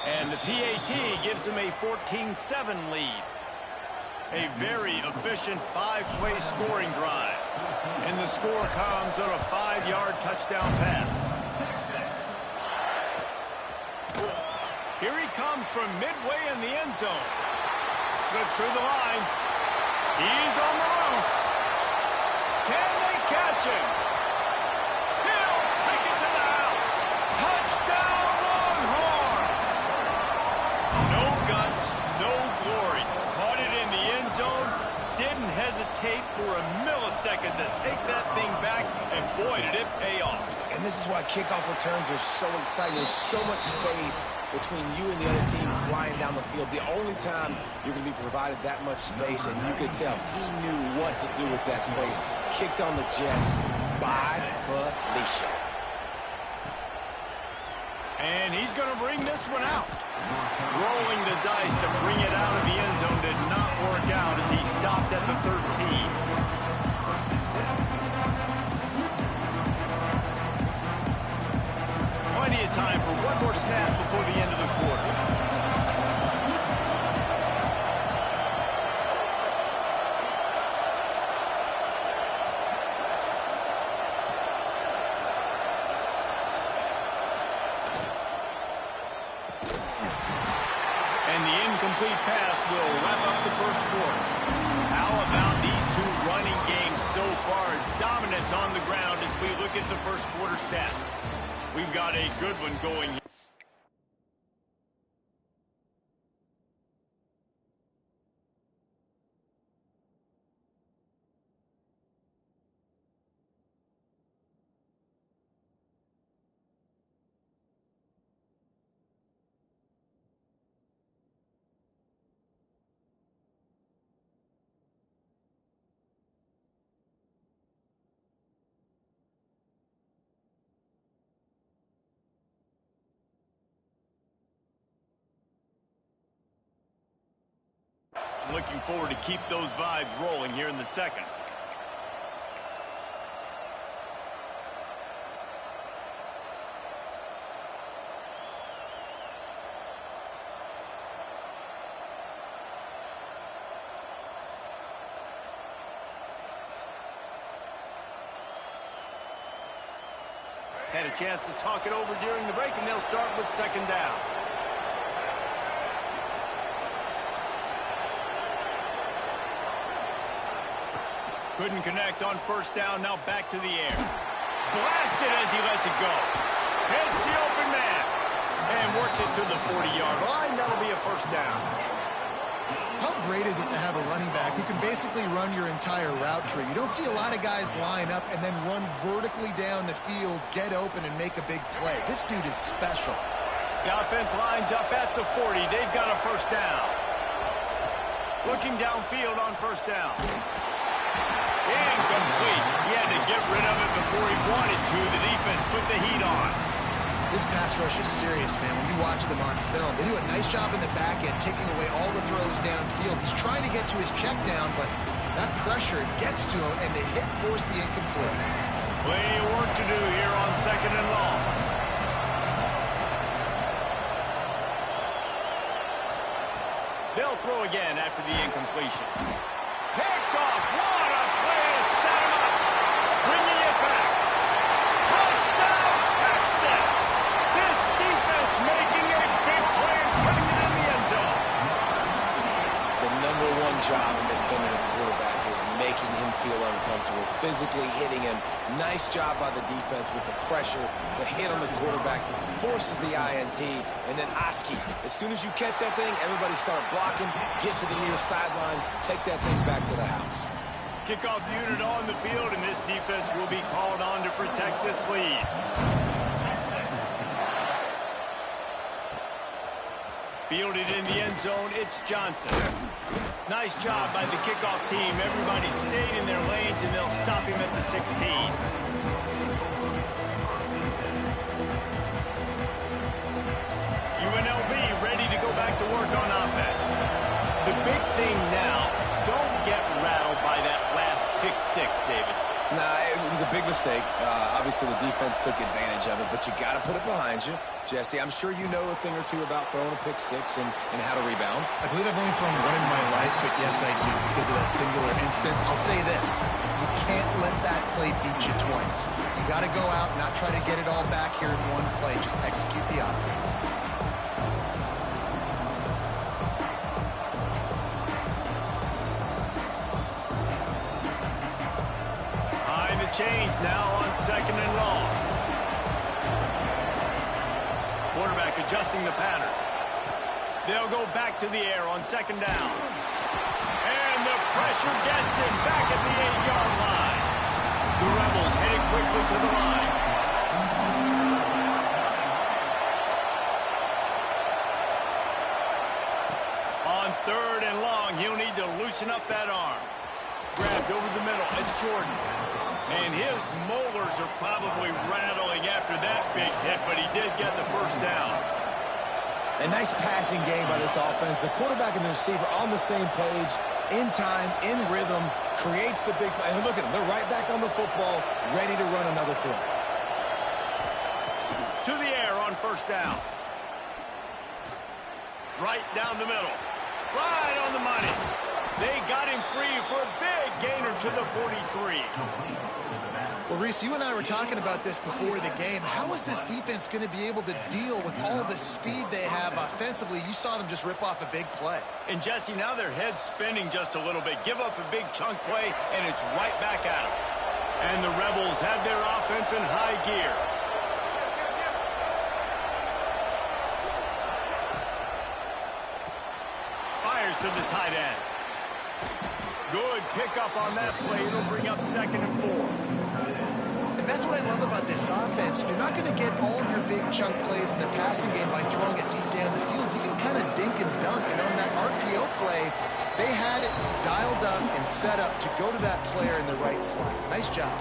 And the PAT gives them a 14-7 lead. A very efficient 5-play scoring drive. And the score comes on a 5-yard touchdown pass. Here he comes from midway in the end zone. Slips through the line. He's on the loose. Can they catch him? He'll take it to the house. Touchdown, Longhorns! No guts, no glory. Caught it in the end zone. Didn't hesitate take for a millisecond to take that thing back, and boy, did it pay off. And this is why kickoff returns are so exciting. There's so much space between you and the other team flying down the field. The only time you're going to be provided that much space, and you could tell he knew what to do with that space. Kicked on the Jets by Felicia. And he's going to bring this one out. Rolling the dice to bring it out of the end zone did not work out as he stopped at the 13. Plenty of time for one more snap before the end of the quarter. And the incomplete pass will wrap up the first quarter. How about these two running games so far? Dominance on the ground as we look at the first quarter stats. We've got a good one going here. Looking forward to keep those vibes rolling here in the second. Had a chance to talk it over during the break, and they'll start with second down. Couldn't connect on first down, now back to the air. Blasted as he lets it go. Hits the open man. And works it to the 40-yard line. That'll be a first down. How great is it to have a running back who can basically run your entire route tree? You don't see a lot of guys line up and then run vertically down the field, get open, and make a big play. This dude is special. The offense lines up at the 40. They've got a first down. Looking downfield on first down. Incomplete. He had to get rid of it before he wanted to. The defense put the heat on. This pass rush is serious, man. When you watch them on film, they do a nice job in the back end, taking away all the throws downfield. He's trying to get to his check down, but that pressure gets to him, and the hit forced the incomplete. Plenty of work to do here on second and long. They'll throw again after the incompletion. Picked off. What a play to set him up. Bringing it back. Touchdown, Texas. This defense making a big play and putting it in the end zone. The number one job in defending a quarterback is making him feel uncomfortable, physically hitting him. Nice job by the defense with the pressure. The hit on the quarterback forces the INT. And then Oski, as soon as you catch that thing, everybody start blocking, get to the near sideline, take that thing back to the house. Kickoff unit on the field, and this defense will be called on to protect this lead. Fielded in the end zone, it's Johnson. Nice job by the kickoff team. Everybody stayed in their lanes, and they'll stop him at the 16. UNLV ready to go back to work on offense. The big thing now, don't get rattled by that last pick six, David. Nah, it was a big mistake. Obviously, the defense took advantage of it, but you got to put it behind you. Jesse, I'm sure you know a thing or two about throwing a pick six and how to rebound. I believe I've only thrown one in my life, but yes, I do because of that singular instance. I'll say this. You can't let that play beat you twice. You got to go out and not try to get it all back here in one play. Just execute the offense. Change now on second and long. Quarterback adjusting the pattern. They'll go back to the air on second down. And the pressure gets him back quickly to the line. On 3rd and long, he'll need to loosen up that arm. Grabbed over the middle. It's Jordan. And his molars are probably rattling after that big hit, but he did get the first down. A nice passing game by this offense. The quarterback and the receiver on the same page, in time, in rhythm, creates the big play. And look at them. They're right back on the football, ready to run another play. To the air on 1st down. Right down the middle. Right on the money. They got him free for a big gainer to the 43. Well, Reese, you and I were talking about this before the game. How is this defense going to be able to deal with all the speed they have offensively? You saw them just rip off a big play. And, Jesse, now their head's spinning just a little bit. Give up a big chunk play, and it's right back at them. And the Rebels have their offense in high gear. Fires to the tight end. Good pickup on that play. It'll bring up 2nd and 4. And that's what I love about this offense. You're not going to get all of your big chunk plays in the passing game by throwing it deep down the field. You can kind of dink and dunk. And on that RPO play, they had it dialed up and set up to go to that player in the right flat. Nice job.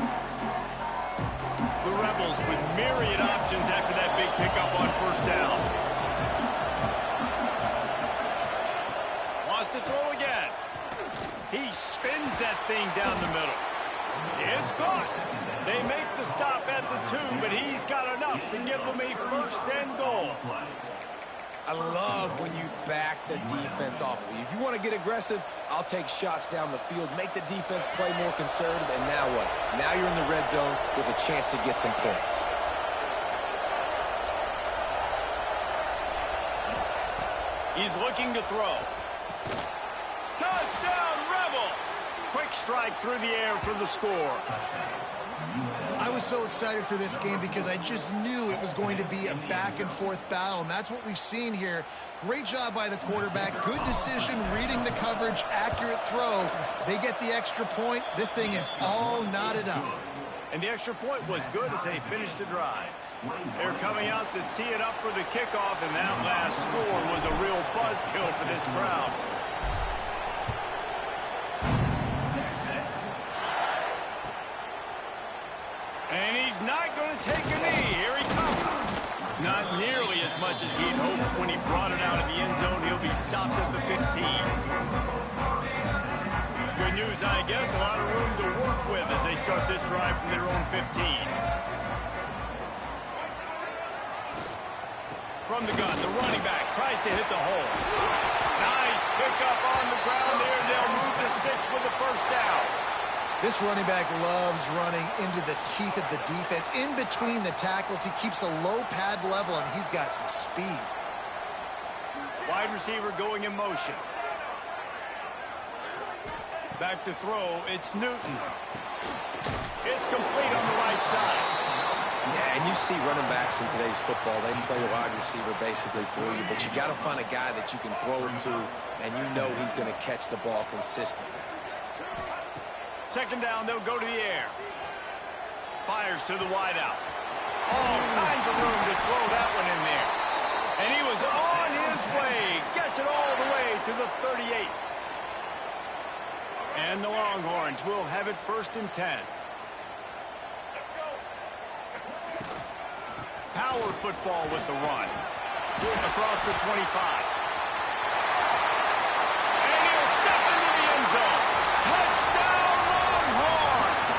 The Rebels with myriad options after that big pickup on 1st down. Wants to throw again. He spins that thing down the middle. It's caught. They make the stop at the 2, but he's got enough to give them a 1st and goal. I love when you back the defense off of you. If you want to get aggressive, I'll take shots down the field, make the defense play more conservative, and now what? Now you're in the red zone with a chance to get some points. He's looking to throw. Touchdown, Rebels! Quick strike through the air for the score. I was so excited for this game because I just knew it was going to be a back-and-forth battle, and that's what we've seen here. Great job by the quarterback. Good decision, reading the coverage, accurate throw. They get the extra point. This thing is all knotted up. And the extra point was good as they finished the drive. They're coming out to tee it up for the kickoff, and that last score was a real buzzkill for this crowd. And he's not going to take a knee. Here he comes. Not nearly as much as he'd hoped when he brought it out of the end zone. He'll be stopped at the 15. Good news, I guess. A lot of room to work with as they start this drive from their own 15. From the gun, the running back tries to hit the hole. Nice pickup on the ground there. They'll move the sticks with the 1st down. This running back loves running into the teeth of the defense. In between the tackles, he keeps a low pad level, and he's got some speed. Wide receiver going in motion. Back to throw, it's Newton. It's complete on the right side. Yeah, and you see running backs in today's football, they play wide receiver basically for you, but you got to find a guy that you can throw it to, and you know he's going to catch the ball consistently. 2nd down, they'll go to the air. Fires to the wideout. All kinds of room to throw that one in there. And he was on his way. Gets it all the way to the 38. And the Longhorns will have it 1st and 10. Power football with the run. Across the 25. And he'll step into the end zone. Touchdown, Longhorns!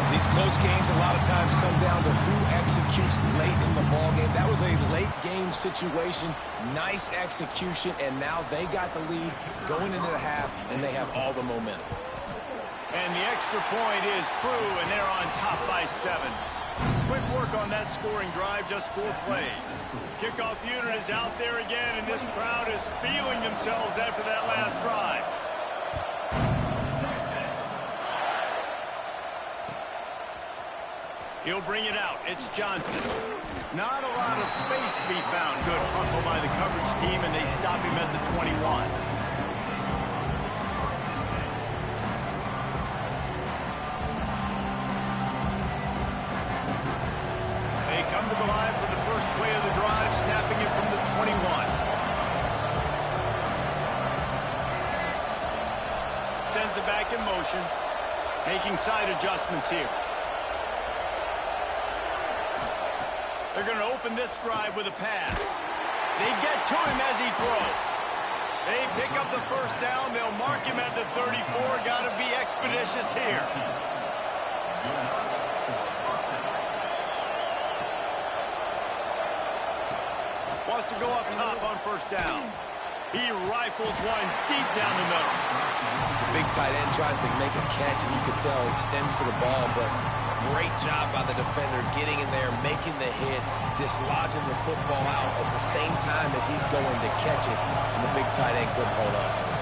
These close games a lot of times come down to who executes late in the ballgame. That was a late game situation. Nice execution, and now they got the lead going into the half, and they have all the momentum. And the extra point is true, and they're on top by 7. Quick work on that scoring drive, just 4 plays. Kickoff unit is out there again, and this crowd is feeling themselves after that last drive. He'll bring it out. It's Johnson. Not a lot of space to be found. Good hustle by the coverage team, and they stop him at the 21. it back in motion, making side adjustments here. They're going to open this drive with a pass. They get to him as he throws. They pick up the first down. They'll mark him at the 34. Got to be expeditious here. Wants to go up top on first down. He rifles one deep down the middle. The big tight end tries to make a catch, and you can tell extends for the ball, but great job by the defender getting in there, making the hit, dislodging the football out at the same time as he's going to catch it, and the big tight end couldn't hold on to it.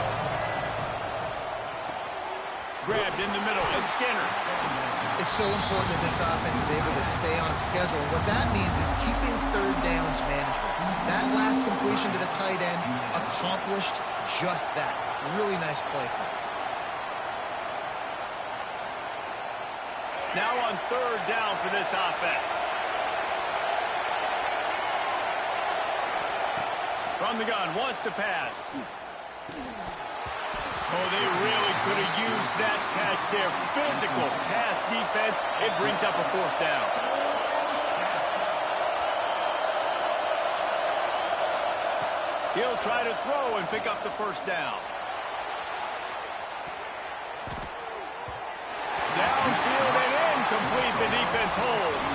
Grabbed in the middle, it's Skinner. It's so important that this offense is able to stay on schedule. And what that means is keeping third downs management. That last completion to the tight end accomplished just that. Really nice play call. Now on third down for this offense. From the gun, wants to pass. Oh, they really could have used that catch there. Physical pass defense. It brings up a fourth down. He'll try to throw and pick up the first down. Downfield and incomplete. The defense holds.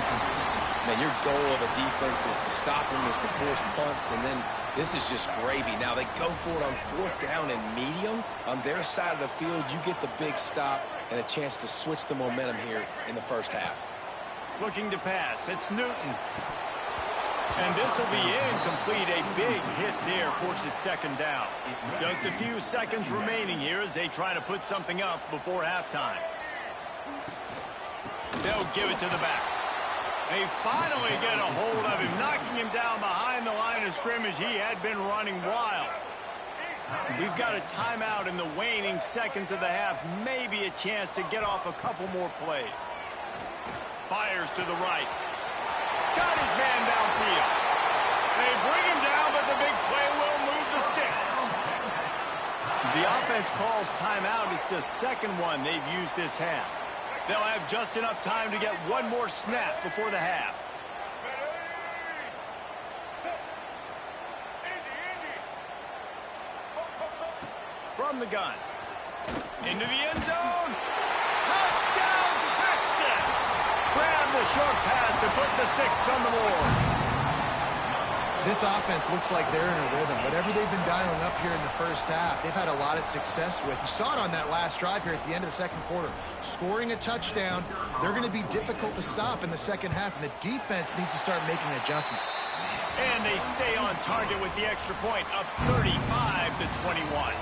Man, your goal of a defense is to stop them, is to force punts, and then this is just gravy. Now they go for it on fourth down and medium. On their side of the field, you get the big stop and a chance to switch the momentum here in the first half. Looking to pass. It's Newton. And this will be incomplete. A big hit there forces second down. Just a few seconds remaining here as they try to put something up before halftime. They'll give it to the back. They finally get a hold of him, knocking him down behind the line of scrimmage. He had been running wild. We've got a timeout in the waning seconds of the half. Maybe a chance to get off a couple more plays. Fires to the right. Got his man downfield. They bring him down, but the big play will move the sticks. The offense calls timeout. It's the second one they've used this half. They'll have just enough time to get one more snap before the half. From the gun. Into the end zone. Touchdown, Texas! Grab the short pass to put the 6 on the board. This offense looks like they're in a rhythm. Whatever they've been dialing up here in the first half, they've had a lot of success with. You saw it on that last drive here at the end of the second quarter. Scoring a touchdown, they're going to be difficult to stop in the second half, and the defense needs to start making adjustments. And they stay on target with the extra point, up 35-21.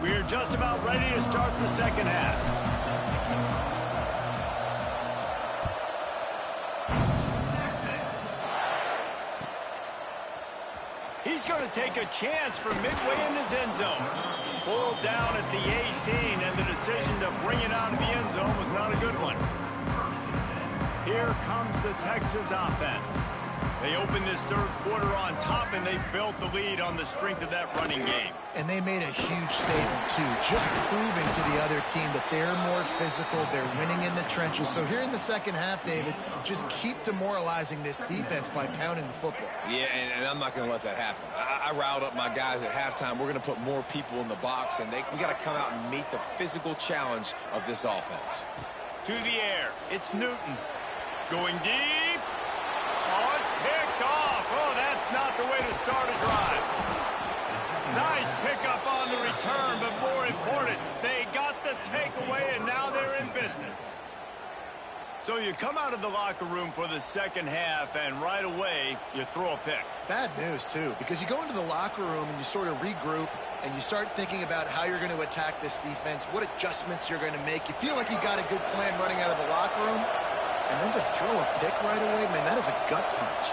We're just about ready to start the second half. He's going to take a chance from midway in his end zone. Pulled down at the 18, and the decision to bring it out of the end zone was not a good one. Here comes the Texas offense. They opened this third quarter on top, and they built the lead on the strength of that running game. And they made a huge statement, too, just proving to the other team that they're more physical, they're winning in the trenches. So here in the second half, David, just keep demoralizing this defense by pounding the football. Yeah, and I'm not going to let that happen. I riled up my guys at halftime. We're going to put more people in the box, and we got to come out and meet the physical challenge of this offense. To the air, it's Newton. Going deep. Oh, it's picked off. Oh, that's not the way to start a drive. Nice pickup on the return, but more important, they got the takeaway, and now they're in business. So you come out of the locker room for the second half, and right away, you throw a pick. Bad news, too, because you go into the locker room and you sort of regroup, and you start thinking about how you're going to attack this defense, what adjustments you're going to make. You feel like you got a good plan running out of the locker room, and then to throw a pick right away, man, that is a gut punch.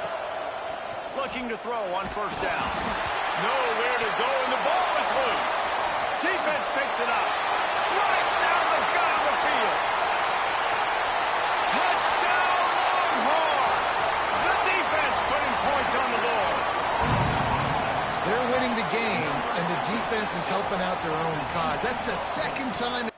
Looking to throw on first down. Nowhere to go, and the ball is loose. Defense picks it up. Right down the gut of the field. Touchdown, Longhorns! defense is helping out their own cause. That's the second time.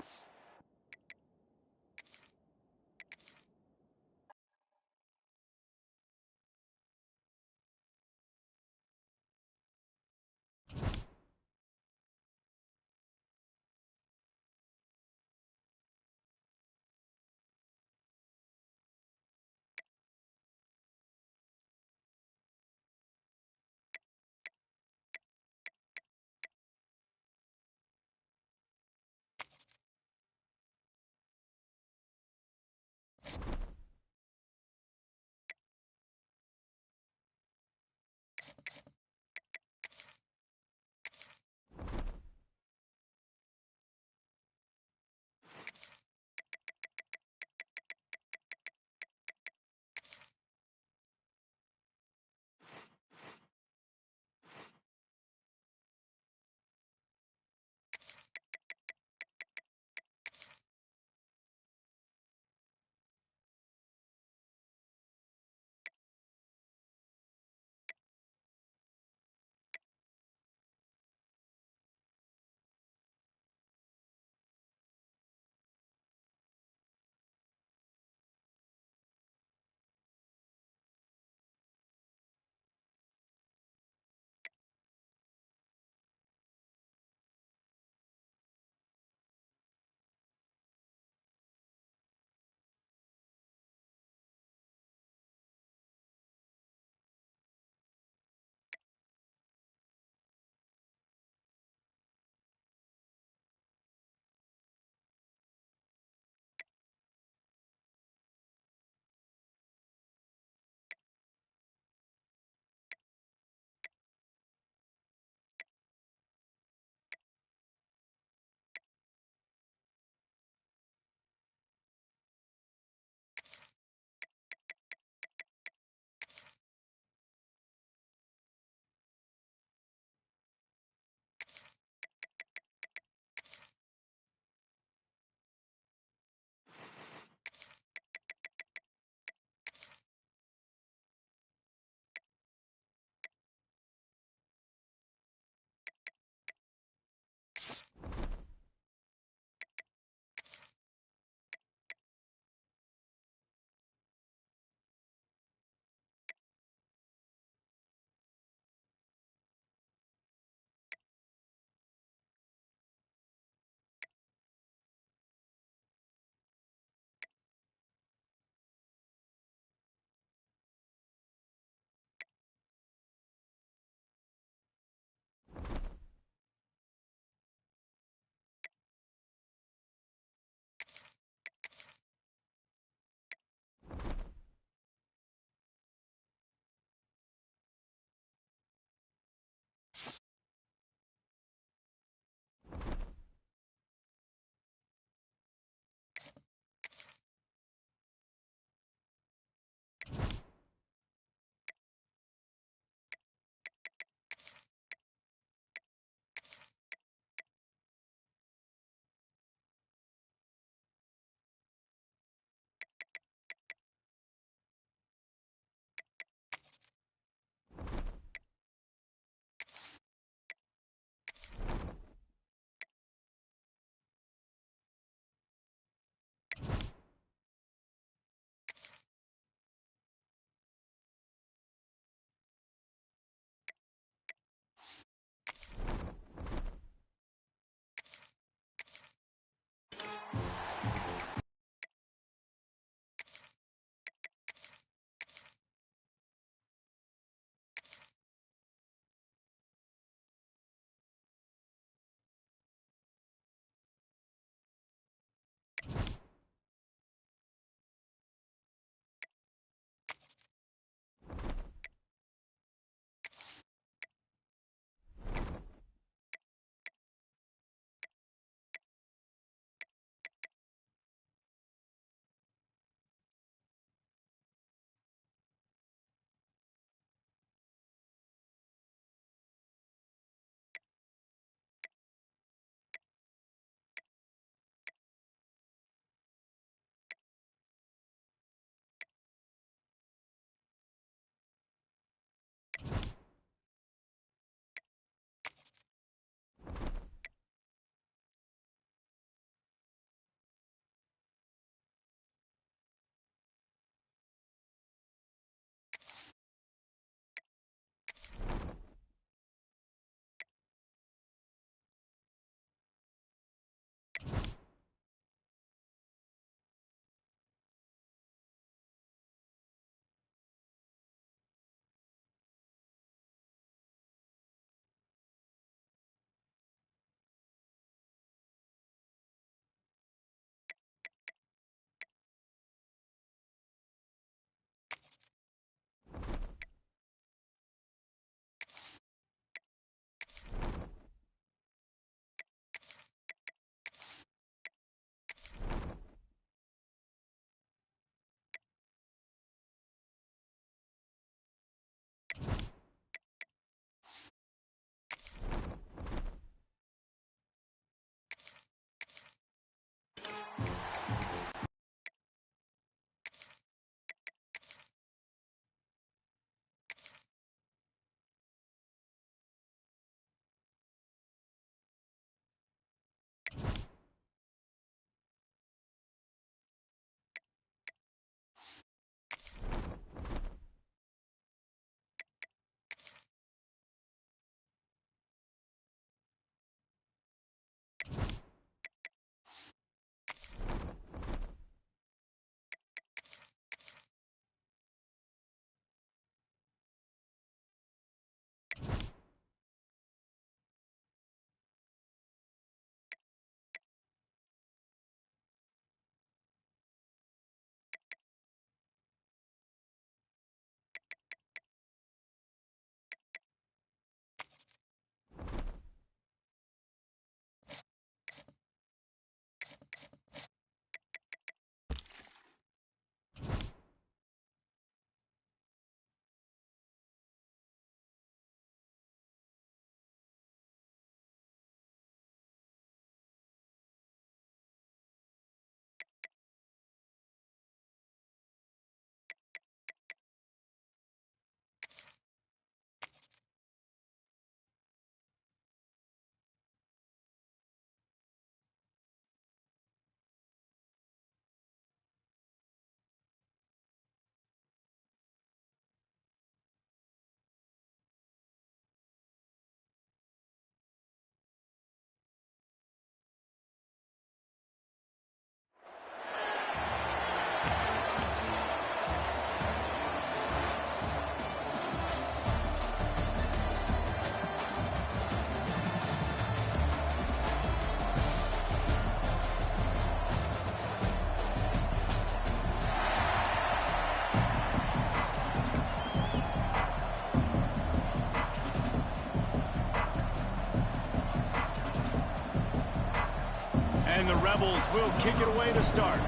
And the Rebels will kick it away to start.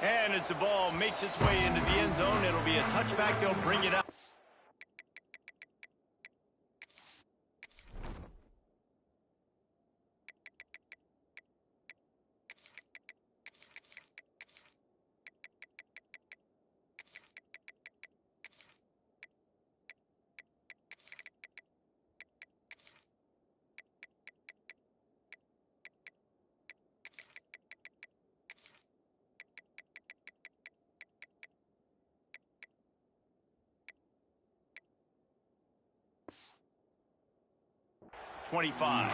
And as the ball makes its way into the end zone, it'll be a touchback. They'll bring it up. .25.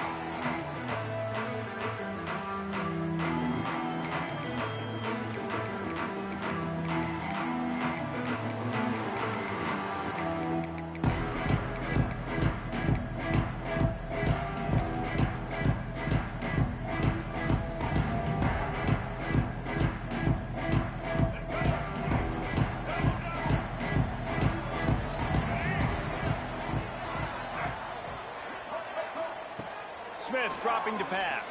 Smith dropping to pass.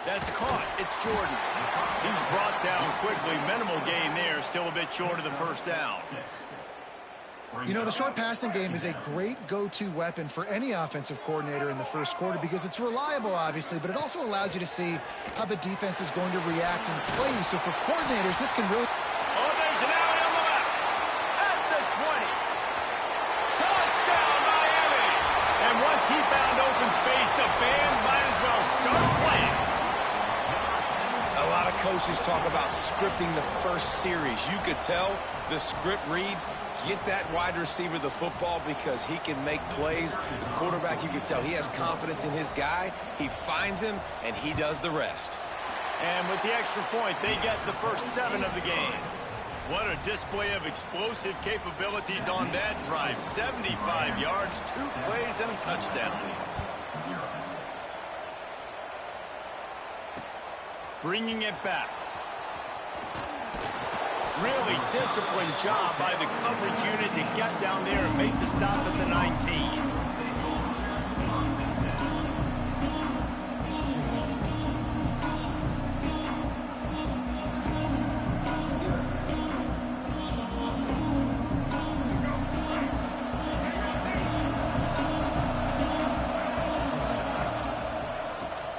That's caught. It's Jordan. He's brought down quickly. Minimal gain there. Still a bit short of the first down. You know, the short passing game is a great go-to weapon for any offensive coordinator in the first quarter because it's reliable, obviously, but it also allows you to see how the defense is going to react and play. So for coordinators, this can really... Oh, there's an alley on the left. At the 20. Touchdown, Miami. And once he found open space, the band might as well start playing. A lot of coaches talk about scripting the first series. You could tell the script reads, get that wide receiver the football because he can make plays. The quarterback, you can tell he has confidence in his guy. He finds him, and he does the rest. And with the extra point, they get the first 7 of the game. What a display of explosive capabilities on that drive. 75 yards, 2 plays, and a touchdown. Bringing it back. Really disciplined job by the coverage unit to get down there and make the stop at the 19.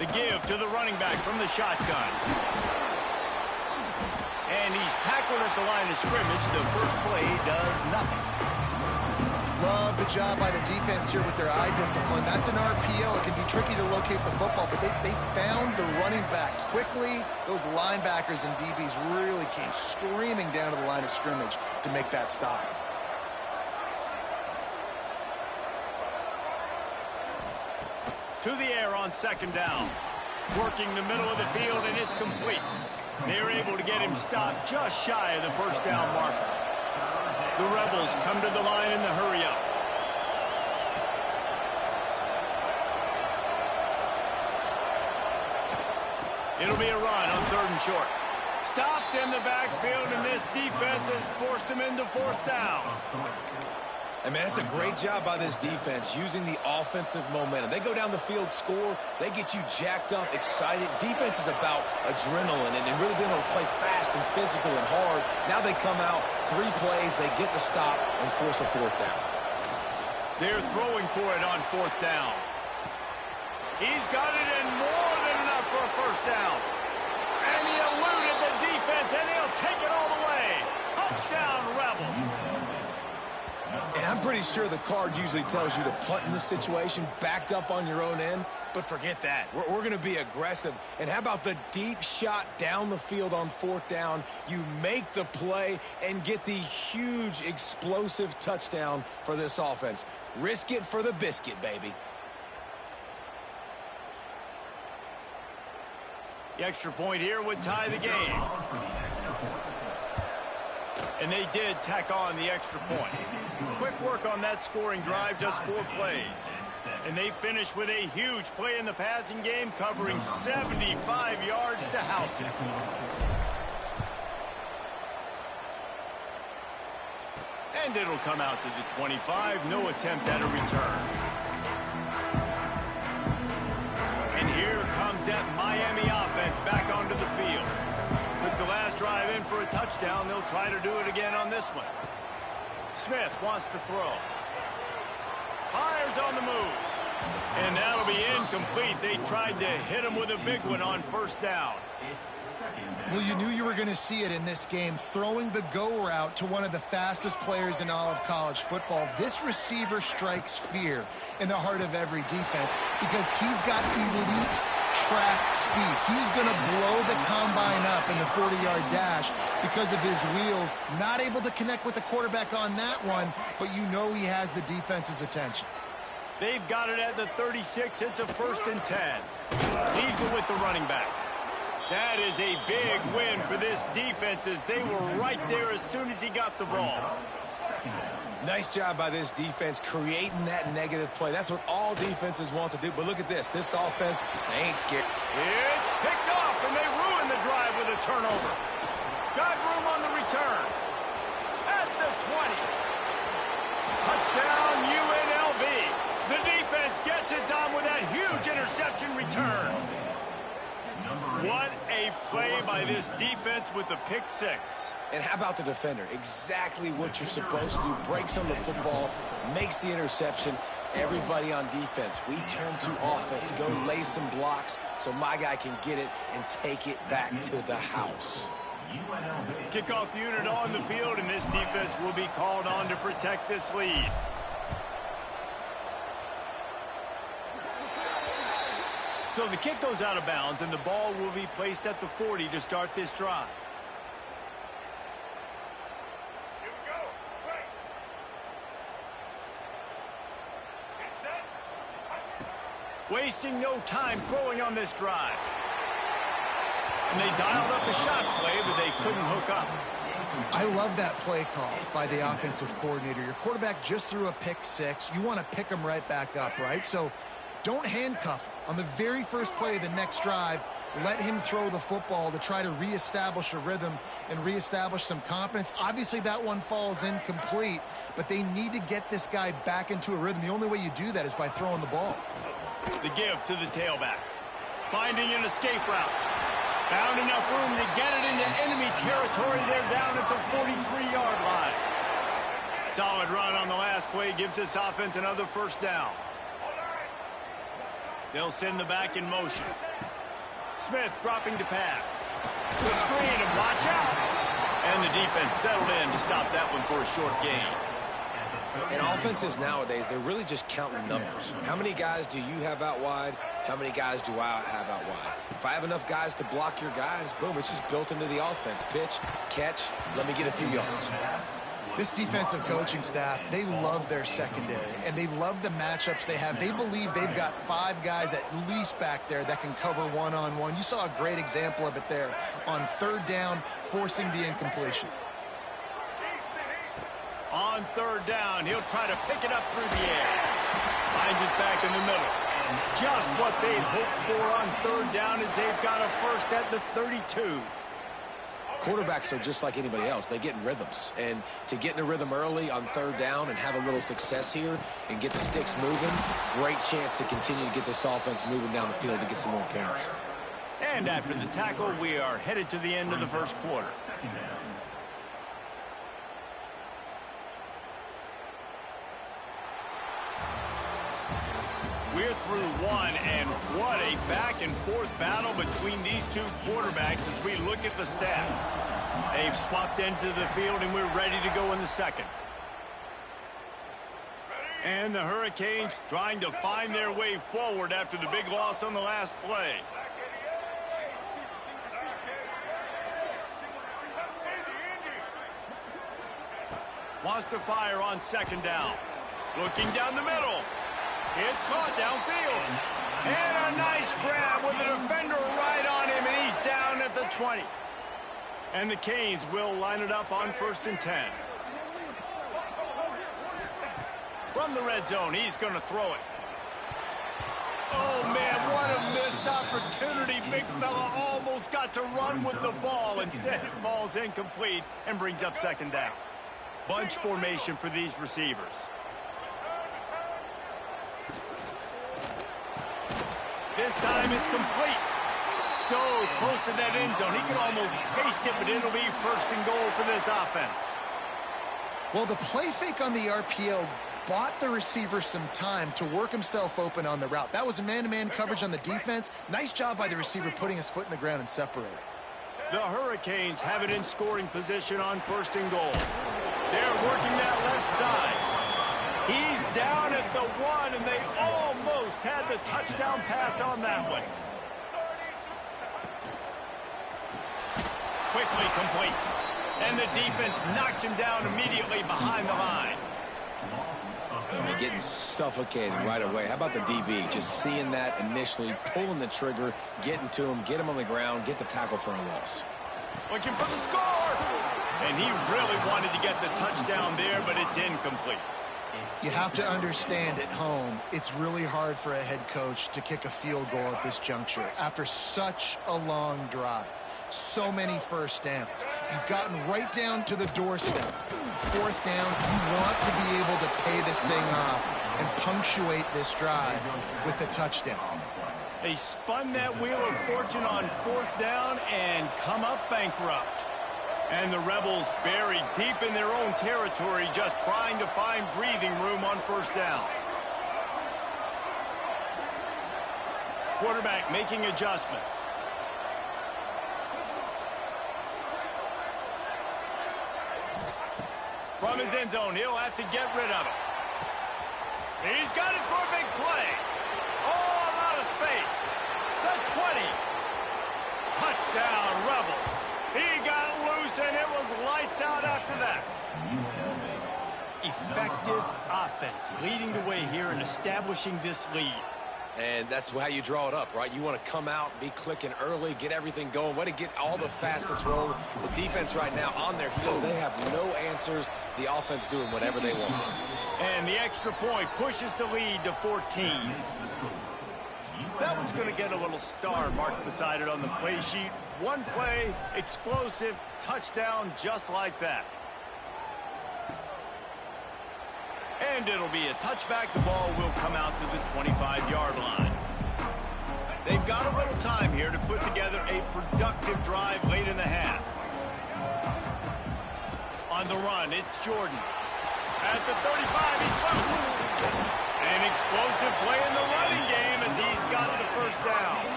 The give to the running back from the shotgun. And he's tackled at the line of scrimmage. The first play does nothing. Love the job by the defense here with their eye discipline. That's an RPO. It can be tricky to locate the football, but they found the running back quickly. Those linebackers and DBs really came screaming down to the line of scrimmage to make that stop. To the air on second down. Working the middle of the field, and it's complete. They're able to get him stopped just shy of the first down marker. The Rebels come to the line in the hurry-up. It'll be a run on 3rd and short. Stopped in the backfield, and this defense has forced him into 4th down. I mean, that's a great job by this defense using the offensive momentum. They go down the field, score, they get you jacked up, excited. Defense is about adrenaline and really being able to play fast and physical and hard. Now they come out, 3 plays, they get the stop and force a 4th down. They're throwing for it on 4th down. He's got it in more than enough for a first down. And he eluded the defense, and he'll take it all the way. Touchdown, Rebels. And I'm pretty sure the card usually tells you to punt in this situation, backed up on your own end. But forget that. We're going to be aggressive. And how about the deep shot down the field on 4th down? You make the play and get the huge, explosive touchdown for this offense. Risk it for the biscuit, baby. The extra point here would tie the game. And they did tack on the extra point. Quick work on that scoring drive, just 4 plays. And they finish with a huge play in the passing game, covering 75 yards to house it. And it'll come out to the 25. No attempt at a return. And here comes that Miami offense back onto the field. Took the last drive in for a touchdown. They'll try to do it again on this one. Smith wants to throw. Fires on the move. And that'll be incomplete. They tried to hit him with a big one on first down. Well, you knew you were going to see it in this game, throwing the go route to one of the fastest players in all of college football. This receiver strikes fear in the heart of every defense because he's got elite track speed. He's going to blow the combine up in the 40-yard dash because of his wheels. Not able to connect with the quarterback on that one, but you know he has the defense's attention. They've got it at the 36. It's a 1st and 10. Leaves it with the running back. That is a big win for this defense as they were right there as soon as he got the ball. Nice job by this defense creating that negative play. That's what all defenses want to do. But look at this. This offense, they ain't scared. It's picked off, and they ruin the drive with a turnover. Got room on the return. At the 20. Touchdown, UNLV. The defense gets it done with that huge interception return. What a play by this defense with a pick 6. And how about the defender? Exactly what you're supposed to do. Breaks on the football, makes the interception. Everybody on defense, we turn to offense. Go lay some blocks so my guy can get it and take it back to the house. Kickoff unit on the field, and this defense will be called on to protect this lead. So the kick goes out of bounds, and the ball will be placed at the 40 to start this drive. Here we go. Right. Get set. Wasting no time throwing on this drive. And they dialed up a shot play, but they couldn't hook up. I love that play call by the offensive coordinator. Your quarterback just threw a pick 6. You want to pick him right back up, right? So don't handcuff him. On the very first play of the next drive, let him throw the football to try to reestablish a rhythm and reestablish some confidence. Obviously, that one falls incomplete, but they need to get this guy back into a rhythm. The only way you do that is by throwing the ball. The give to the tailback. Finding an escape route. Found enough room to get it into enemy territory. They're down at the 43-yard line. Solid run on the last play gives this offense another first down. They'll send the back in motion. Smith dropping to pass. The screen, and watch out. And the defense settled in to stop that one for a short gain. And offenses nowadays, they're really just counting numbers. How many guys do you have out wide? How many guys do I have out wide? If I have enough guys to block your guys, boom, it's just built into the offense. Pitch, catch, let me get a few yards. This defensive coaching staff, they love their secondary, and they love the matchups they have. They believe they've got 5 guys at least back there that can cover one-on-one. You saw a great example of it there on 3rd down, forcing the incompletion. On 3rd down, he'll try to pick it up through the air. Finds us back in the middle. Just what they'd hoped for on 3rd down as they've got a first at the 32. Quarterbacks are just like anybody else. They get in rhythms. And to get in a rhythm early on 3rd down and have a little success here and get the sticks moving, great chance to continue to get this offense moving down the field to get some more points. And after the tackle, we are headed to the end of the first quarter. We're through one, and what a back-and-forth battle between these two quarterbacks as we look at the stats. They've swapped ends of the field, and we're ready to go in the second. And the Hurricanes trying to find their way forward after the big loss on the last play. Wants to fire on 2nd down. Looking down the middle. It's caught downfield. And a nice grab with a defender right on him, and he's down at the 20. And the Canes will line it up on 1st and 10. From the red zone, he's going to throw it. Oh, man, what a missed opportunity. Big fella almost got to run with the ball. Instead, it falls incomplete and brings up 2nd down. Bunch formation for these receivers. This time it's complete. So close to that end zone. He can almost taste it, but it'll be 1st and goal for this offense. Well, the play fake on the RPO bought the receiver some time to work himself open on the route. That was a man-to-man coverage on the defense. Nice job by the receiver putting his foot in the ground and separating. The Hurricanes have it in scoring position on 1st and goal. They're working that left side. He's down at the 1, and they almost had the touchdown pass on that one. Quickly complete. And the defense knocks him down immediately behind the line. They're getting suffocated right away. How about the DB? Just seeing that initially, pulling the trigger, getting to him, get him on the ground, get the tackle for a loss. Looking for the score! And he really wanted to get the touchdown there, but it's incomplete. You have to understand at home, it's really hard for a head coach to kick a field goal at this juncture after such a long drive. So many first downs. You've gotten right down to the doorstep. 4th down, you want to be able to pay this thing off and punctuate this drive with a touchdown. They spun that wheel of fortune on 4th down and come up bankrupt. And the Rebels buried deep in their own territory, just trying to find breathing room on 1st down. Quarterback making adjustments. From his end zone, he'll have to get rid of it. He's got it for a big play. Oh, a lot of space. The 20. Touchdown, Rebels. He got loose, and it was lights out after that. Effective offense, leading the way here and establishing this lead. And that's how you draw it up, right? You want to come out, be clicking early, get everything going, way to get all the facets rolling. The defense right now on their heels, they have no answers. The offense doing whatever they want. And the extra point pushes the lead to 14. That one's going to get a little star marked beside it on the play sheet. One play, explosive, touchdown just like that. And it'll be a touchback. The ball will come out to the 25-yard line. They've got a little time here to put together a productive drive late in the half. On the run, it's Jordan. At the 35, he's loose. An explosive play in the running game as he's got the 1st down.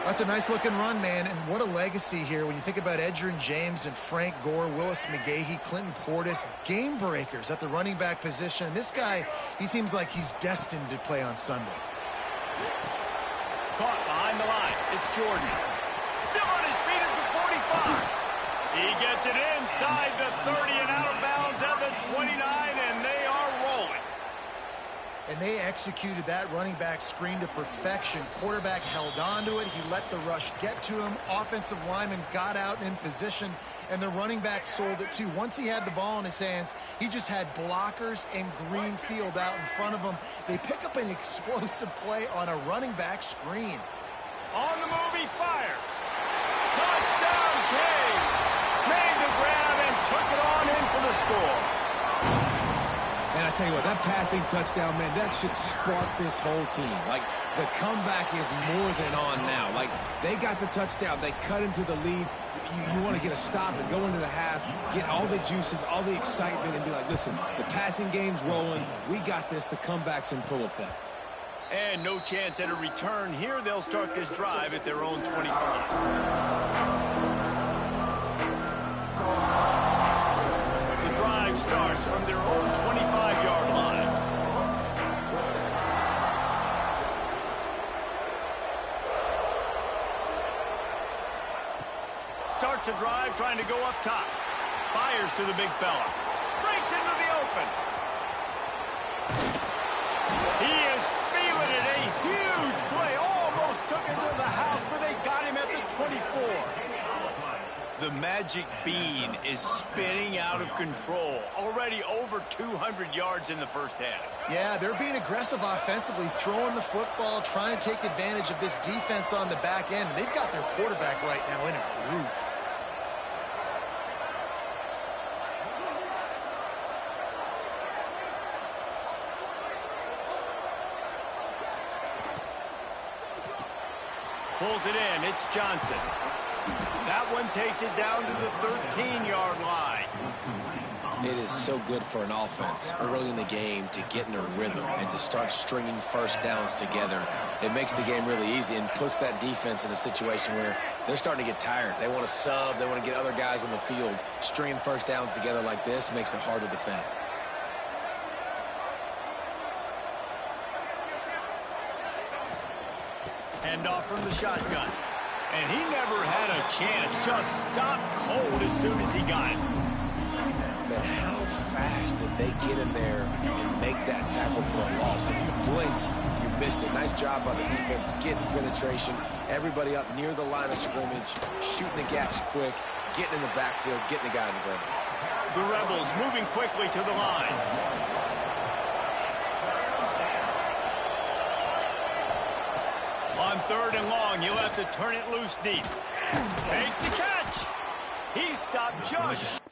That's a nice-looking run, man, and what a legacy here when you think about Edgerrin James and Frank Gore, Willis McGahee, Clinton Portis, game breakers at the running back position. And this guy, he seems like he's destined to play on Sunday. Caught behind the line. It's Jordan. Still on his feet at the 45. He gets it inside the 30 and out of bounds at the 29, and they are rolling. And they executed that running back screen to perfection. Quarterback held on to it. He let the rush get to him. Offensive lineman got out in position, and the running back sold it too. Once he had the ball in his hands, he just had blockers and green field out in front of him. They pick up an explosive play on a running back screen. On the move, he fires. Touchdown, Caves. Made the grab and took it on in for the score. And I tell you what, that passing touchdown, man, that should spark this whole team. Like, the comeback is more than on now. Like, they got the touchdown. They cut into the lead. You want to get a stop and go into the half, get all the juices, all the excitement, and be like, listen, the passing game's rolling. We got this. The comeback's in full effect. And no chance at a return here. They'll start this drive at their own 25. The drive starts from their own 25-yard line. Starts a drive trying to go up top. Fires to the big fella. Breaks into the open. He is feeling it. A huge play. Almost took it to the house, but they got him at the 24. The magic bean is spinning out of control. Already over 200 yards in the first half. Yeah, they're being aggressive offensively, throwing the football, trying to take advantage of this defense on the back end. They've got their quarterback right now in a groove. Pulls it in. It's Johnson. That one takes it down to the 13-yard line. It is so good for an offense early in the game to get in a rhythm and to start stringing first downs together. It makes the game really easy and puts that defense in a situation where they're starting to get tired. They want to sub. They want to get other guys on the field. Stringing first downs together like this makes it hard to defend. Hand off from the shotgun. And he never had a chance. Just stopped cold as soon as he got it. Man, how fast did they get in there and make that tackle for a loss? If you blinked, you missed it. Nice job by the defense, getting penetration. Everybody up near the line of scrimmage, shooting the gaps quick, getting in the backfield, getting the guy in the ground. The Rebels moving quickly to the line. On 3rd and long, you'll have to turn it loose deep. Makes the catch. He stopped just